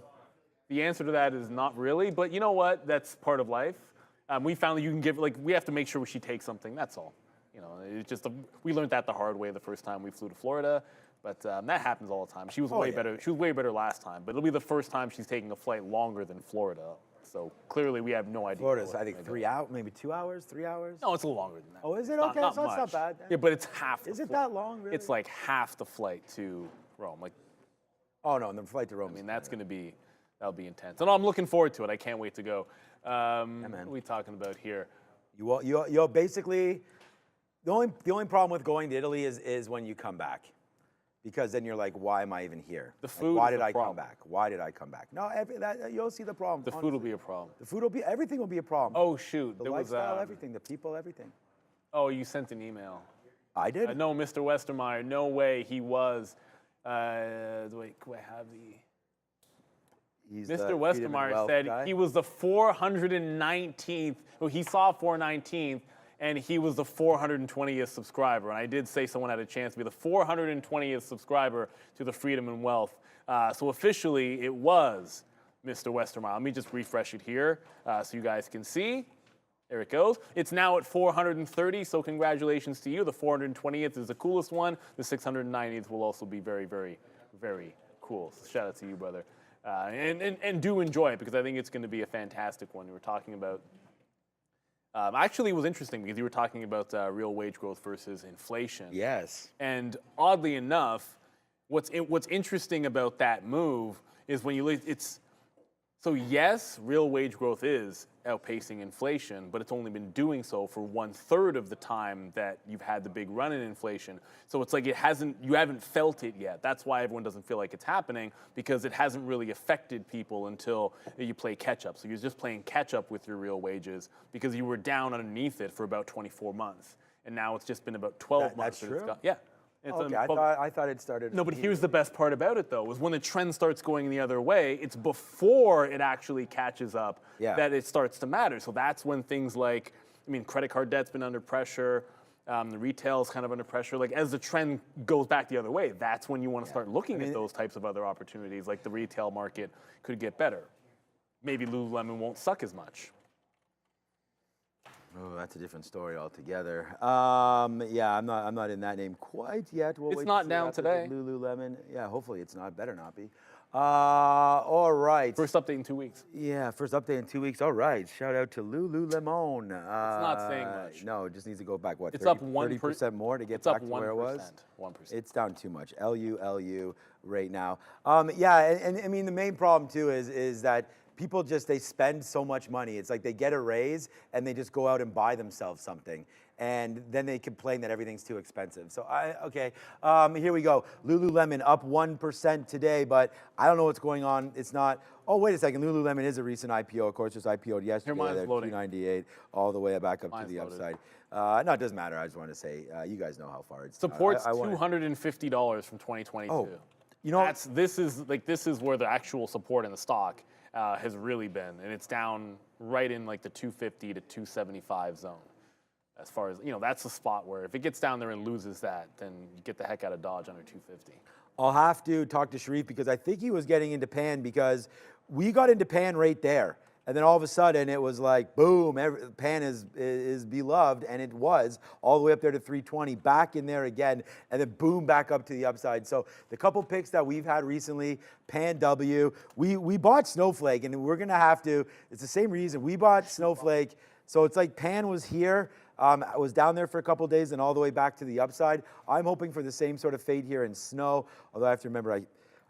the answer to that is not really, but you know what? That's part of life. We found that you can give, we have to make sure she takes something. That's all. It's just we learned that the hard way the first time we flew to Florida, but that happens all the time. She was way better. She was way better last time, but it'll be the first time she's taking a flight longer than Florida. So clearly, we have no idea. Florida's, I think, 3 hours, maybe 2 hours, 3 hours. No, it's a little longer than that. Oh, is it? It's Okay, so it's not bad. Yeah, but it's half. Is it that long, really? It's like half the flight to Rome. Oh no, and the flight to Rome. I mean, that'll be intense. And I'm looking forward to it. I can't wait to go. Man. What are we talking about here? You're basically the only problem with going to Italy is when you come back, because then you're like, why am I even here? The food. Why did I come back? Why did I come back? No, you'll see the problem. The food will be a problem. The food will be everything will be a problem. Oh shoot, the lifestyle, everything, the people, everything. Oh, you sent an email. I did. No, Mr. Westermeyer. No way. He was. Wait, do I have the? Mr. Westermeyer said he was the 419th. Well, he saw 419th, and he was the 420th subscriber. And I did say someone had a chance to be the 420th subscriber to the Freedom and Wealth. So officially, it was Mr. Westermeyer. Let me just refresh it here so you guys can see. There it goes. It's now at 430, so congratulations to you. The 420th is the coolest one. The 690th will also be very, very, very cool. So shout out to you, brother. And do enjoy it, because I think it's going to be a fantastic one. We were talking about, actually it was interesting because you were talking about real wage growth versus inflation. Yes. And oddly enough, what's interesting about that move is when you look, so yes, real wage growth is outpacing inflation, but it's only been doing so for 1/3 of the time that you've had the big run in inflation. So it's like you haven't felt it yet. That's why everyone doesn't feel like it's happening, because it hasn't really affected people until you play catch up. So you're just playing catch up with your real wages because you were down underneath it for about 24 months. And now it's just been about 12 months. That's true? Yeah. Okay, I thought it started. No, but here's the best part about it, though, is when the trend starts going the other way, it's before it actually catches up that it starts to matter. So that's when things like, credit card debt's been under pressure, the retail's kind of under pressure. Like, as the trend goes back the other way, that's when you want to start looking at those types of other opportunities, like the retail market could get better. Maybe Lululemon won't suck as much. Oh, that's a different story altogether. Yeah, I'm not in that name quite yet. It's not down today. Lululemon. Yeah, hopefully it's not. Better not be. All right. First update in 2 weeks. Yeah, first update in 2 weeks. All right. Shout out to Lululemon. It's not saying much. No, it just needs to go back, what, it's 30, up 30% more to get back to where it was? 1%. It's down too much. LU right now. Yeah, and the main problem too is that people they spend so much money. It's like they get a raise and they just go out and buy themselves something. And then they complain that everything's too expensive. So, here we go. Lululemon up 1% today, but I don't know what's going on. It's not. Oh, wait a second. Lululemon is a recent IPO. Of course, just IPO'd yesterday. Mine's loading. 298 all the way back up Mine's to the loaded. upside. No, it doesn't matter. I just want to say, you guys know how far it's. Support's $250 from 2022. Oh, you know, this is where the actual support in the stock has really been, and it's down right in like the 250 to 275 zone. As far as, that's the spot where if it gets down there and loses that, then you get the heck out of Dodge under 250. I'll have to talk to Sharif because I think he was getting into pan because we got into pan right there. And then all of a sudden it was like, boom, pan is beloved, and it was all the way up there to 320, back in there again, and then boom, back up to the upside. So the couple picks that we've had recently, Pan W, we bought Snowflake, and we're gonna have to, it's the same reason, we bought Snowflake, so it's like pan was here, I was down there for a couple days and all the way back to the upside. I'm hoping for the same sort of fate here in snow, although I have to remember,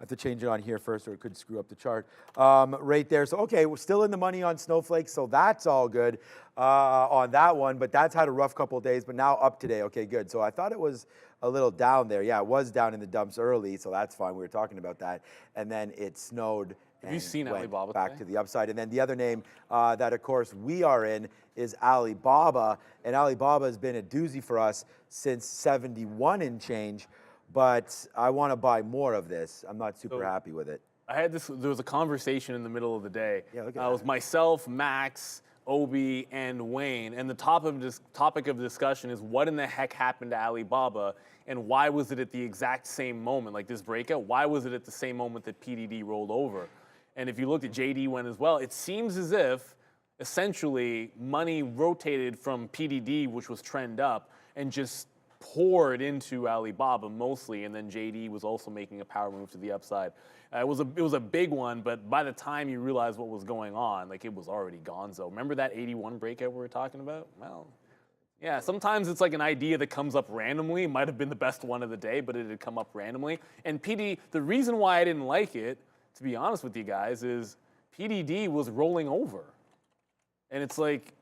have to change it on here first or it could screw up the chart. Right there. So, okay, we're still in the money on Snowflake, so that's all good on that one. But that's had a rough couple of days, but now up today. Okay, good. So I thought it was a little down there. Yeah, it was down in the dumps early, so that's fine. We were talking about that. And then it snowed. Have you seen went Alibaba back today? to the upside. And then the other name that, of course, we are in is Alibaba. And Alibaba has been a doozy for us since 71 and change. But I want to buy more of this. I'm not super happy with it. I had this. There was a conversation in the middle of the day. Yeah, look at It was that. myself, Max, Obi, and Wayne. And the topic of discussion is what in the heck happened to Alibaba, and why was it at the exact same moment, like this breakout? Why was it at the same moment that PDD rolled over? And if you looked at JD went as well, it seems as if essentially money rotated from PDD, which was trend up, and just poured into Alibaba mostly, and then JD was also making a power move to the upside. It was a big one, but by the time you realized what was going on, like it was already gonzo. Remember that 81 breakout we were talking about? Well, yeah, sometimes it's like an idea that comes up randomly. It might have been the best one of the day, but it had come up randomly. And the reason why I didn't like it, to be honest with you guys, is PDD was rolling over. And it's like,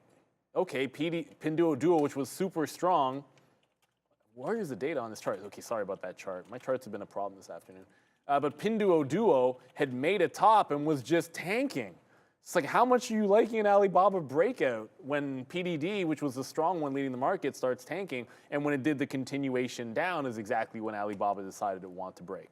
okay, Pinduoduo, which was super strong. Where is the data on this chart? Okay, sorry about that chart. My charts have been a problem this afternoon. But Pinduoduo had made a top and was just tanking. It's like, how much are you liking an Alibaba breakout when PDD, which was the strong one leading the market, starts tanking, and when it did the continuation down is exactly when Alibaba decided it wanted to break.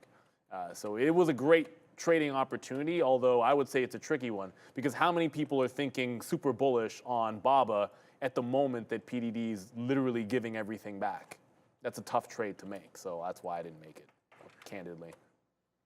So it was a great trading opportunity, although I would say it's a tricky one, because how many people are thinking super bullish on BABA at the moment that PDD is literally giving everything back? That's a tough trade to make, so that's why I didn't make it, candidly.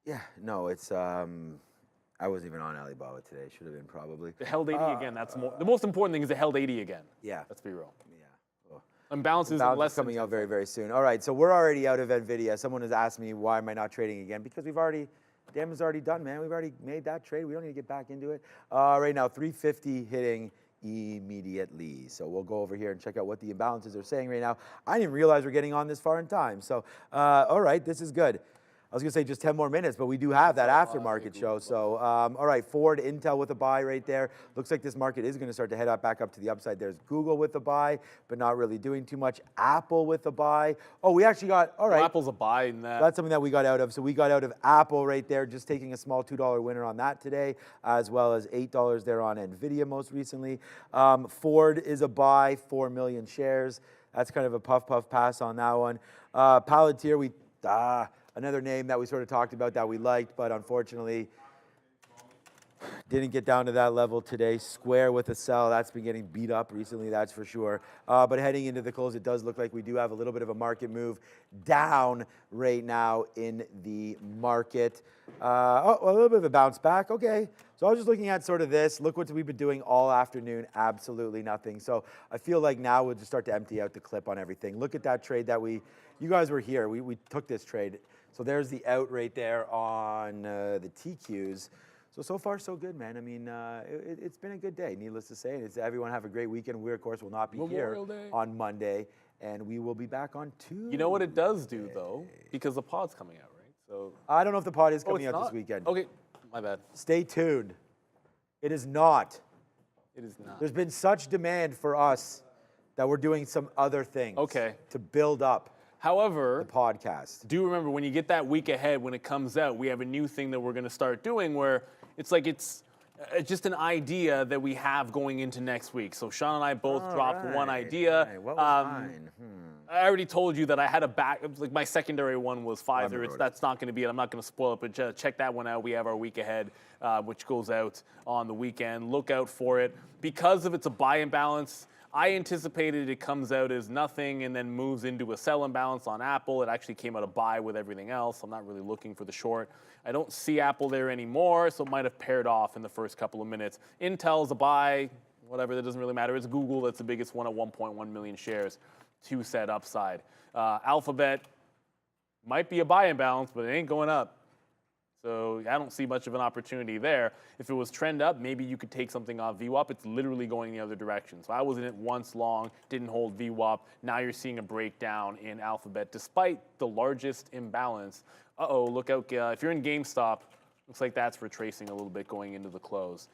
Yeah, no, it's, I wasn't even on Alibaba today. Should have been probably. It held 80 again. That's the most important thing is it held 80 again. Yeah. Let's be real. Yeah. Well, And balance is balance less is coming than out very, very soon. All right, so we're already out of NVIDIA. Someone has asked me, why am I not trading again? Because we've already, damn is already done, man. We've already made that trade. We don't need to get back into it. Right now, 350 hitting immediately. So we'll go over here and check out what the imbalances are saying right now. I didn't realize we're getting on this far in time. So, all right, this is good. I was going to say just 10 more minutes, but we do have that aftermarket show. So, all right, Ford, Intel with a buy right there. Looks like this market is going to start to head up back up to the upside. There's Google with a buy, but not really doing too much. Apple with a buy. Oh, we actually got, all right. Well, Apple's a buy in that. That's something that we got out of. So we got out of Apple right there, just taking a small $2 winner on that today, as well as $8 there on Nvidia most recently. Ford is a buy, 4 million shares. That's kind of a puff pass on that one. Palantir, another name that we sort of talked about that we liked, but unfortunately didn't get down to that level today. Square with a sell, that's been getting beat up recently, that's for sure. But heading into the close, it does look like we do have a little bit of a market move down right now in the market. A little bit of a bounce back, okay. So I was just looking at sort of this. Look what we've been doing all afternoon, absolutely nothing. So I feel like now we'll just start to empty out the clip on everything. Look at that trade that you guys were here, we took this trade. So there's the out right there on the TQs. So far, so good, man. I mean, it's been a good day, needless to say. Everyone have a great weekend. We, of course, will not be Memorial here Day. on Monday, and we will be back on Tuesday. You know what it does do, though? Because the pod's coming out, right? So I don't know if the pod is coming it's out not? this weekend. Okay, my bad. Stay tuned. It is not. It is not. There's been such demand for us that we're doing some other things to build up However, the podcast. do remember when you get that week ahead, when it comes out, we have a new thing that we're going to start doing where it's like it's just an idea that we have going into next week. So Sean and I both dropped one idea. Right. What was mine? I already told you that I had like my secondary one was Pfizer. That's not going to be it. I'm not going to spoil it, but check that one out. We have our week ahead, which goes out on the weekend. Look out for it. Because of it's a buy imbalance, I anticipated it comes out as nothing and then moves into a sell imbalance on Apple. It actually came out a buy with everything else. I'm not really looking for the short. I don't see Apple there anymore, so it might have paired off in the first couple of minutes. Intel's a buy, whatever, that doesn't really matter. It's Google that's the biggest one at 1.1 million shares, 2 set upside. Alphabet might be a buy imbalance, but it ain't going up. So I don't see much of an opportunity there. If it was trend up, maybe you could take something off VWAP. It's literally going the other direction. So I was in it once long, didn't hold VWAP. Now you're seeing a breakdown in Alphabet, despite the largest imbalance uh-oh, look out. If you're in GameStop, looks like that's retracing a little bit going into the close.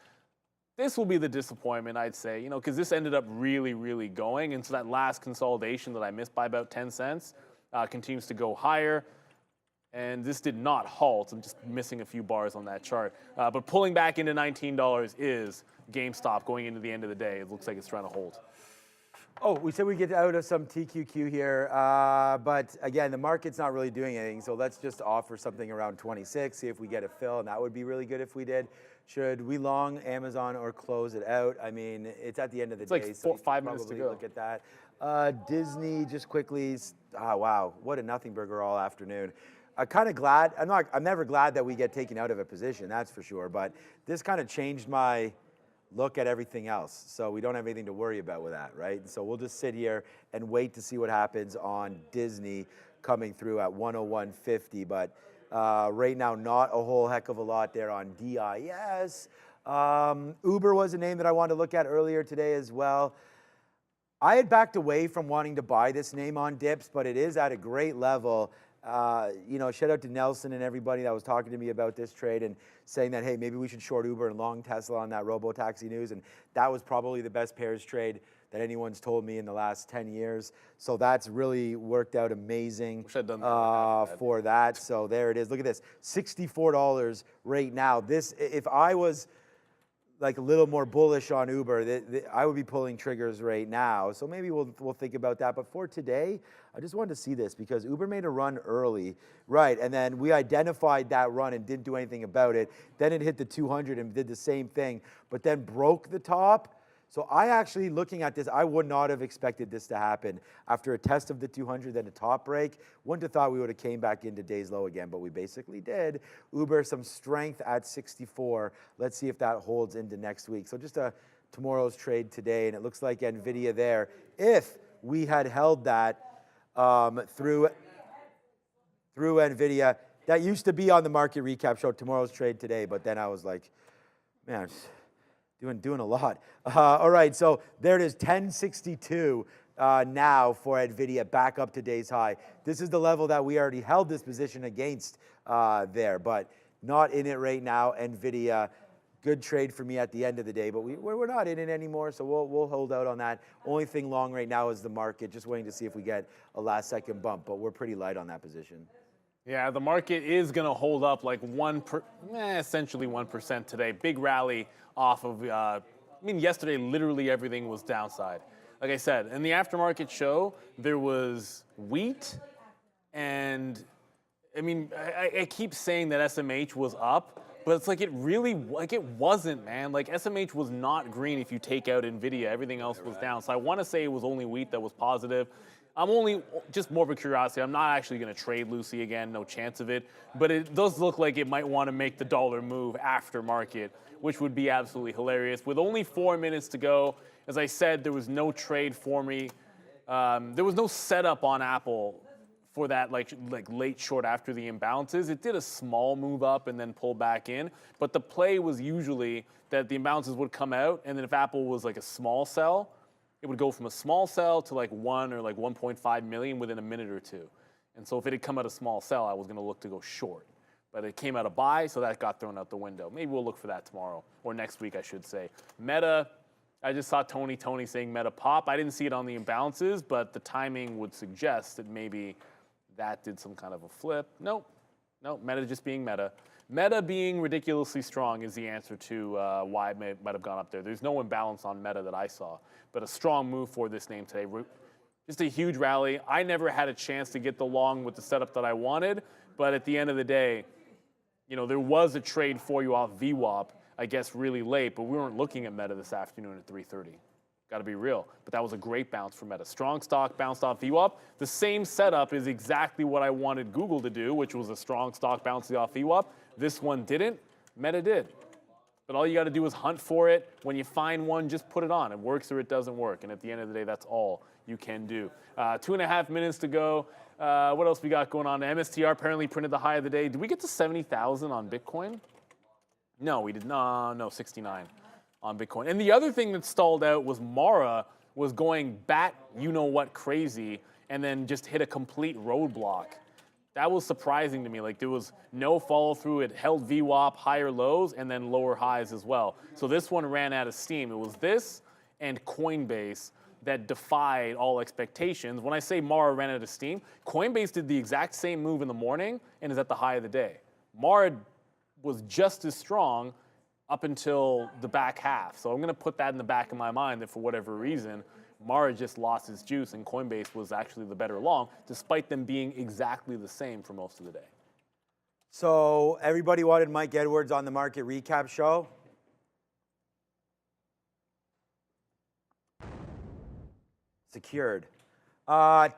This will be the disappointment, I'd say, you know, because this ended up really, really going. And so that last consolidation that I missed by about 10 cents continues to go higher. And this did not halt. I'm just missing a few bars on that chart. But pulling back into $19 is GameStop going into the end of the day. It looks like it's trying to hold. Oh, we said we get out of some TQQ here, but again, the market's not really doing anything, so let's just offer something around 26, see if we get a fill, and that would be really good if we did. Should we long Amazon or close it out? I mean, it's at the end of the day, like so 5 minutes to go. Look at that. Disney, just quickly, wow, what a nothing burger all afternoon. I'm kind of glad, I'm never glad that we get taken out of a position, that's for sure, but this kind of changed my look at everything else. So we don't have anything to worry about with that, right? And so we'll just sit here and wait to see what happens on Disney coming through at 101.50. But right now, not a whole heck of a lot there on DIS. Uber was a name that I wanted to look at earlier today as well. I had backed away from wanting to buy this name on dips, but it is at a great level. You know, shout out to Nelson and everybody that was talking to me about this trade and saying that, hey, maybe we should short Uber and long Tesla on that robo-taxi news. And that was probably the best pairs trade that anyone's told me in the last 10 years. So that's really worked out amazing. Wish I'd done that for that. So there it is. Look at this, $64 right now. This, if I was like a little more bullish on Uber, I would be pulling triggers right now. So maybe we'll think about that. But for today, I just wanted to see this because Uber made a run early, right? And then we identified that run and didn't do anything about it. Then it hit the 200 and did the same thing, but then broke the top. So I actually, looking at this, I would not have expected this to happen. After a test of the 200, then a top break, wouldn't have thought we would have came back into day's low again, but we basically did. Uber, some strength at 64. Let's see if that holds into next week. So just tomorrow's trade today, and it looks like Nvidia there. If we had held that through Nvidia, that used to be on the market recap show, tomorrow's trade today, but then I was like, man, doing a lot. All right, so there it is, 1062 now for Nvidia, back up to day's high. This is the level that we already held this position against there, but not in it right now. Nvidia, good trade for me at the end of the day, but we're not in it anymore, so we'll hold out on that. Only thing long right now is the market, just waiting to see if we get a last second bump, but we're pretty light on that position. Yeah, the market is going to hold up like essentially 1% today. Big rally off of, I mean, yesterday literally everything was downside. Like I said, in the aftermarket show, there was wheat, and I mean, I keep saying that SMH was up, but it's like it really, like it wasn't, man. Like SMH was not green if you take out Nvidia. Everything else was down. So I want to say it was only wheat that was positive. I'm only, just more of a curiosity, I'm not actually going to trade Lucy again, no chance of it. But it does look like it might want to make the dollar move after market, which would be absolutely hilarious. With only 4 minutes to go, as I said, there was no trade for me. There was no setup on Apple for that like late short after the imbalances. It did a small move up and then pull back in. But the play was usually that the imbalances would come out, and then if Apple was like a small sell, it would go from a small sell to like 1 or like 1.5 million within a minute or two. And so if it had come out a small sell, I was going to look to go short. But it came out a buy, so that got thrown out the window. Maybe we'll look for that tomorrow, or next week, I should say. Meta, I just saw Tony saying Meta pop. I didn't see it on the imbalances, but the timing would suggest that maybe that did some kind of a flip. Nope, Meta just being Meta. Meta being ridiculously strong is the answer to why it might have gone up there. There's no imbalance on Meta that I saw, but a strong move for this name today. Just a huge rally. I never had a chance to get the long with the setup that I wanted, but at the end of the day, you know, there was a trade for you off VWAP, I guess really late, but we weren't looking at Meta this afternoon at 3:30. Got to be real. But that was a great bounce for Meta. Strong stock bounced off VWAP. The same setup is exactly what I wanted Google to do, which was a strong stock bouncing off VWAP. This one didn't. Meta did. But all you got to do is hunt for it. When you find one, just put it on. It works or it doesn't work. And at the end of the day, that's all you can do. 2.5 minutes to go. What else we got going on? MSTR apparently printed the high of the day. Did we get to 70,000 on Bitcoin? No, we did not. No, 69 on Bitcoin. And the other thing that stalled out was Mara was going bat you-know-what crazy and then just hit a complete roadblock. That was surprising to me. Like, there was no follow through. It held VWAP, higher lows, and then lower highs as well. So this one ran out of steam. It was this and Coinbase that defied all expectations. When I say Mara ran out of steam, Coinbase did the exact same move in the morning and is at the high of the day. Mara was just as strong up until the back half. So I'm going to put that in the back of my mind that for whatever reason, Mara just lost its juice and Coinbase was actually the better long, despite them being exactly the same for most of the day. So everybody wanted Mike Edwards on the market recap show. Secured.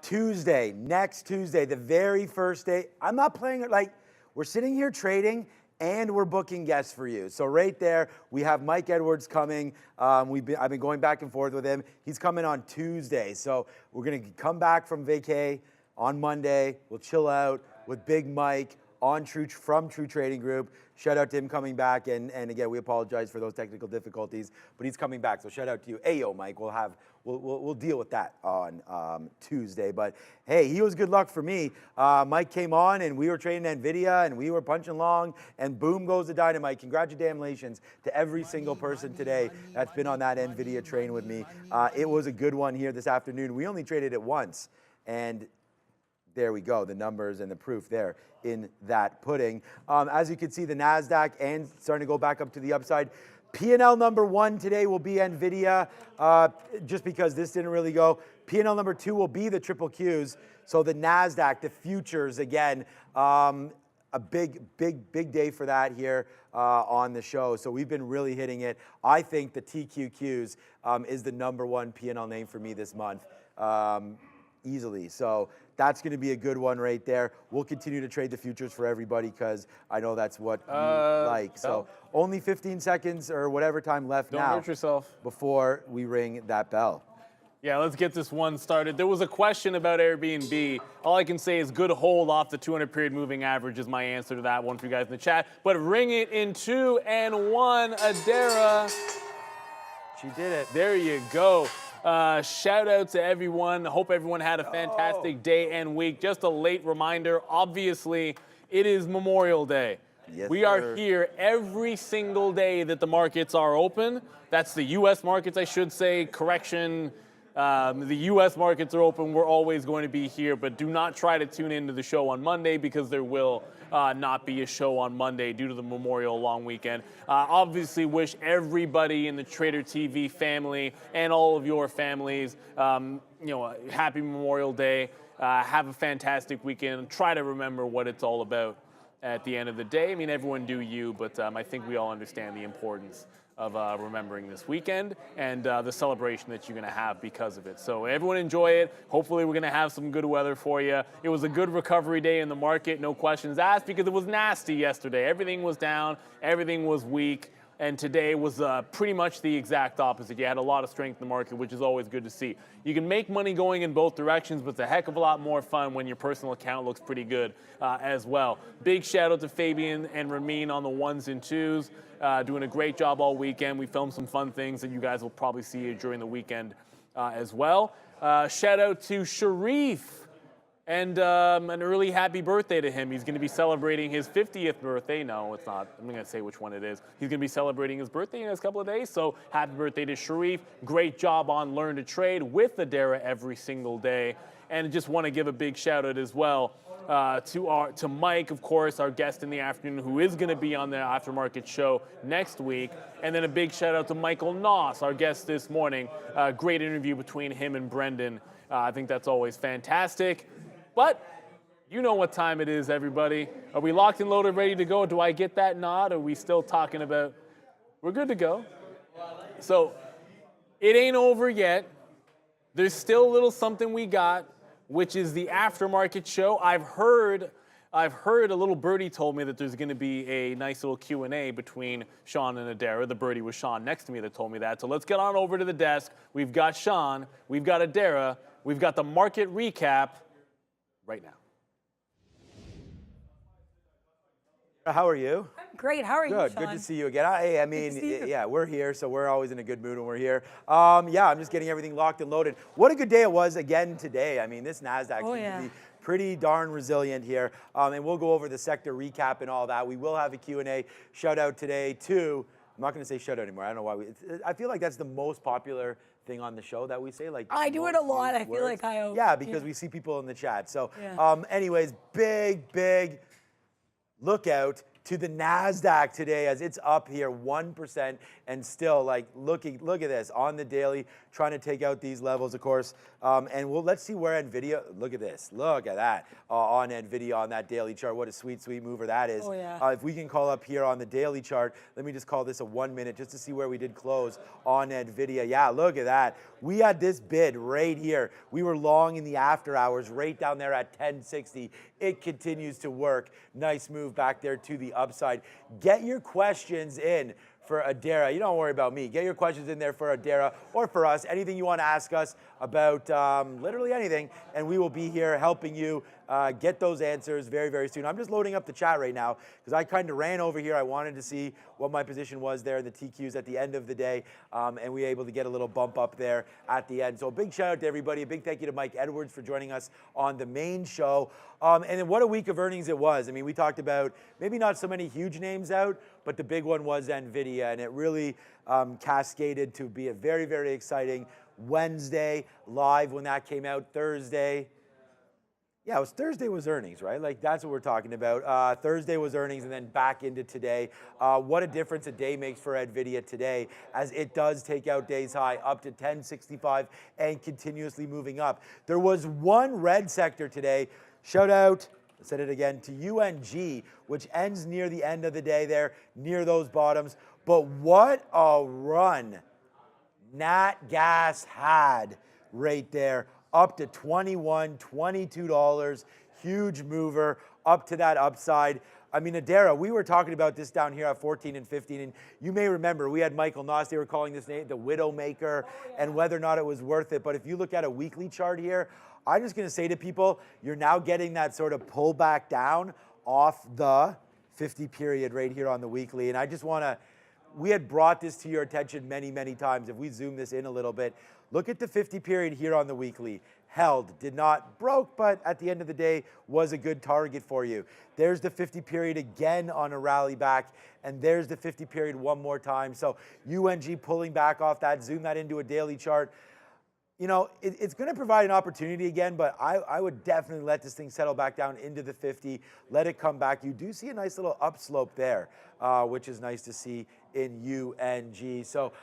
Tuesday, next Tuesday, the very first day. I'm not playing it like we're sitting here trading and we're booking guests for you. So right there, we have Mike Edwards coming. I've been going back and forth with him. He's coming on Tuesday. So we're going to come back from vacay on Monday. We'll chill out with Big Mike from True Trading Group. Shout out to him coming back. And again, we apologize for those technical difficulties, but he's coming back. So shout out to you. Ayo, Mike. We'll deal with that on Tuesday. But hey, he was good luck for me. Mike came on and we were trading Nvidia and we were punching long and boom goes the dynamite. Congratulations to every single person today that's been on that Nvidia train with me. It was a good one here this afternoon. We only traded it once and there we go, the numbers and the proof there in that pudding. As you can see, the NASDAQ and starting to go back up to the upside. P&L number 1 today will be Nvidia, just because this didn't really go. P&L number 2 will be the triple Qs. So the NASDAQ, the futures again, a big day for that here on the show. So we've been really hitting it. I think the TQQs is the number 1 P&L name for me this month. Easily. So that's going to be a good one right there. We'll continue to trade the futures for everybody because I know that's what you like. So only 15 seconds or whatever time left now. Don't hurt yourself. Before we ring that bell. Yeah, let's get this one started. There was a question about Airbnb. All I can say is good hold off the 200-period moving average is my answer to that one for you guys in the chat. But ring it in 2 and 1, Adara. She did it. There you go. Shout out to everyone. Hope everyone had a fantastic day and week. Just a late reminder, obviously, it is Memorial Day. Yes, we are here every single day that the markets are open. That's the U.S. markets, I should say. Correction. The U.S. markets are open. We're always going to be here, but do not try to tune into the show on Monday because there will not be a show on Monday due to the Memorial long weekend. Obviously, wish everybody in the Trader TV family and all of your families, happy Memorial Day. Have a fantastic weekend. Try to remember what it's all about at the end of the day. I mean, everyone do you, but I think we all understand the importance of remembering this weekend and the celebration that you're going to have because of it. So everyone enjoy it. Hopefully we're going to have some good weather for you. It was a good recovery day in the market, no questions asked, because it was nasty yesterday. Everything was down, everything was weak, and today was pretty much the exact opposite. You had a lot of strength in the market, which is always good to see. You can make money going in both directions, but it's a heck of a lot more fun when your personal account looks pretty good as well. Big shout out to Fabian and Ramin on the 1s and 2s. Doing a great job all weekend. We filmed some fun things that you guys will probably see during the weekend as well. Shout out to Sharif and an early happy birthday to him. He's going to be celebrating his 50th birthday. No, it's not. I'm not going to say which one it is. He's going to be celebrating his birthday in the next couple of days. So happy birthday to Sharif. Great job on Learn to Trade with Adara every single day. And just want to give a big shout out as well to Mike, of course, our guest in the afternoon, who is going to be on the Aftermarket show next week. And then a big shout out to Michael Noss, our guest this morning. Great interview between him and Brendan. I think that's always fantastic. But you know what time it is, everybody. Are we locked and loaded, ready to go? Do I get that nod? Are we still talking about? We're good to go. So it ain't over yet. There's still a little something we got, which is the Aftermarket show. I've heard a little birdie told me that there's going to be a nice little Q&A between Sean and Adara. The birdie was Sean next to me that told me that. So let's get on over to the desk. We've got Sean. We've got Adara. We've got the market recap right now. How are you? I'm Great. How are you, Good. Sean? Good to see you again. Hey, I mean, see you. yeah, we're here, so we're always in a good mood when we're here. Yeah, I'm just getting everything locked and loaded. What a good day it was again today. I mean, this NASDAQ seems to be pretty darn resilient here. And we'll go over the sector recap and all that. We will have a Q&A. Shout out today to, I'm not going to say shout out anymore. I don't know why. I feel like that's the most popular thing on the show that we say. Like I do it a lot. I feel like I owe. Yeah, because we see people in the chat. So Yeah. anyways, big look out to the NASDAQ today as it's up here 1% and still like look at this on the daily, trying to take out these levels, of course. And let's see where Nvidia, look at this, look at that on Nvidia on that daily chart. What a sweet mover that is. Oh, yeah. If we can call up here on the daily chart, let me just call this a 1 minute just to see where we did close on Nvidia. Yeah, look at that. We had this bid right here. We were long in the after hours right down there at 1060. It continues to work. Nice move back there to the upside. Get your questions in for Adara. You don't worry about me. Get your questions in there for Adara or for us. Anything you want to ask us about, literally anything, and we will be here helping you get those answers very soon. I'm just loading up the chat right now because I kind of ran over here. I wanted to see what my position was there in the TQs at the end of the day, and we were able to get a little bump up there at the end. So a big shout out to everybody. A big thank you to Mike Edwards for joining us on the main show. And then what a week of earnings it was. I mean, we talked about maybe not so many huge names out, but the big one was Nvidia, and it really cascaded to be a very exciting Wednesday live when that came out. Thursday. Yeah, it was Thursday was earnings, right? Like that's what we're talking about. Thursday was earnings and then back into today. What a difference a day makes for Nvidia today as it does take out day's high up to 1065 and continuously moving up. There was one red sector today. Shout out, I said it again, to UNG, which ends near the end of the day there, near those bottoms. But what a run Nat Gas had right there, up to $21, $22, huge mover, up to that upside. I mean, Adara, we were talking about this down here at 14 and 15, and you may remember we had Michael Noss, they were calling this name the Widowmaker, and whether or not it was worth it. But if you look at a weekly chart here, I'm just gonna say to people, you're now getting that sort of pullback down off the 50 period right here on the weekly. And I just wanna, we had brought this to your attention many times. If we zoom this in a little bit, look at the 50 period here on the weekly. Held, did not broke, but at the end of the day was a good target for you. There's the 50 period again on a rally back, and there's the 50 period one more time. So UNG pulling back off that, zoom that into a daily chart. You know, it's going to provide an opportunity again, but I would definitely let this thing settle back down into the 50, let it come back. You do see a nice little upslope there, which is nice to see in UNG. So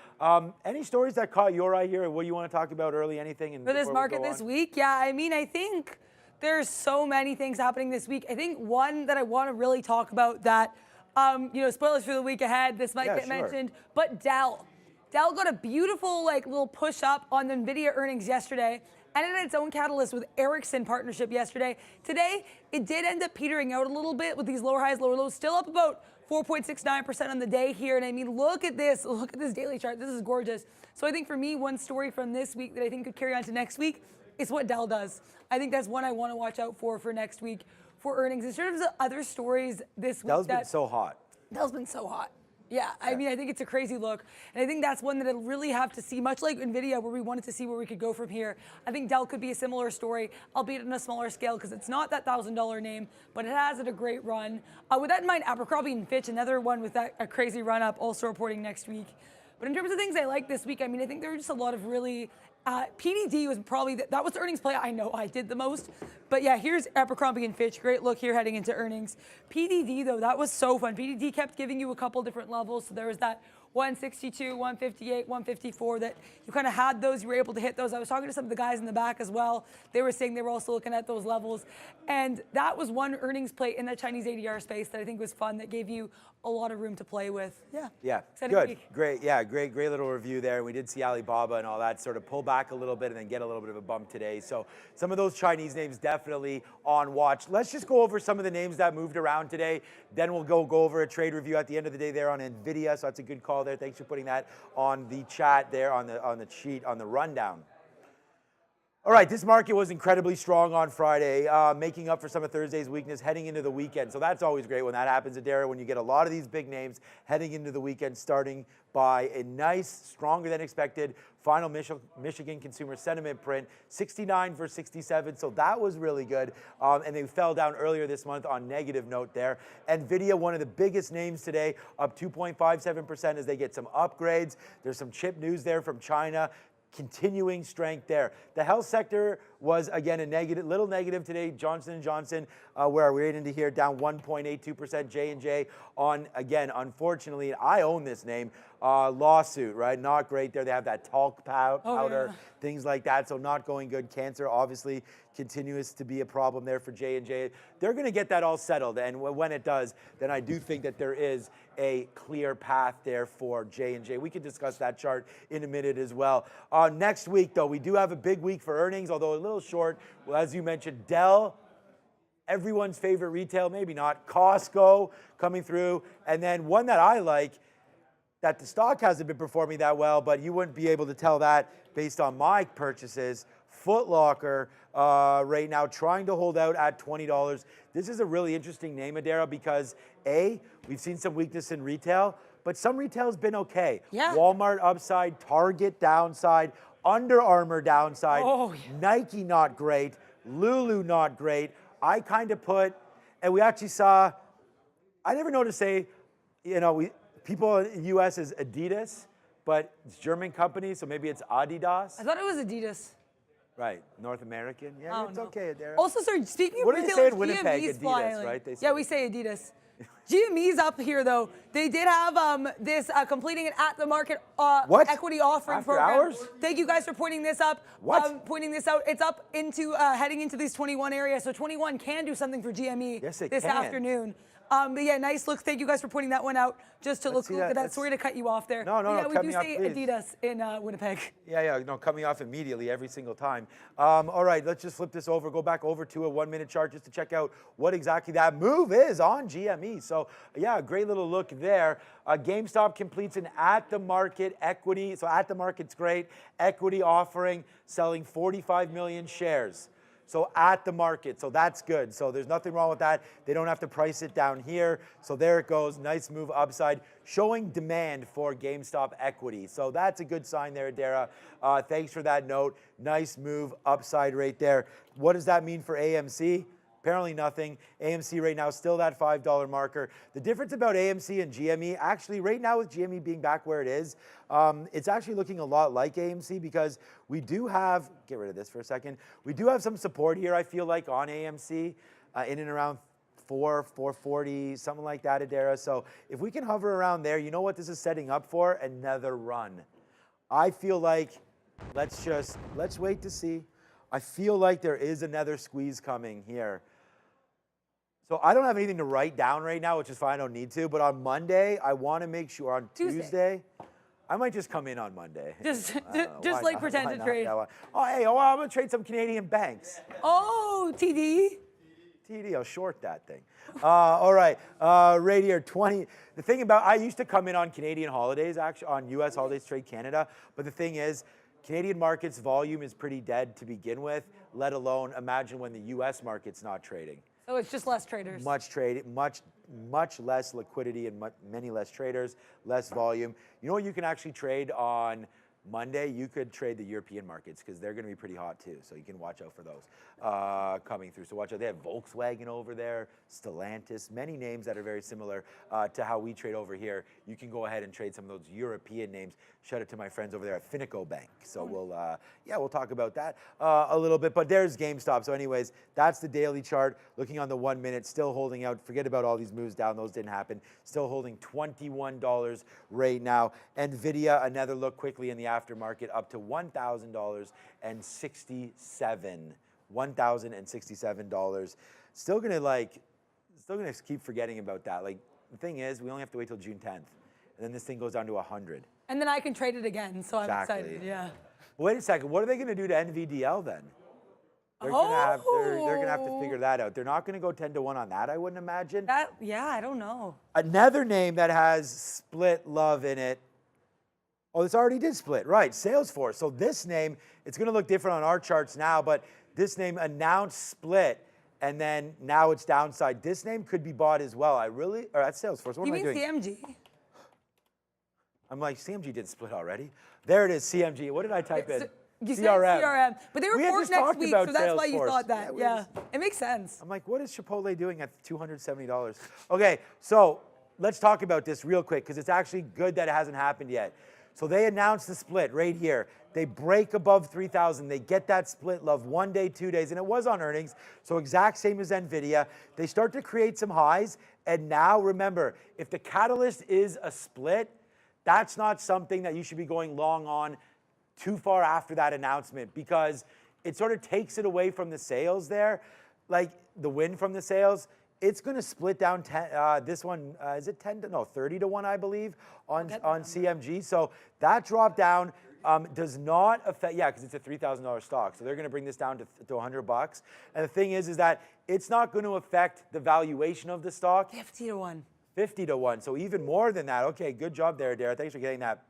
any stories that caught your eye here, or what do you want to talk about early, anything? For this market this week? Yeah, I mean, I think there's so many things happening this week. I think one that I want to really talk about that, you know, spoilers for the week ahead, this might get mentioned, but Dell got a beautiful like little push up on the Nvidia earnings yesterday, and it had its own catalyst with Ericsson partnership yesterday. Today, it did end up petering out a little bit with these lower highs, lower lows, still up about 4.69% on the day here. And I mean, look at this daily chart. This is gorgeous. So I think for me, one story from this week that I think could carry on to next week is what Dell does. I think that's one I want to watch out for next week for earnings. In terms of other stories this week, Dell's been so hot. Dell's been so hot. Yeah, I mean, I think it's a crazy look. And I think that's one that I'll really have to see, much like Nvidia, where we wanted to see where we could go from here. I think Dell could be a similar story, albeit on a smaller scale, because it's not that $1,000 name, but it has had a great run. With that in mind, Abercrombie & Fitch, another one with a crazy run up, also reporting next week. But in terms of things I like this week, I mean, I think there are just a lot of really, PDD was probably, that was the earnings play I know I did the most. But yeah, here's Abercrombie & Fitch, great look here heading into earnings. PDD though, that was so fun. PDD kept giving you a couple different levels. So there was that 162, 158, 154 that you kind of had those, you were able to hit those. I was talking to some of the guys in the back as well. They were saying they were also looking at those levels. And that was one earnings play in that Chinese ADR space that I think was fun, that gave you a lot of room to play with. Yeah. Good. Week. Great. Yeah, great little review there. We did see Alibaba and all that sort of pull back a little bit and then get a little bit of a bump today. So some of those Chinese names definitely on watch. Let's just go over some of the names that moved around today. Then we'll go over a trade review at the end of the day there on Nvidia. So that's a good call there. Thanks for putting that on the chat there, on the sheet, on the rundown. All right, this market was incredibly strong on Friday, making up for some of Thursday's weakness heading into the weekend. So that's always great when that happens, Adara, when you get a lot of these big names heading into the weekend, starting by a nice, stronger than expected final Michigan consumer sentiment print, 69 for 67. So that was really good. And they fell down earlier this month on negative note there. Nvidia, one of the biggest names today, up 2.57% as they get some upgrades. There's some chip news there from China. Continuing strength there. The health sector was again a little negative today. Johnson & Johnson, where we're into here, down 1.82%. J&J on, again, unfortunately, I own this name, lawsuit, right? Not great there. They have that talc powder, things like that, so not going good. Cancer obviously continues to be a problem there for J&J. They're going to get that all settled, and when it does, then I do think that there is a clear path there for J&J. We can discuss that chart in a minute as well. Next week, though, we do have a big week for earnings, although a little short. Well, as you mentioned, Dell, everyone's favorite retail, maybe not, Costco coming through, and then one that I like, that the stock hasn't been performing that well, but you wouldn't be able to tell that based on my purchases. Foot Locker right now trying to hold out at $20. This is a really interesting name, Adara, because A, we've seen some weakness in retail, but some retail's been okay. Yeah. Walmart upside, Target downside, Under Armour downside, Oh, yeah. Nike not great, Lulu not great. I kind of put, and we actually saw, I never know to say, you know, people in the US is Adidas, but it's German company, so maybe it's Adidas. I thought it was Adidas. Right, North American. Yeah, Oh, it's no. okay, Darren. Also, sorry, speaking of What do they retailers, say in Winnipeg? GME's Adidas, flying. right? They Yeah, say- we say Adidas. GME's up here, though. They did have this completing an at-the-market What? equity offering After program. hours? Thank you guys for pointing this up. What? Pointing this out. It's up into heading into these 21 areas, so 21 can do something for GME Yes, it this can. afternoon. But yeah, nice look. Thank you guys for pointing that one out. Just to Let's look see at that. that. Sorry to cut you off there. No, But yeah, cut we do me off, say please. Adidas in Winnipeg. Yeah, no, coming off immediately every single time. All right, let's just flip this over, go back over to a 1 minute chart just to check out what exactly that move is on GME. So yeah, a great little look there. GameStop completes an at-the-market equity. So at-the-market's great. Equity offering, selling 45 million shares. So at the market, so that's good. So there's nothing wrong with that. They don't have to price it down here. So there it goes, nice move upside, showing demand for GameStop equity. So that's a good sign there, Adara. Thanks for that note. Nice move upside right there. What does that mean for AMC? Apparently nothing. AMC right now still that $5 marker. The difference about AMC and GME, actually right now with GME being back where it is, it's actually looking a lot like AMC because we do have, get rid of this for a second, we do have some support here, I feel like, on AMC in and around 440, something like that, Adara. So if we can hover around there, you know what this is setting up for? Another run. I feel like, let's wait to see. I feel like there is another squeeze coming here. So I don't have anything to write down right now, which is fine, I don't need to. But on Monday, I want to make sure on Tuesday, I might just come in on Monday. Just Why like not? pretend Why to not? trade. Yeah, I'm going to trade some Canadian banks. Oh, TD. TD, I'll short that thing. All right, right here, 20. The thing about, I used to come in on Canadian holidays, actually, on US holidays, trade Canada. But the thing is, Canadian markets volume is pretty dead to begin with, let alone imagine when the US market's not trading. So it's just less traders. Much less liquidity and many less traders, less volume. You know what you can actually trade on Monday? You could trade the European markets because they're going to be pretty hot too. So you can watch out for those coming through. So watch out. They have Volkswagen over there, Stellantis, many names that are very similar to how we trade over here. You can go ahead and trade some of those European names. Shout out to my friends over there at Finico Bank. So we'll talk about that a little bit. But there's GameStop. So anyways, that's the daily chart. Looking on the 1 minute, still holding out. Forget about all these moves down. Those didn't happen. Still holding $21 right now. Nvidia, another look quickly in the aftermarket, up to $1,067. $1,067. Still gonna keep forgetting about that. Like the thing is, we only have to wait till June 10th, and then this thing goes down to 100. And then I can trade it again, so I'm Exactly. excited. Yeah. Wait a second. What are they gonna do to NVDL then? They're gonna have to figure that out. They're not gonna go 10 to 1 on that, I wouldn't imagine. Yeah, I don't know. Another name that has split love in it. Oh, this already did split, right? Salesforce. So this name, it's going to look different on our charts now, but this name announced split, and then now it's downside. This name could be bought as well. Or that's Salesforce. What You am I mean doing? CMG? I'm like, CMG did split already. There it is, CMG. What did I type in? You said CRM. CRM, but they We had report just next talked week, about so that's why you Salesforce. thought that. Yeah, Yeah, it makes sense. I'm like, what is Chipotle doing at $270? Okay, so let's talk about this real quick because it's actually good that it hasn't happened yet. So they announced the split right here. They break above 3,000. They get that split love 1 day, 2 days, and it was on earnings. So exact same as Nvidia. They start to create some highs. And now remember, if the catalyst is a split, that's not something that you should be going long on too far after that announcement because it sort of takes it away from the sales there, like the win from the sales. It's going to split down 10, this one, is it 10 to, no, 30 to 1, I believe, on CMG. So that drop down does not affect, yeah, because it's a $3,000 stock. So they're going to bring this down to $100. And the thing is that it's not going to affect the valuation of the stock. 50 to 1. 50 to 1, so even more than that. Okay, good job there, Dara. Thanks for getting that.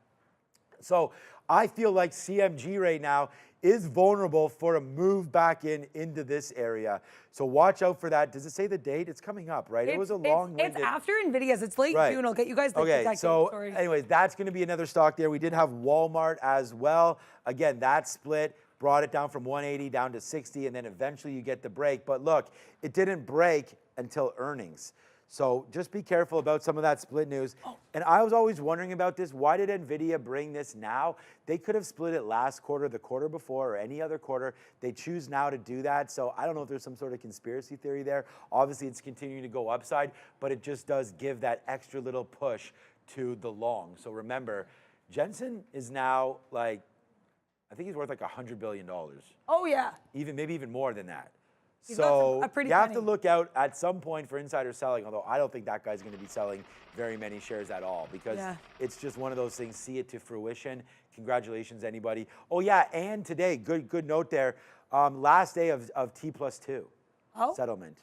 So I feel like CMG right now is vulnerable for a move back into this area. So watch out for that. Does it say the date? It's coming up, right? It was a long-winded. It's after Nvidia's. It's late Right. June. I'll get you guys the Okay, exact so story. anyways, that's going to be another stock there. We did have Walmart as well. Again, that split brought it down from 180 down to 60, and then eventually you get the break. But look, it didn't break until earnings. So just be careful about some of that split news. And I was always wondering about this. Why did Nvidia bring this now? They could have split it last quarter, the quarter before, or any other quarter. They choose now to do that. So I don't know if there's some sort of conspiracy theory there. Obviously, it's continuing to go upside, but it just does give that extra little push to the long. So remember, Jensen is now like, I think he's worth like $100 billion. Oh, yeah. Maybe even more than that. He's So got a pretty you have penny. to look out at some point for insider selling, although I don't think that guy's going to be selling very many shares at all because it's just one of those things, see it to fruition. Congratulations, anybody. Oh, yeah, and today, good note there, last day of T+2 settlement.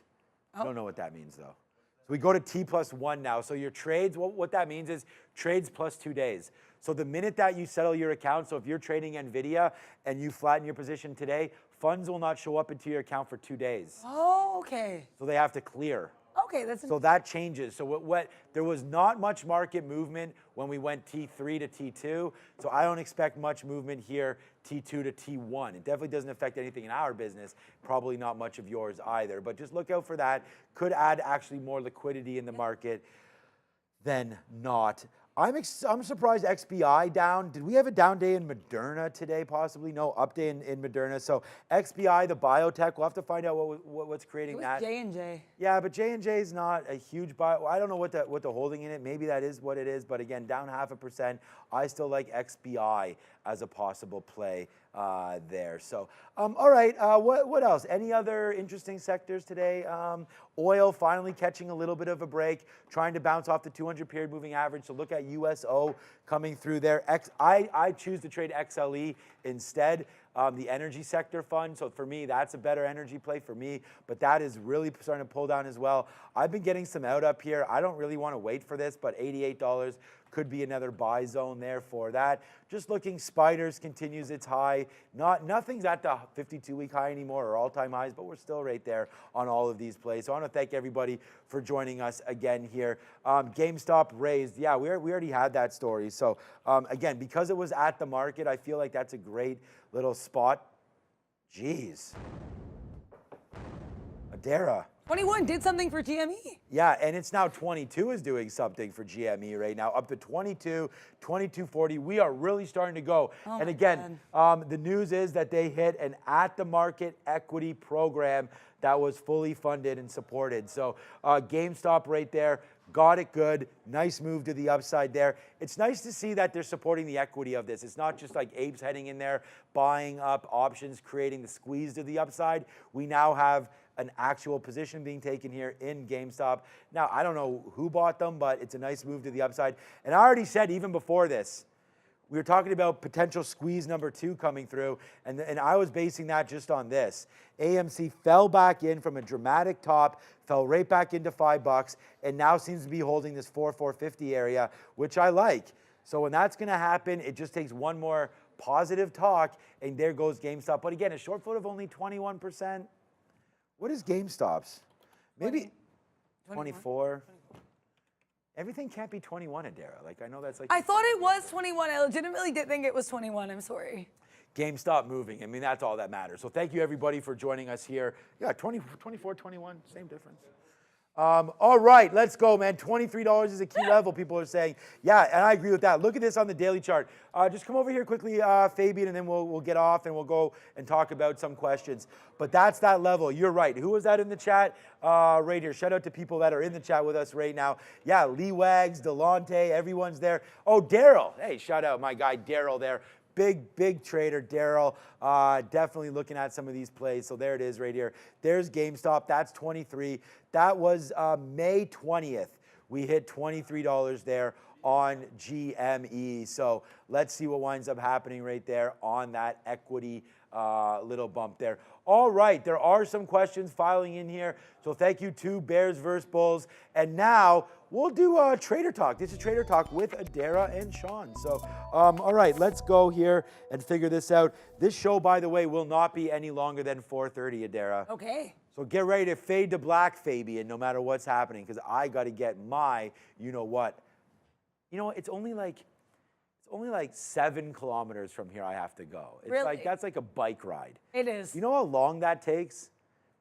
I don't know what that means, though. So we go to T+1 now. So your trades, what that means is trades plus 2 days. So the minute that you settle your account, so if you're trading Nvidia and you flatten your position today, funds will not show up into your account for 2 days. Oh, okay. So they have to clear. Okay, that's So that changes. So what there was not much market movement when we went T3 to T2. So I don't expect much movement here, T2 to T1. It definitely doesn't affect anything in our business. Probably not much of yours either. But just look out for that. Could add actually more liquidity in the market than not. I'm surprised XBI down. Did we have a down day in Moderna today possibly? No, up day in Moderna. So XBI, the biotech, we'll have to find out what's creating that. J&J. Yeah, but J&J is not a huge buy. I don't know what the holding in it. Maybe that is what it is. But again, down 0.5%. I still like XBI as a possible play there. So, all right. What else? Any other interesting sectors today? Oil finally catching a little bit of a break, trying to bounce off the 200 period moving average. So look at USO coming through there. I choose to trade XLE instead. The energy sector fund. So for me, that's a better energy play for me, but that is really starting to pull down as well. I've been getting some out up here. I don't really want to wait for this, but $88 could be another buy zone there for that. Just looking, Spiders continues its high. Nothing's at the 52-week high anymore or all-time highs, but we're still right there on all of these plays. So I want to thank everybody for joining us again here. GameStop raised. Yeah, we already had that story. So again, because it was at the market, I feel like that's a great little spot. Jeez. Adara. 21 did something for GME. Yeah, and it's now 22 is doing something for GME right now, up to 22, 22.40. We are really starting to go. Oh and again, the news is that they hit an at-the-market equity program that was fully funded and supported. So GameStop right there, got it good. Nice move to the upside there. It's nice to see that they're supporting the equity of this. It's not just like apes heading in there, buying up options, creating the squeeze to the upside. We now have an actual position being taken here in GameStop. Now, I don't know who bought them, but it's a nice move to the upside. And I already said even before this, we were talking about potential squeeze number 2 coming through, and I was basing that just on this. AMC fell back in from a dramatic top, fell right back into $5, and now seems to be holding this 4.50 area, which I like. So when that's going to happen, it just takes one more positive talk, and there goes GameStop. But again, a short float of only 21%. What is GameStop's? Maybe 24. Everything can't be 21, Adara. Like, I know that's like... I thought it was 21. I legitimately did think it was 21. I'm sorry. GameStop moving. I mean, that's all that matters. So thank you, everybody, for joining us here. Yeah, 24, 21, same difference. All right, let's go, man. $23 is a key level, people are saying. Yeah, and I agree with that. Look at this on the daily chart. Just come over here quickly, Fabian, and then we'll get off and we'll go and talk about some questions. But that's that level. You're right. Who was that in the chat? Right here. Shout out to people that are in the chat with us right now. Yeah, Lee Wags, Delonte, everyone's there. Oh, Daryl. Hey, shout out my guy Daryl there. Big trader, Daryl, definitely looking at some of these plays. So there it is right here. There's GameStop, that's 23. That was May 20th. We hit $23 there on GME. So let's see what winds up happening right there on that equity little bump there. All right, there are some questions filing in here. So thank you to Bears vs. Bulls. And now we'll do Trader Talk. This is Trader Talk with Adara and Sean. So, all right, let's go here and figure this out. This show, by the way, will not be any longer than 4:30, Adara. Okay. So get ready to fade to black, Fabian, no matter what's happening, because I got to get my, you know what. You know, it's only like 7 kilometers from here I have to go. It's Really? like, that's like a bike ride. It is. You know how long that takes?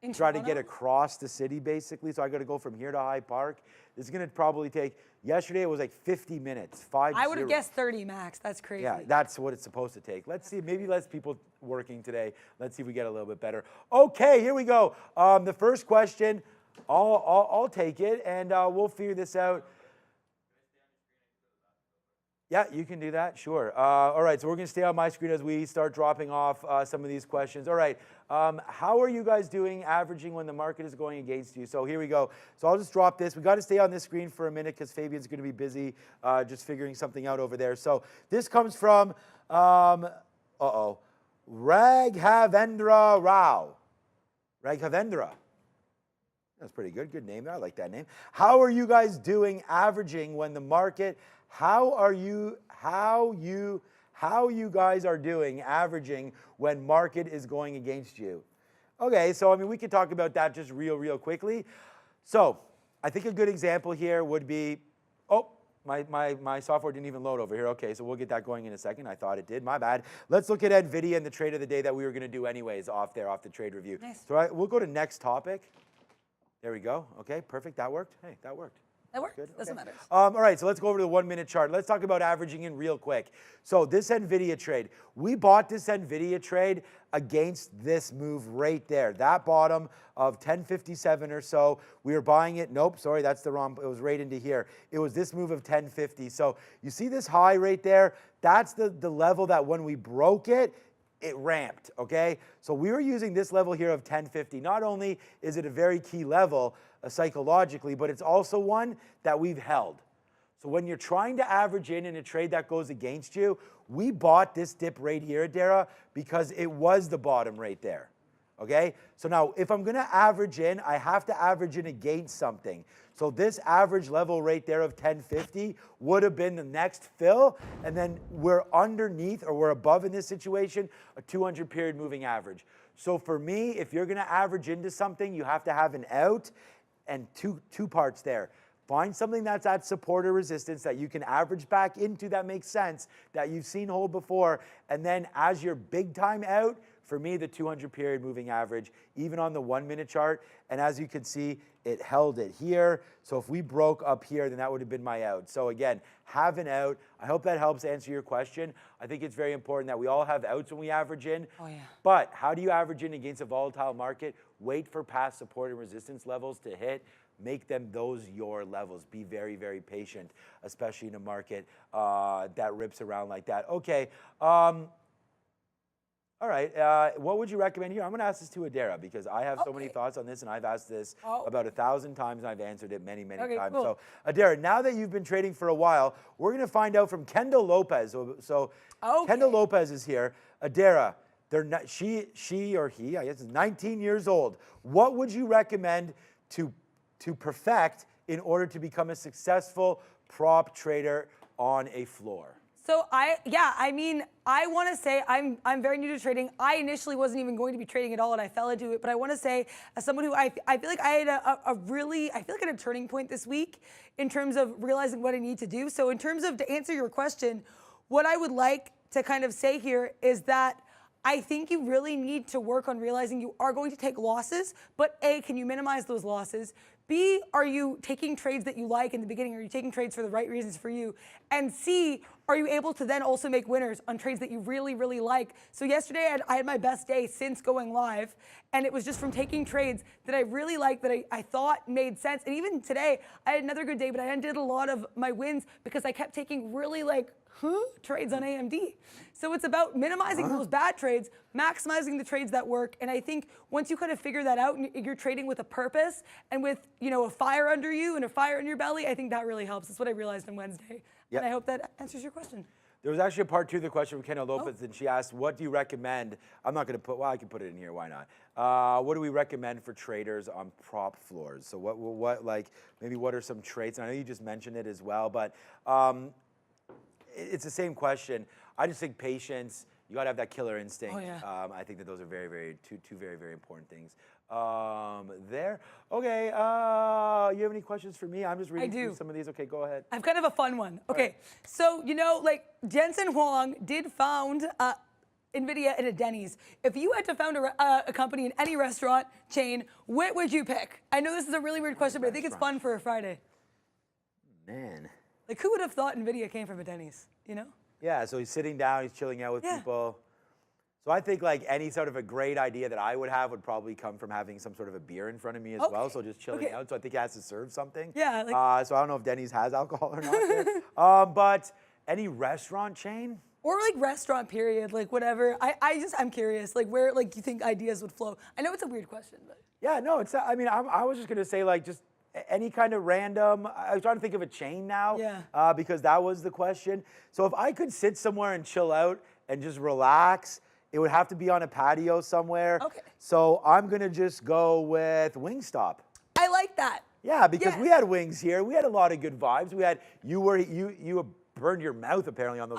In Try to Toronto? get across the city, basically. So I got to go from here to Hyde Park. This is going to probably take, yesterday it was like 50 minutes, 50. I would have guessed 30 max. That's crazy. Yeah, that's what it's supposed to take. Let's see, maybe less people working today. Let's see if we get a little bit better. Okay, here we go. The first question, I'll take it, and we'll figure this out. Yeah, you can do that, sure. All right, so we're going to stay on my screen as we start dropping off some of these questions. All right, how are you guys doing averaging when the market is going against you? So here we go. So I'll just drop this. We got to stay on this screen for a minute because Fabian's going to be busy just figuring something out over there. So this comes from, Raghavendra Rao. Raghavendra. That's pretty good. Good name there. I like that name. How are you guys doing averaging when the market... How you guys are doing averaging when market is going against you? Okay, so I mean we could talk about that just real quickly. So I think a good example here would be, oh, my software didn't even load over here. Okay, so we'll get that going in a second. I thought it did, my bad. Let's look at Nvidia and the trade of the day that we were gonna do anyways off the trade review. Nice. So we'll go to next topic. There we go. Okay, perfect, that worked. Hey, that worked. That works. Good. Doesn't Okay. matter. All right, so let's go over to the 1 minute chart. Let's talk about averaging in real quick. So this Nvidia trade, we bought this Nvidia trade against this move right there. That bottom of 1057 or so, we were buying it. Nope, sorry, that's the wrong, it was right into here. It was this move of 1050. So you see this high right there? That's the level that when we broke it, it ramped, okay? So we were using this level here of 1050. Not only is it a very key level psychologically, but it's also one that we've held. So when you're trying to average in a trade that goes against you, we bought this dip right here, Adara, because it was the bottom right there, okay? So now if I'm gonna average in, I have to average in against something. So this average level right there of 1050 would have been the next fill, and then we're underneath, or we're above in this situation, a 200 period moving average. So for me, if you're gonna average into something, you have to have an out, and two parts there. Find something that's at support or resistance that you can average back into that makes sense, that you've seen hold before, and then as your big time out, for me, the 200 period moving average, even on the 1 minute chart, and as you can see, it held it here. So if we broke up here, then that would have been my out. So again, have an out. I hope that helps answer your question. I think it's very important that we all have outs when we average in. Oh, yeah. But how do you average in against a volatile market? Wait for past support and resistance levels to hit. Make them those your levels. Be very patient, especially in a market that rips around like that. Okay. All right, what would you recommend here? I'm gonna ask this to Adara because I have so many thoughts on this and I've asked this about 1,000 times and I've answered it many times. Cool. So Adara, now that you've been trading for a while, we're gonna find out from Kendall Lopez. So Kendall Lopez is here. Adara, she or he, I guess, is 19 years old. What would you recommend to perfect in order to become a successful prop trader on a floor? So I want to say I'm very new to trading. I initially wasn't even going to be trading at all, and I fell into it. But I want to say, as someone who I feel like I had I feel like at a turning point this week in terms of realizing what I need to do. So in terms of, to answer your question, what I would like to kind of say here is that I think you really need to work on realizing you are going to take losses, but A, can you minimize those losses? B, are you taking trades that you like in the beginning? Are you taking trades for the right reasons for you? And C, are you able to then also make winners on trades that you really, really like? So yesterday I had my best day since going live, and it was just from taking trades that I really liked, that I thought made sense. And even today, I had another good day, but I undid a lot of my wins because I kept taking really trades on AMD. So it's about minimizing those bad trades, maximizing the trades that work. And I think once you kind of figure that out and you're trading with a purpose and with, a fire under you and a fire in your belly, I think that really helps. That's what I realized on Wednesday. Yep. And I hope that answers your question. There was actually a part 2 of the question from Kenna Lopez, and she asked, what do you recommend? I'm not going to put, well, I can put it in here, why not? What do we recommend for traders on prop floors? So maybe what are some traits? And I know you just mentioned it as well, but it's the same question. I just think patience, you got to have that killer instinct. Oh, yeah. I think that those are two very, very important things. Okay, you have any questions for me? I'm just reading through some of these. Okay, go ahead. I have kind of a fun one. Okay, so Jensen Huang did found Nvidia in a Denny's. If you had to found a company in any restaurant chain, what would you pick? I know this is a really weird question, but I think it's fun for a Friday. Man. Who would have thought Nvidia came from a Denny's, Yeah, so he's sitting down, he's chilling out with people. So I think any sort of a great idea that I would have would probably come from having some sort of a beer in front of me as well. So just chilling out. So I think he has to serve something. Yeah. So I don't know if Denny's has alcohol or not there. But any restaurant chain? Or restaurant period, whatever. I'm curious, where you think ideas would flow. I know it's a weird question, but. Yeah, no, it's. I mean, I was just gonna say just any kind of random. I was trying to think of a chain now. Yeah. Because that was the question. So if I could sit somewhere and chill out and just relax, it would have to be on a patio somewhere. Okay. So I'm gonna just go with Wingstop. I like that. Yeah, because we had wings here. We had a lot of good vibes. We had you burned your mouth apparently on those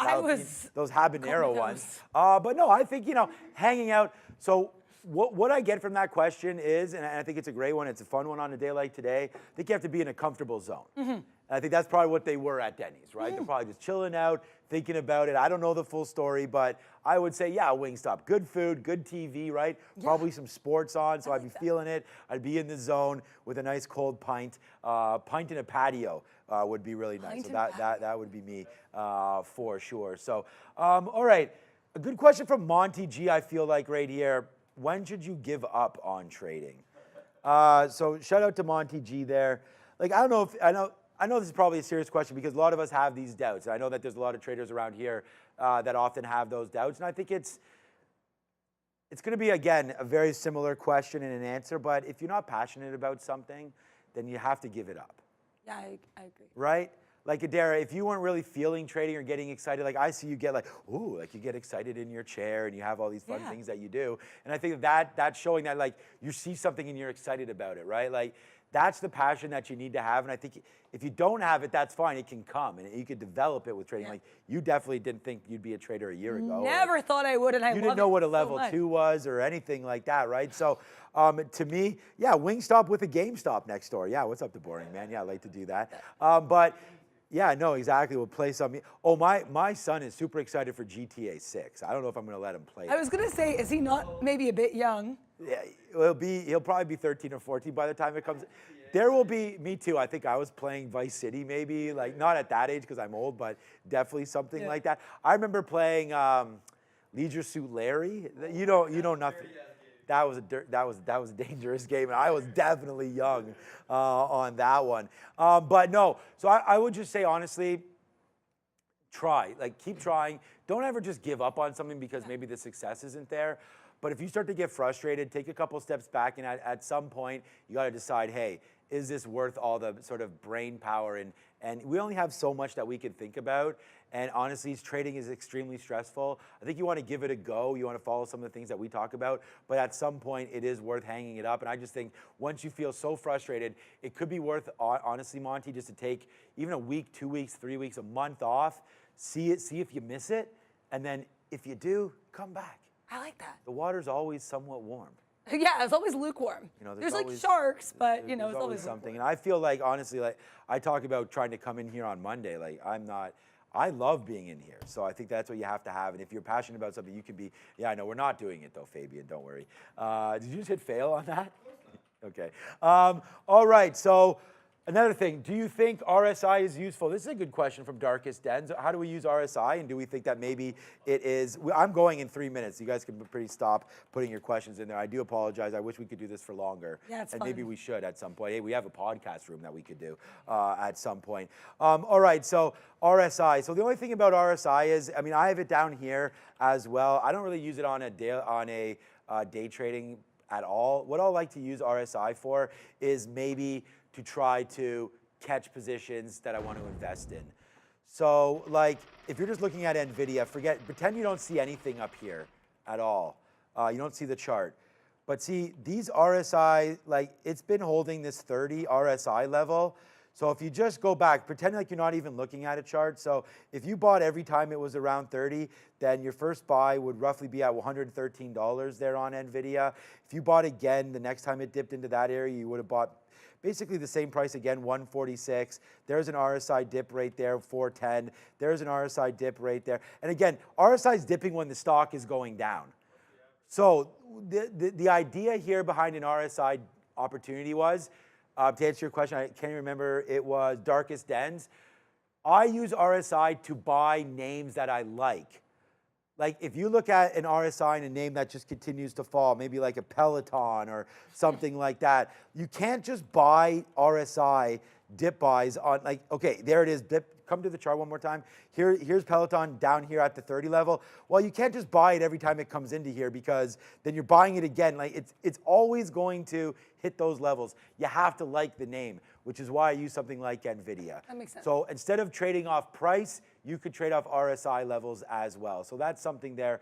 habanero ones. But no, I think hanging out. So what I get from that question is, and I think it's a great one. It's a fun one on a day like today. I think you have to be in a comfortable zone. And I think that's probably what they were at Denny's, right? They're probably just chilling out, thinking about it. I don't know the full story, but I would say, yeah, Wingstop. Good food, good TV, right? Yeah. Probably some sports on, so I'd be feeling it. I'd be in the zone with a nice cold pint. Pint in a patio would be really nice. So that would be me for sure. So, all right. A good question from Monty G, I feel like right here. When should you give up on trading? So shout out to Monty G there. I don't know if, I know this is probably a serious question because a lot of us have these doubts. I know that there's a lot of traders around here that often have those doubts. And I think it's going to be, again, a very similar question and an answer. But if you're not passionate about something, then you have to give it up. Yeah, I agree. Right? Adara, if you weren't really feeling trading or getting excited, I see you get you get excited in your chair and you have all these fun things that you do. And I think that's showing that you see something and you're excited about it, right? That's the passion that you need to have. And I think if you don't have it, that's fine. It can come and you could develop it with trading. Yeah. You definitely didn't think you'd be a trader a year ago. Never thought I would, and I love it. You didn't know what a level so 2 was or anything like that, right? So to me, Wingstop with a GameStop next door. Yeah, what's up to Boring Man? Yeah, I like to do that. But yeah, no, exactly. We'll play some. Oh, my son is super excited for GTA 6. I don't know if I'm going to let him play it. I was going to say, is he not maybe a bit young? Yeah, he'll probably be 13 or 14 by the time it comes. There will be, me too. I think I was playing Vice City maybe, not at that age because I'm old, but definitely something like that. I remember playing Leisure Suit Larry. You know nothing. That was a dangerous game, and I was definitely young on that one. But no, so I would just say honestly, try, keep trying. Don't ever just give up on something because maybe the success isn't there. But if you start to get frustrated, take a couple steps back, and at some point you got to decide, hey, is this worth all the sort of brain power? And we only have so much that we can think about. And honestly, trading is extremely stressful. I think you want to give it a go. You want to follow some of the things that we talk about. But at some point, it is worth hanging it up. And I just think once you feel so frustrated, it could be worth, honestly, Monty, just to take even a week, 2 weeks, 3 weeks, a month off, see if you miss it. And then if you do, come back. I like that. The water's always somewhat warm. Yeah, it's always lukewarm. You know, there's like always, sharks, but you know, there's it's always something. lukewarm. And I feel like, honestly, like I talk about trying to come in here on Monday. Like I love being in here. So I think that's what you have to have. And if you're passionate about something, you can be, yeah, I know we're not doing it though, Fabian, don't worry. Did you just hit fail on that? Okay. All right, so another thing, do you think RSI is useful? This is a good question from Darkest Dens. How do we use RSI, and do we think that maybe it is? I'm going in 3 minutes. You guys can stop putting your questions in there. I do apologize. I wish we could do this for longer. Yeah, it's and fun. maybe we should at some point. Hey, we have a podcast room that we could do at some point. All right, so RSI. So the only thing about RSI is, I mean, I have it down here as well. I don't really use it on a day trading at all. What I like to use RSI for is maybe to try to catch positions that I want to invest in. So like if you're just looking at Nvidia, pretend you don't see anything up here at all. You don't see the chart. But see, these RSI, like it's been holding this 30 RSI level. So if you just go back, pretend like you're not even looking at a chart. So if you bought every time it was around 30, then your first buy would roughly be at $113 there on Nvidia. If you bought again, the next time it dipped into that area, you would have bought basically the same price again, 146. There's an RSI dip right there, 410. There's an RSI dip right there. And again, RSI is dipping when the stock is going down. So the idea here behind an RSI opportunity was, to answer your question, I can't remember, it was Darkest Dens. I use RSI to buy names that I like. Like if you look at an RSI and a name that just continues to fall, maybe like a Peloton or something like that, you can't just buy RSI dip buys on like, okay, there it is, dip. Come to the chart one more time. Here's Peloton down here at the 30 level. Well, you can't just buy it every time it comes into here because then you're buying it again. Like it's always going to hit those levels. You have to like the name, which is why I use something like Nvidia. That makes sense. So instead of trading off price, you could trade off RSI levels as well. So that's something there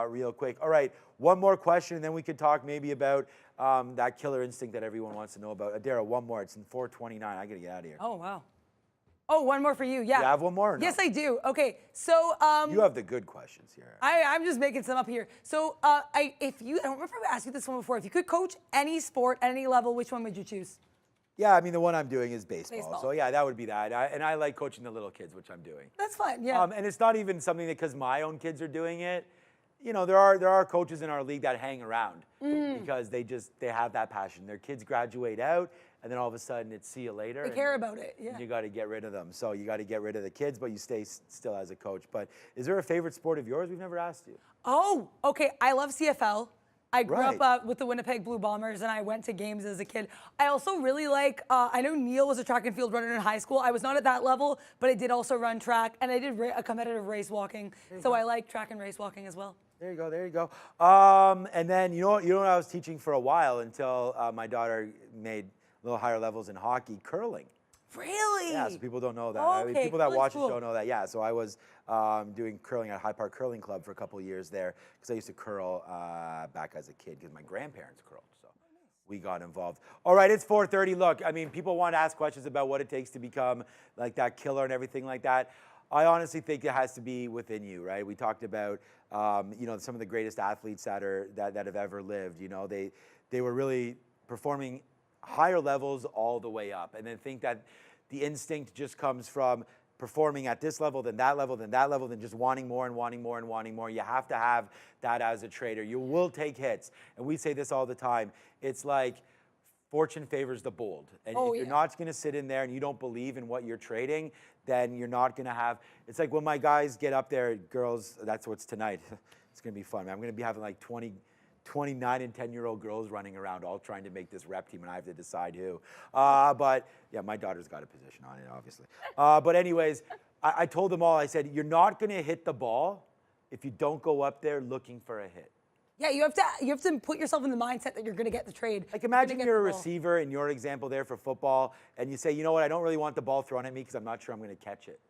real quick. All right, one more question, and then we could talk maybe about that killer instinct that everyone wants to know about. Adara, one more. It's in 4:29. I got to get out of here. Oh, wow. Oh, one more for you, yeah. You have one more or no? Yes, I do. Okay, so you have the good questions here. I'm just making some up here. So I don't remember if I asked you this one before. If you could coach any sport at any level, which one would you choose? Yeah, I mean, the one I'm doing is baseball. Baseball. So yeah, that would be that. And I like coaching the little kids, which I'm doing. That's fun, yeah. And it's not even something that because my own kids are doing it. You know, there are coaches in our league that hang around because they have that passion. Their kids graduate out, and then all of a sudden it's see you later. They care about it, yeah. You got to get rid of them. So you got to get rid of the kids, but you stay still as a coach. But is there a favorite sport of yours? We've never asked you. Oh, okay. I love CFL. I grew Right. up with the Winnipeg Blue Bombers, and I went to games as a kid. I also really like, I know Neil was a track and field runner in high school. I was not at that level, but I did also run track, and I did a competitive race walking. So I like track and race walking as well. There you go, there you go. And then you know what I was teaching for a while until my daughter made a little higher levels in hockey, curling. Really? Yeah, so people don't know that. Oh, I mean, okay, people that curling's watch cool. the show know that. Yeah, so I was doing curling at High Park Curling Club for a couple of years there because I used to curl back as a kid because my grandparents curled. So we got involved. All right, it's 4:30. Look, I mean, people want to ask questions about what it takes to become like that killer and everything like that. I honestly think it has to be within you, right? We talked about, you know, some of the greatest athletes that have ever lived. You know, they were really performing higher levels all the way up, and then think that the instinct just comes from performing at this level, then that level, then that level, then just wanting more and wanting more and wanting more. You have to have that as a trader. You will take hits, and we say this all the time. It's like fortune favors the bold, and if you're not going to sit in there and you don't believe in what you're trading, then you're not going to have. It's like when my guys get up there, girls. That's what's tonight. It's going to be fun, man. I'm going to be having like 29 and 10-year-old girls running around all trying to make this rep team, and I have to decide who. But yeah, my daughter's got a position on it, obviously. But anyways, I told them all, I said, you're not going to hit the ball if you don't go up there looking for a hit. Yeah, you have to put yourself in the mindset that you're going to get the trade. Like imagine gonna get you're a the ball. receiver in your example there for football, and you say, you know what, I don't really want the ball thrown at me because I'm not sure I'm going to catch it.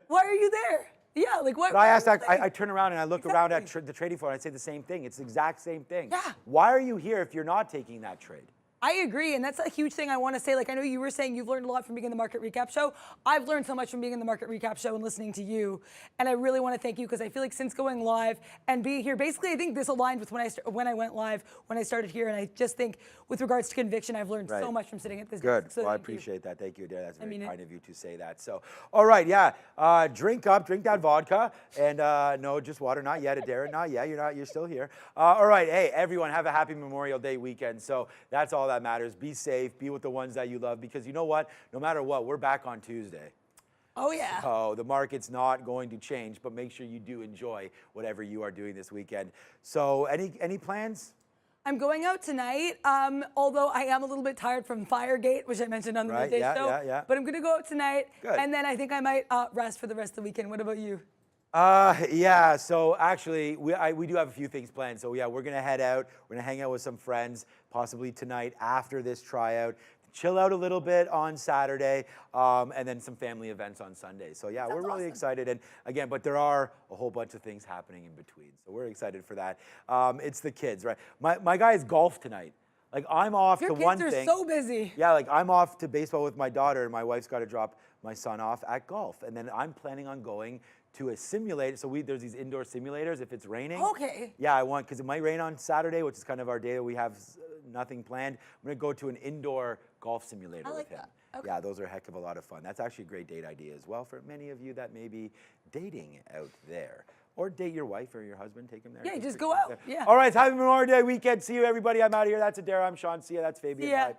Why are you there? Yeah, like what? But I asked what that, are you I turn around and I look around at Exactly. the trading floor and I say the same thing. It's the exact same thing. Yeah. Why are you here if you're not taking that trade? I agree, and that's a huge thing I want to say. Like, I know you were saying you've learned a lot from being in the Market Recap Show. I've learned so much from being in the Market Recap Show and listening to you, and I really want to thank you because I feel like since going live and being here, basically, I think this aligned with when I went live, when I started here, and I just think with regards to conviction, I've learned so much from sitting at this Good. desk. So Well, I thank you. appreciate that. Thank you, Adair. That's very mean it. kind of you to say that. So, all right, yeah. Drink up, drink that vodka, and no, just water. Not yet, Adair. Not yet. You're still here. All right. Hey, everyone, have a happy Memorial Day weekend. So that's all that matters. Be safe. Be with the ones that you love, because you know what? No matter what, we're back on Tuesday. Oh yeah. So the market's not going to change, but make sure you do enjoy whatever you are doing this weekend. So any plans? I'm going out tonight, although I am a little bit tired from Firegate, which I mentioned on the Right, midday yeah, show. yeah. But I'm going to go out tonight, Good. and then I think I might rest for the rest of the weekend. What about you? Yeah, so actually, we do have a few things planned. So yeah, we're gonna head out. We're gonna hang out with some friends, possibly tonight after this tryout. Chill out a little bit on Saturday, and then some family events on Sunday. So yeah, we're really awesome. excited. And again, but there are a whole bunch of things happening in between. So we're excited for that. It's the kids, right? My guy is golf tonight. Like I'm off Your to kids one are thing. so busy. Yeah, like I'm off to baseball with my daughter, and my wife's got to drop my son off at golf. And then I'm planning on going to a simulator. So there's these indoor simulators if it's raining. Okay. Yeah, I want, because it might rain on Saturday, which is kind of our day that we have nothing planned. I'm gonna go to an indoor golf simulator like with him. that. Okay. Yeah, those are a heck of a lot of fun. That's actually a great date idea as well for many of you that may be dating out there. Or date your wife or your husband, take him there. Yeah, It's just pretty go cool. out. Yeah. All right, happy Memorial Day weekend. See you, everybody. I'm out of here. That's Adair. I'm Sean. See ya. That's Fabian. See ya. Bye.